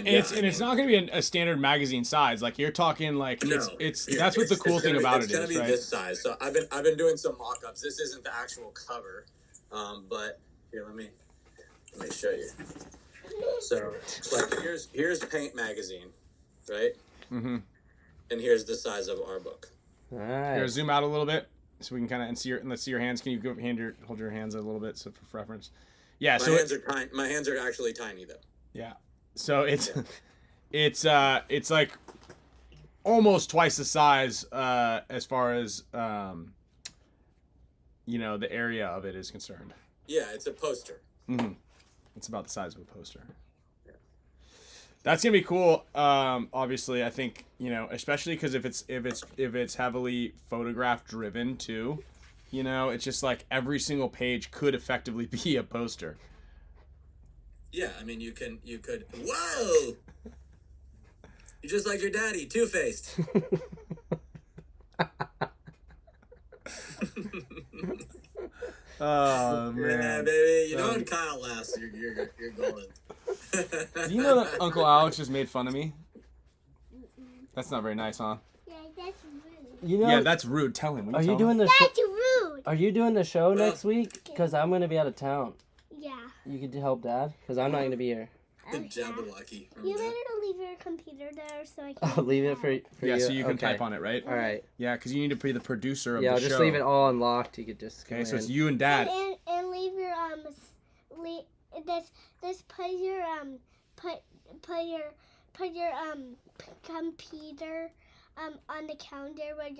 D: it's
A: not going to be a standard magazine size. Like you're talking like it's that's what the cool thing about it is, right?
D: It's going to be this size. So I've been doing some mock-ups. This isn't the actual cover, but here, let me show you. So like here's Paint magazine, right? And here's the size of our book.
B: Nice.
A: Here, zoom out a little bit so we can kind of let's see your hands. Can you hold your hands a little bit so for reference? Yeah.
D: My hands are tiny. My hands are actually tiny though.
A: Yeah. So it's like almost twice the size as far as the area of it is concerned.
D: Yeah, it's a poster.
A: It's about the size of a poster. Yeah. That's gonna be cool. Obviously, I think especially because if it's heavily photograph driven too, it's just like every single page could effectively be a poster.
D: Yeah, I mean, you could. Whoa! You're just like your daddy, two-faced.
A: Oh man,
D: yeah, baby. When Kyle laughs, you're golden.
A: Do you know that Uncle Alex just made fun of me? That's not very nice, huh?
E: Yeah, that's rude.
A: Yeah, that's rude. Tell him.
B: Are you doing the
E: That's rude.
B: Are you doing the show next week? Because I'm gonna be out of town.
E: Yeah.
B: You could help Dad, because I'm not gonna be here.
D: Jabberwocky.
E: You better leave your computer there so I can.
B: I'll leave it for you.
A: Yeah, so you can type on it, right?
B: All right.
A: Yeah, because you need to be the producer of the show.
B: Yeah, I'll just leave it all unlocked. You could just.
A: Okay, so it's you and Dad.
E: And leave your this put your computer on the counter where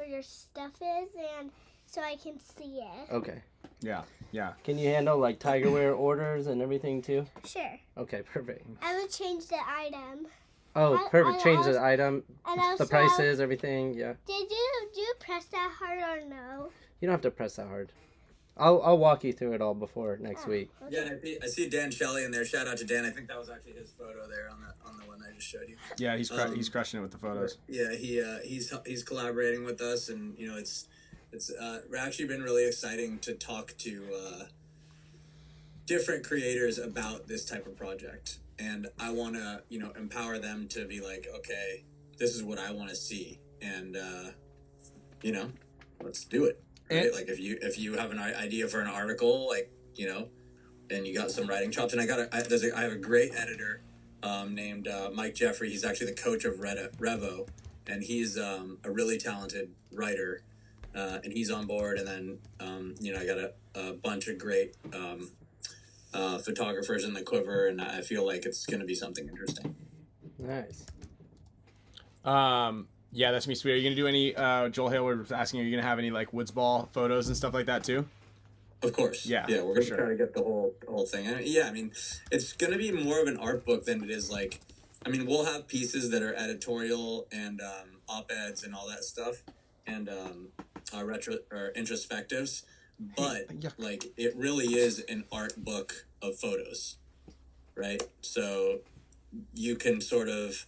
E: your stuff is, and so I can see it.
B: Okay.
A: Yeah.
B: Can you handle like Tigerware orders and everything too?
E: Sure.
B: Okay, perfect.
E: I would change the item.
B: Oh, perfect. Change the item,
E: And also,
B: the prices, everything. Yeah.
E: Do you press that hard or no?
B: You don't have to press that hard. I'll walk you through it all before next week.
D: Yeah, and I see Dan Shelley in there. Shout out to Dan. I think that was actually his photo there on the one I just showed you.
A: Yeah, he's crushing it with the photos.
D: Yeah, he's collaborating with us, and it's actually been really exciting to talk to different creators about this type of project, and I want to empower them to be like, okay, this is what I want to see, and let's do it. Right? Like if you have an idea for an article, and you got some writing chops, and I have a great editor named Mike Jeffrey. He's actually the coach of Revo, and he's a really talented writer, and he's on board. And then I got a bunch of great photographers in the quiver, and I feel like it's going to be something interesting.
B: Nice.
A: Yeah, that's me, sweet. Are you gonna do any? Joel Hale was asking, are you gonna have any like Woods Ball photos and stuff like that too?
D: Of course.
A: Yeah.
D: Yeah, we're gonna try to get the whole thing. I mean, it's gonna be more of an art book than it is like. I mean, we'll have pieces that are editorial and op-eds and all that stuff, and retro or introspectives, but like it really is an art book of photos, right? So you can sort of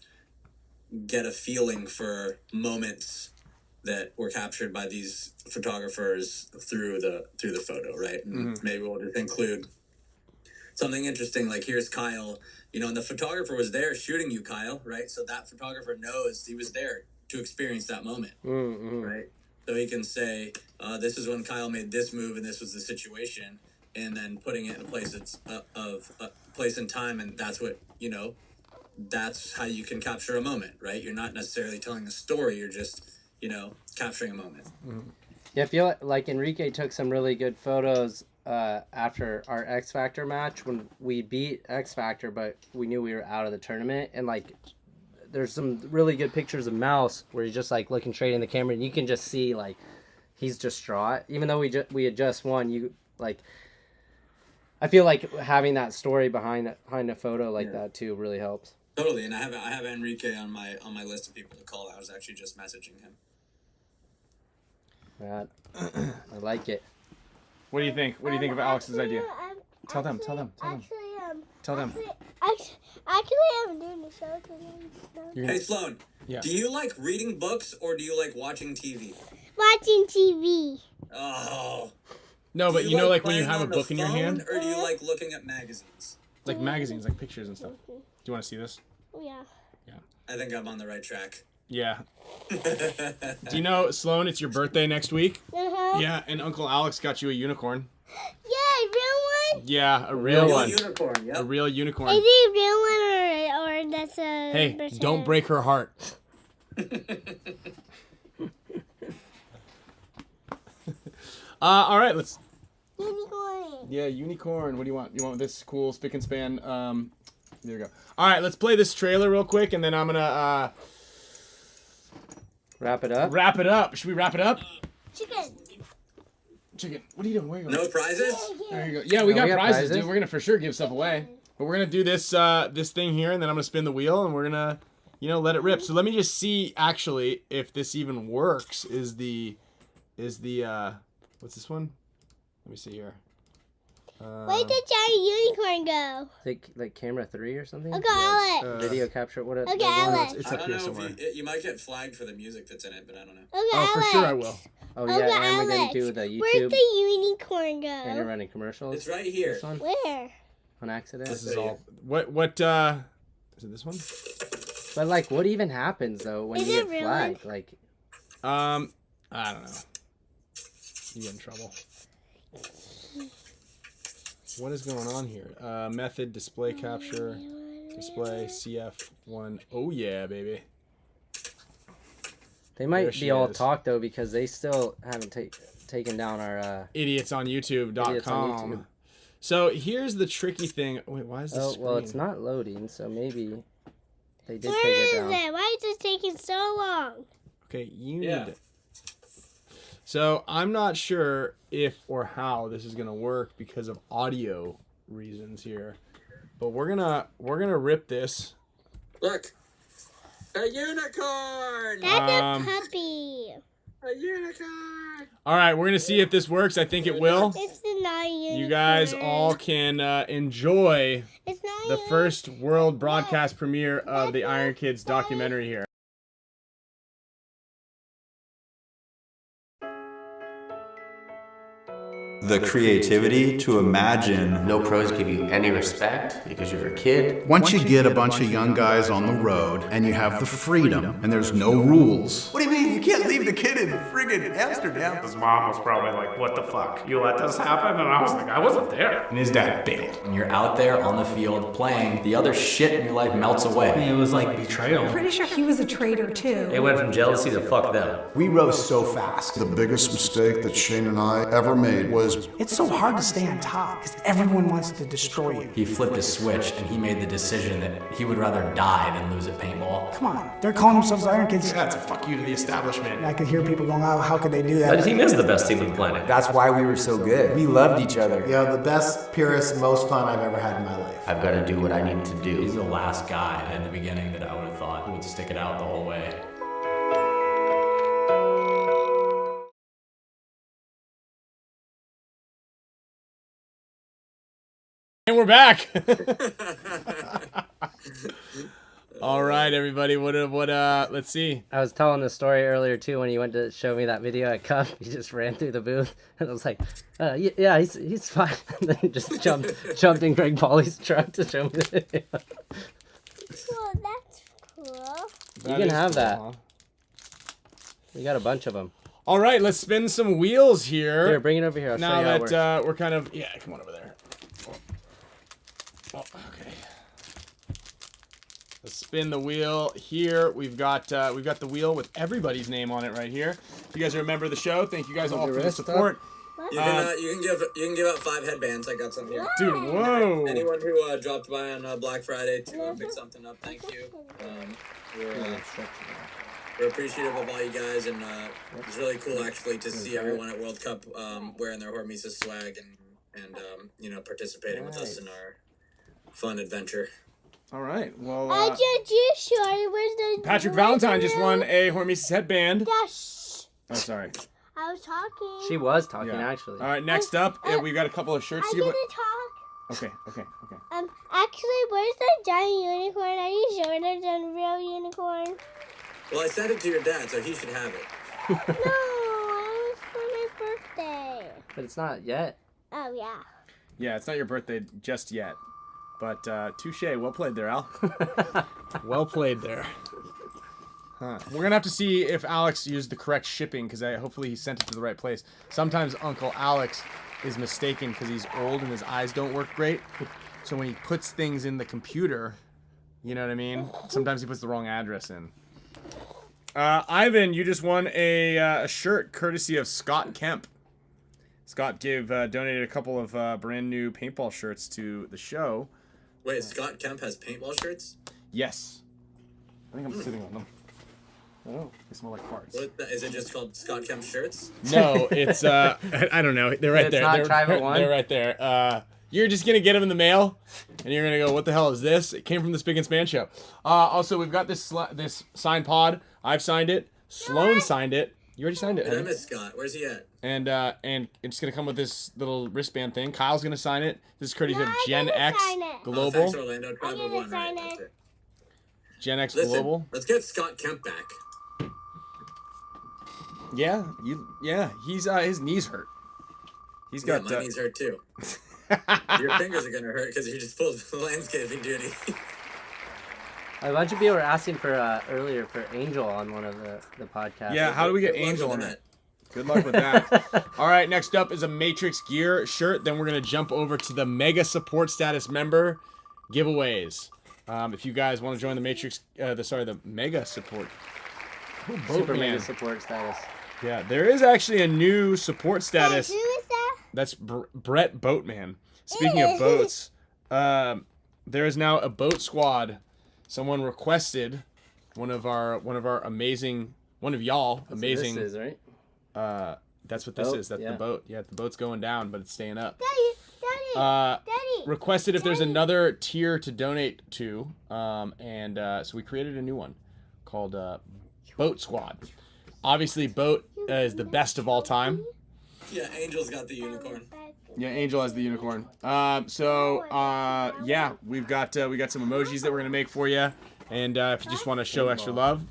D: get a feeling for moments that were captured by these photographers through the photo, right? And maybe we'll just include something interesting, like here's Kyle, and the photographer was there shooting you, Kyle, right? So that photographer knows he was there to experience that moment, right? So he can say, this is when Kyle made this move and this was the situation, and then putting it in a place that's of place and time, and that's what, that's how you can capture a moment, right? You're not necessarily telling a story, you're just, capturing a moment.
B: Yeah, I feel like Enrique took some really good photos after our X Factor match when we beat X Factor, but we knew we were out of the tournament. And like, there's some really good pictures of Mouse where he's just like looking straight in the camera, and you can just see like he's distraught, even though we had just won. You like, I feel like having that story behind a photo like that too really helps.
D: Totally, and I have Enrique on my list of people to call. I was actually just messaging him.
B: Right. I like it.
A: What do you think? What do you think of Alex's idea? Tell them.
E: Actually, I'm doing the show today.
D: Hey, Sloan.
A: Yeah.
D: Do you like reading books or do you like watching TV?
E: Watching TV.
D: Oh.
A: No, but like when you have a book in your hand,
D: or do you like looking at magazines?
A: like magazines, like pictures and stuff. Do you want to see this?
E: Yeah.
D: I think I'm on the right track.
A: Yeah. Do you know, Sloan, it's your birthday next week?
E: Uh-huh.
A: Yeah, and Uncle Alex got you a unicorn.
E: Yeah, a real one?
A: Yeah, a real one.
D: Unicorn, yep.
A: A real unicorn.
E: Is it a real one or that's a...
A: Hey, don't break her heart. All right, let's...
E: Unicorn.
A: Yeah, unicorn. What do you want? You want this cool spick and span? There we go. All right, let's play this trailer real quick, and then I'm gonna
B: wrap it up.
A: Wrap it up. Should we wrap it up?
E: Chicken.
A: What are you doing? Where are you going?
D: No prizes?
A: There you go. Yeah, we got prizes, dude. We're gonna for sure give stuff away, but we're gonna do this this thing here, and then I'm gonna spin the wheel, and we're gonna let it rip. So let me just see actually if this even works. Is the what's this one? Let me see here.
E: Where did giant unicorn go?
B: Like camera 3 or something?
E: Okay, Alex.
B: Video capture. What?
E: Okay, Alex.
A: It's
D: I
A: up
D: don't
A: here
D: know
A: somewhere.
D: if you might get flagged for the music that's in it, but I don't know.
E: Okay,
A: Oh, for
E: Alex.
A: sure I will.
B: Oh
E: Okay,
B: yeah, and we're gonna
E: Alex.
B: do the YouTube.
E: Where'd the unicorn go?
B: And you're running commercials.
D: It's right here.
B: This one?
E: Where?
B: On accident.
A: This is all. What? Is it this one?
B: But like, what even happens though when
E: Is
B: you
E: it
B: get
E: really?
B: flagged? Like,
A: I don't know. You get in trouble. What is going on here? Method, display capture, display, CF1. Oh yeah, baby.
B: they might
A: There she
B: be all
A: is.
B: talk though because they still haven't taken down our
A: Idiots on YouTube.com.
B: Idiots on YouTube.
A: So here's the tricky thing. Wait, why is this?
B: Oh well,
A: screen-
B: it's not loading, so maybe they did
E: Where
B: take
E: is
B: it down.
E: it? Why is this taking so long?
A: Okay, you
D: Yeah.
A: need it. So I'm not sure if or how this is gonna work because of audio reasons here, but we're gonna rip this.
D: Look, a unicorn.
E: That's a puppy.
D: A unicorn.
A: All right, we're gonna see if this works. I think it will.
E: It's not a unicorn.
A: You guys all can enjoy
E: It's not
A: the first world broadcast premiere of the Iron Kids documentary here.
F: The creativity to imagine.
G: No pros give you any respect because you're a kid.
H: Once you get a bunch of young guys on the road and you have the freedom and there's no rules.
F: What do you mean? You can't leave the kid in friggin' Amsterdam.
I: His mom was probably like, what the fuck? You let this happen? And I was like, I wasn't there. And his dad bailed.
J: When you're out there on the field playing, the other shit in your life melts away.
I: It was like betrayal.
K: I'm pretty sure he was a traitor too.
J: It went from jealousy to fuck them.
F: We rose so fast.
H: The biggest mistake that Shane and I ever made was
K: It's so hard to stay on top because everyone wants to destroy you.
J: He flipped a switch and he made the decision that he would rather die than lose at paintball.
K: Come on, they're calling themselves Iron Kids.
I: That's a fuck you to the establishment.
K: I could hear people going, oh, how could they do that?
J: That team is the best team on the planet.
G: That's why we were so good. We loved each other.
L: Yeah, the best, purest, most fun I've ever had in my life.
J: I've got to do what I need to do. He's the last guy in the beginning that I would have thought would stick it out the whole way.
A: And we're back. All right, everybody. Let's see.
B: I was telling the story earlier too when you went to show me that video at Cup. He just ran through the booth, and I was like, "Yeah, he's fine." And then he just jumped in Greg Pauley's truck to show me the video.
E: Well, that's cool.
B: You can have that.
A: Huh?
B: We got a bunch of them.
A: All right, let's spin some wheels here.
B: Here, bring it over here. I'll show
A: Now
B: you how it works.
A: that we're kind of come on over there. Oh, okay. Let's spin the wheel here. We've got the wheel with everybody's name on it right here. If you guys are a member of the show, thank you guys all for the support.
D: You can give out 5 headbands. I got some here.
A: Dude, whoa!
D: Anyone who dropped by on Black Friday to pick something up, thank you. We're appreciative of all you guys, and it's really cool actually to see everyone at World Cup wearing their HORMESIS swag and participating with us in our fun adventure.
A: All right. Well,
E: Where's the
A: Patrick Valentine just won a HORMESIS headband.
E: Dash.
A: Oh, sorry.
E: I was talking.
B: She was talking
A: Yeah.
B: actually.
A: All right. Next up, we've got a couple of shirts.
E: I
A: to give
E: didn't talk.
A: Okay.
E: Actually, where's the giant unicorn? Are you sure there's a real unicorn?
D: Well, I sent it to your dad, so he should have it.
E: No, it was for my birthday.
B: But it's not yet.
E: Oh, yeah.
A: Yeah, it's not your birthday just yet. But touche. Well played there, Al. Well played there. Huh. We're going to have to see if Alex used the correct shipping, because hopefully he sent it to the right place. Sometimes Uncle Alex is mistaken because he's old and his eyes don't work great. So when he puts things in the computer, you know what I mean? Sometimes he puts the wrong address in. Ivan, you just won a shirt courtesy of Scott Kemp. Scott donated a couple of brand new paintball shirts to the show.
D: Wait, Scott Kemp has paintball shirts?
A: Yes. I think I'm sitting on them. Oh, they smell like farts.
D: Is it just called Scott Kemp shirts?
A: No, it's I don't know. They're right there.
B: It's not Private One?
A: They're right there. You're just gonna get them in the mail, and you're gonna go, "What the hell is this?" It came from the Spick and Span show. Also, we've got this signed pod. I've signed it. Sloan signed it. You already signed it.
D: And I miss Scott. Where's he at?
A: And it's gonna come with this little wristband thing. Kyle's gonna sign it. This is courtesy of Gen X Global.
D: Thanks, Orlando. Tribe of One, right? That's it.
A: Gen X
D: Listen,
A: Global.
D: let's get Scott Kemp back.
A: Yeah, he's his knees hurt. He's got
D: my knees hurt too. Your fingers are gonna hurt because you just pulled landscaping duty.
B: A bunch of people were asking for earlier for Angel on one of the podcasts.
A: Yeah, how do we get Angel on it? Good luck with that. All right, next up is a Matrix Gear shirt. Then we're gonna jump over to the Mega Support Status member giveaways. If you guys want to join the Matrix, the Mega Support.
B: Super Mega Support Status.
A: Yeah, there is actually a new support status.
E: Who is that?
A: That's Brett Boatman. Speaking of boats, there is now a boat squad. Someone requested one of y'all amazing.
B: This is right.
A: That's what this is. That's the boat. Yeah, the boat's going down, but it's staying up.
E: Daddy.
A: Requested if there's another tier to donate to, so we created a new one called Boat Squad. Obviously, boat is the best of all time.
D: Yeah, Angel's got the unicorn.
A: Yeah, Angel has the unicorn. Yeah, we got some emojis that we're gonna make for you, and if you just want to show extra love,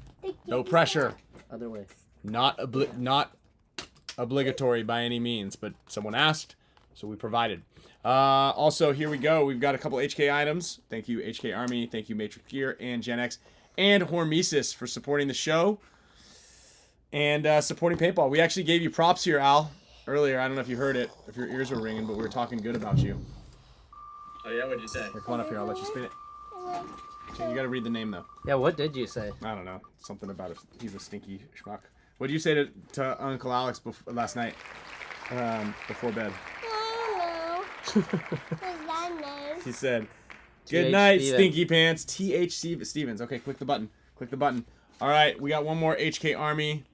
A: no pressure.
B: Other way.
A: Not obligatory by any means, but someone asked, so we provided. Also, here we go. We've got a couple HK items. Thank you, HK Army. Thank you, Matrix Gear and Gen X and HORMESIS for supporting the show and supporting paintball. We actually gave you props here, Al, earlier. I don't know if you heard it, if your ears were ringing, but we were talking good about you.
D: Oh yeah, what'd you say?
A: Here, come on up here. I'll let you spin it. Okay, you got to read the name though.
B: Yeah, what did you say?
A: I don't know. Something about it. He's a stinky schmuck. What did you say to Uncle Alex last night before bed? She said, "Good night, Stinky Pants." TH Stevens. Okay, click the button. Click the button. All right, we got one more HK Army.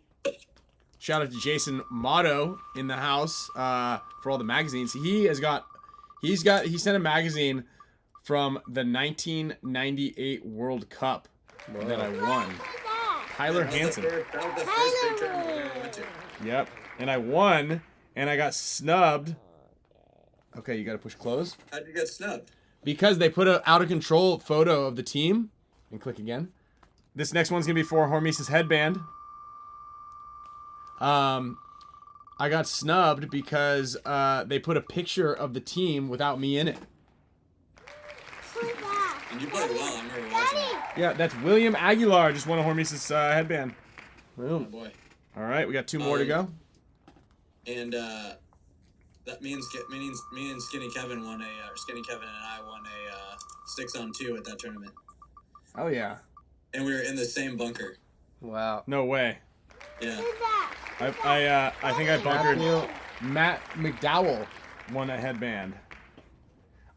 A: Shout out to Jason Motto in the house for all the magazines. He sent a magazine from the 1998 World Cup that I won. Tyler Hansen.
D: That was the first big tournament we went to.
A: Yep, and I won, and I got snubbed. Okay, you got to push close.
D: How'd you get snubbed?
A: Because they put an out-of-control photo of the team. And click again. This next one's going to be for HORMESIS headband. I got snubbed because they put a picture of the team without me in it.
D: And you played well, I remember watching that.
A: Yeah, that's William Aguilar. Just won a HORMESIS headband.
D: Oh boy.
A: All right, we got 2 more to go.
D: And that means me and Skinny Kevin won Skinny Kevin and I won a 6-on-2 at that tournament.
A: Oh yeah.
D: And we were in the same bunker.
B: Wow.
A: No way.
D: Yeah.
A: I think I bunkered. Matt McDowell won a headband.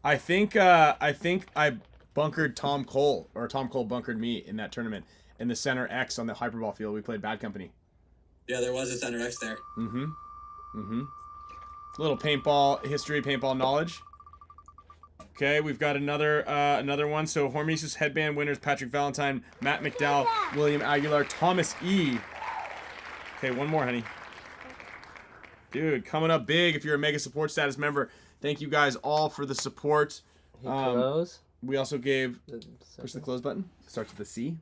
A: I think I bunkered Tom Cole, or Tom Cole bunkered me in that tournament in the center X on the hyperball field. We played Bad Company.
D: Yeah, there was a center X there.
A: A little paintball history, paintball knowledge. Okay, we've got another one. So HORMESIS headband winners: Patrick Valentine, Matt McDowell, William Aguilar, Thomas E. Okay, one more, honey. Dude, coming up big if you're a mega support status member. Thank you guys all for the support.
B: Close.
A: We also gave push the close button. Starts with a C.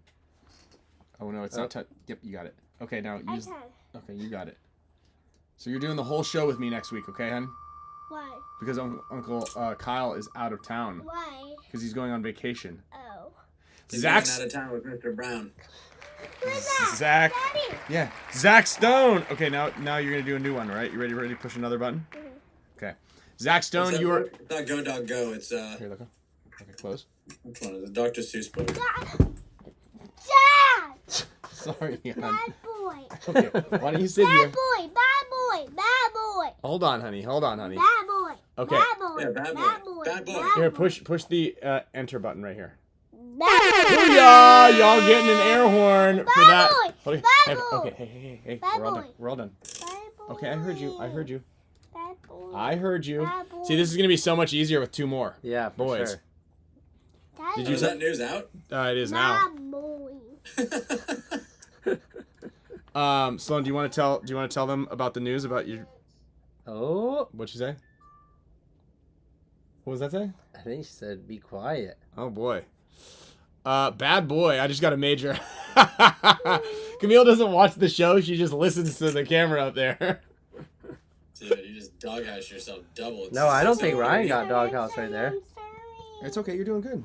A: Oh no, it's not. Yep, you got it. Okay, now use. Okay, you got it. So you're doing the whole show with me next week, okay, hon?
E: Why?
A: Because Uncle Kyle is out of town.
E: Why?
A: Because he's going on vacation.
E: Oh.
A: Zach's
D: out of town with Mr. Brown.
A: Zach.
E: Daddy.
A: Yeah, Zach Stone. Okay, now you're gonna do a new one, right? You ready to push another button? Okay. Zach Stone, you are.
D: It's not Go Dog Go. It's
A: Here, look. Okay, close.
D: Which one is it? Dr. Seuss book.
E: Dad.
A: Sorry, hon.
E: Bad boy.
A: Okay, why don't you sit here?
E: Bad boy. Bad boy. Bad boy.
A: Hold on, honey. Hold on, honey.
E: Bad boy.
A: Okay.
E: Bad boy.
D: Yeah, bad boy.
E: Bad boy.
D: Bad boy.
A: Here, push the enter button right here.
E: Bad boy.
A: Booyah! Y'all getting an air horn for that.
E: boy.
A: Hold on.
E: Bad boy.
A: Okay, hey.
E: Bad
A: We're all
E: boy.
A: done. We're all done.
E: Bad boy.
A: Okay, I heard you.
E: Bad boy.
A: I heard you.
E: Bad boy.
A: See, this is gonna be so much easier with 2 more.
B: Yeah, for
A: boys.
B: sure.
E: Daddy.
A: Did you
D: Is that news out?
A: It is now.
E: Bad boy.
A: Sloan, do you want to tell them about the news about your?
B: Oh.
A: What'd you say? What was that say?
B: I think she said, "Be quiet."
A: Oh boy. Bad boy. I just got a major. Camille doesn't watch the show. She just listens to the camera up there.
D: Dude, you just doghouse yourself double.
B: No, I don't think Ryan got doghouse right there.
A: It's okay. You're doing good.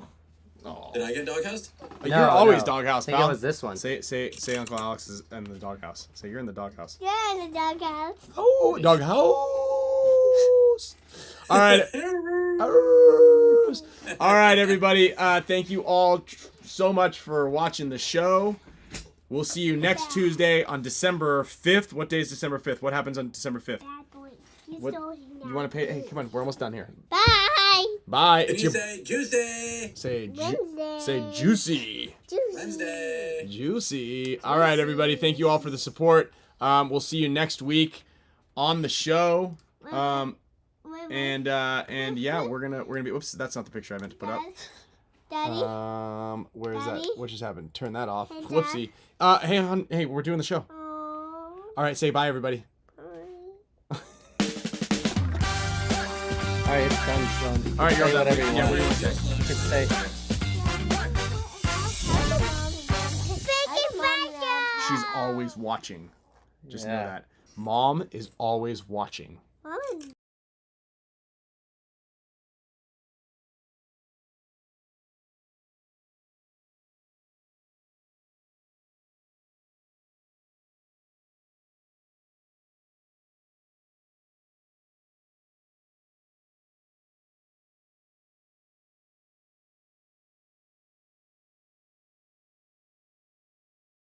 D: Did I get doghoused?
A: You're always doghouse,
B: I think
A: pal.
B: it was this one.
A: Say Uncle Alex is in the doghouse. Say you're in the doghouse.
E: Yeah, in the doghouse.
A: Oh, doghouse. All right. All right, everybody. Thank you all so much for watching the show. We'll see you next Tuesday on December 5th. What day is December 5th? What happens on December 5th?
E: Bad boy.
A: What, you want to pay? Hey, come on. We're almost done here.
E: Bye.
A: Bye.
D: Did you say juicy?
A: Say
E: Wednesday.
A: juicy.
D: Wednesday.
A: Juicy. All right, everybody. Thank you all for the support. We'll see you next week on the show. And yeah, we're gonna be. Oops, that's not the picture I meant to put up.
E: Daddy.
A: Where is that?
E: Daddy?
A: What just happened? Turn that off.
E: Hey, Dad?
A: Whoopsie. Hey, hon. Hey, we're doing the show.
E: Oh.
A: All right, say bye, everybody.
B: All right, it's done, Sloan.
A: All right, you're
B: Say
A: done.
B: whatever you
A: Yeah,
B: want.
A: what do you want to say?
B: You can say.
A: She's always watching. Just know
B: Yeah.
A: that. Mom is always watching.
E: Mom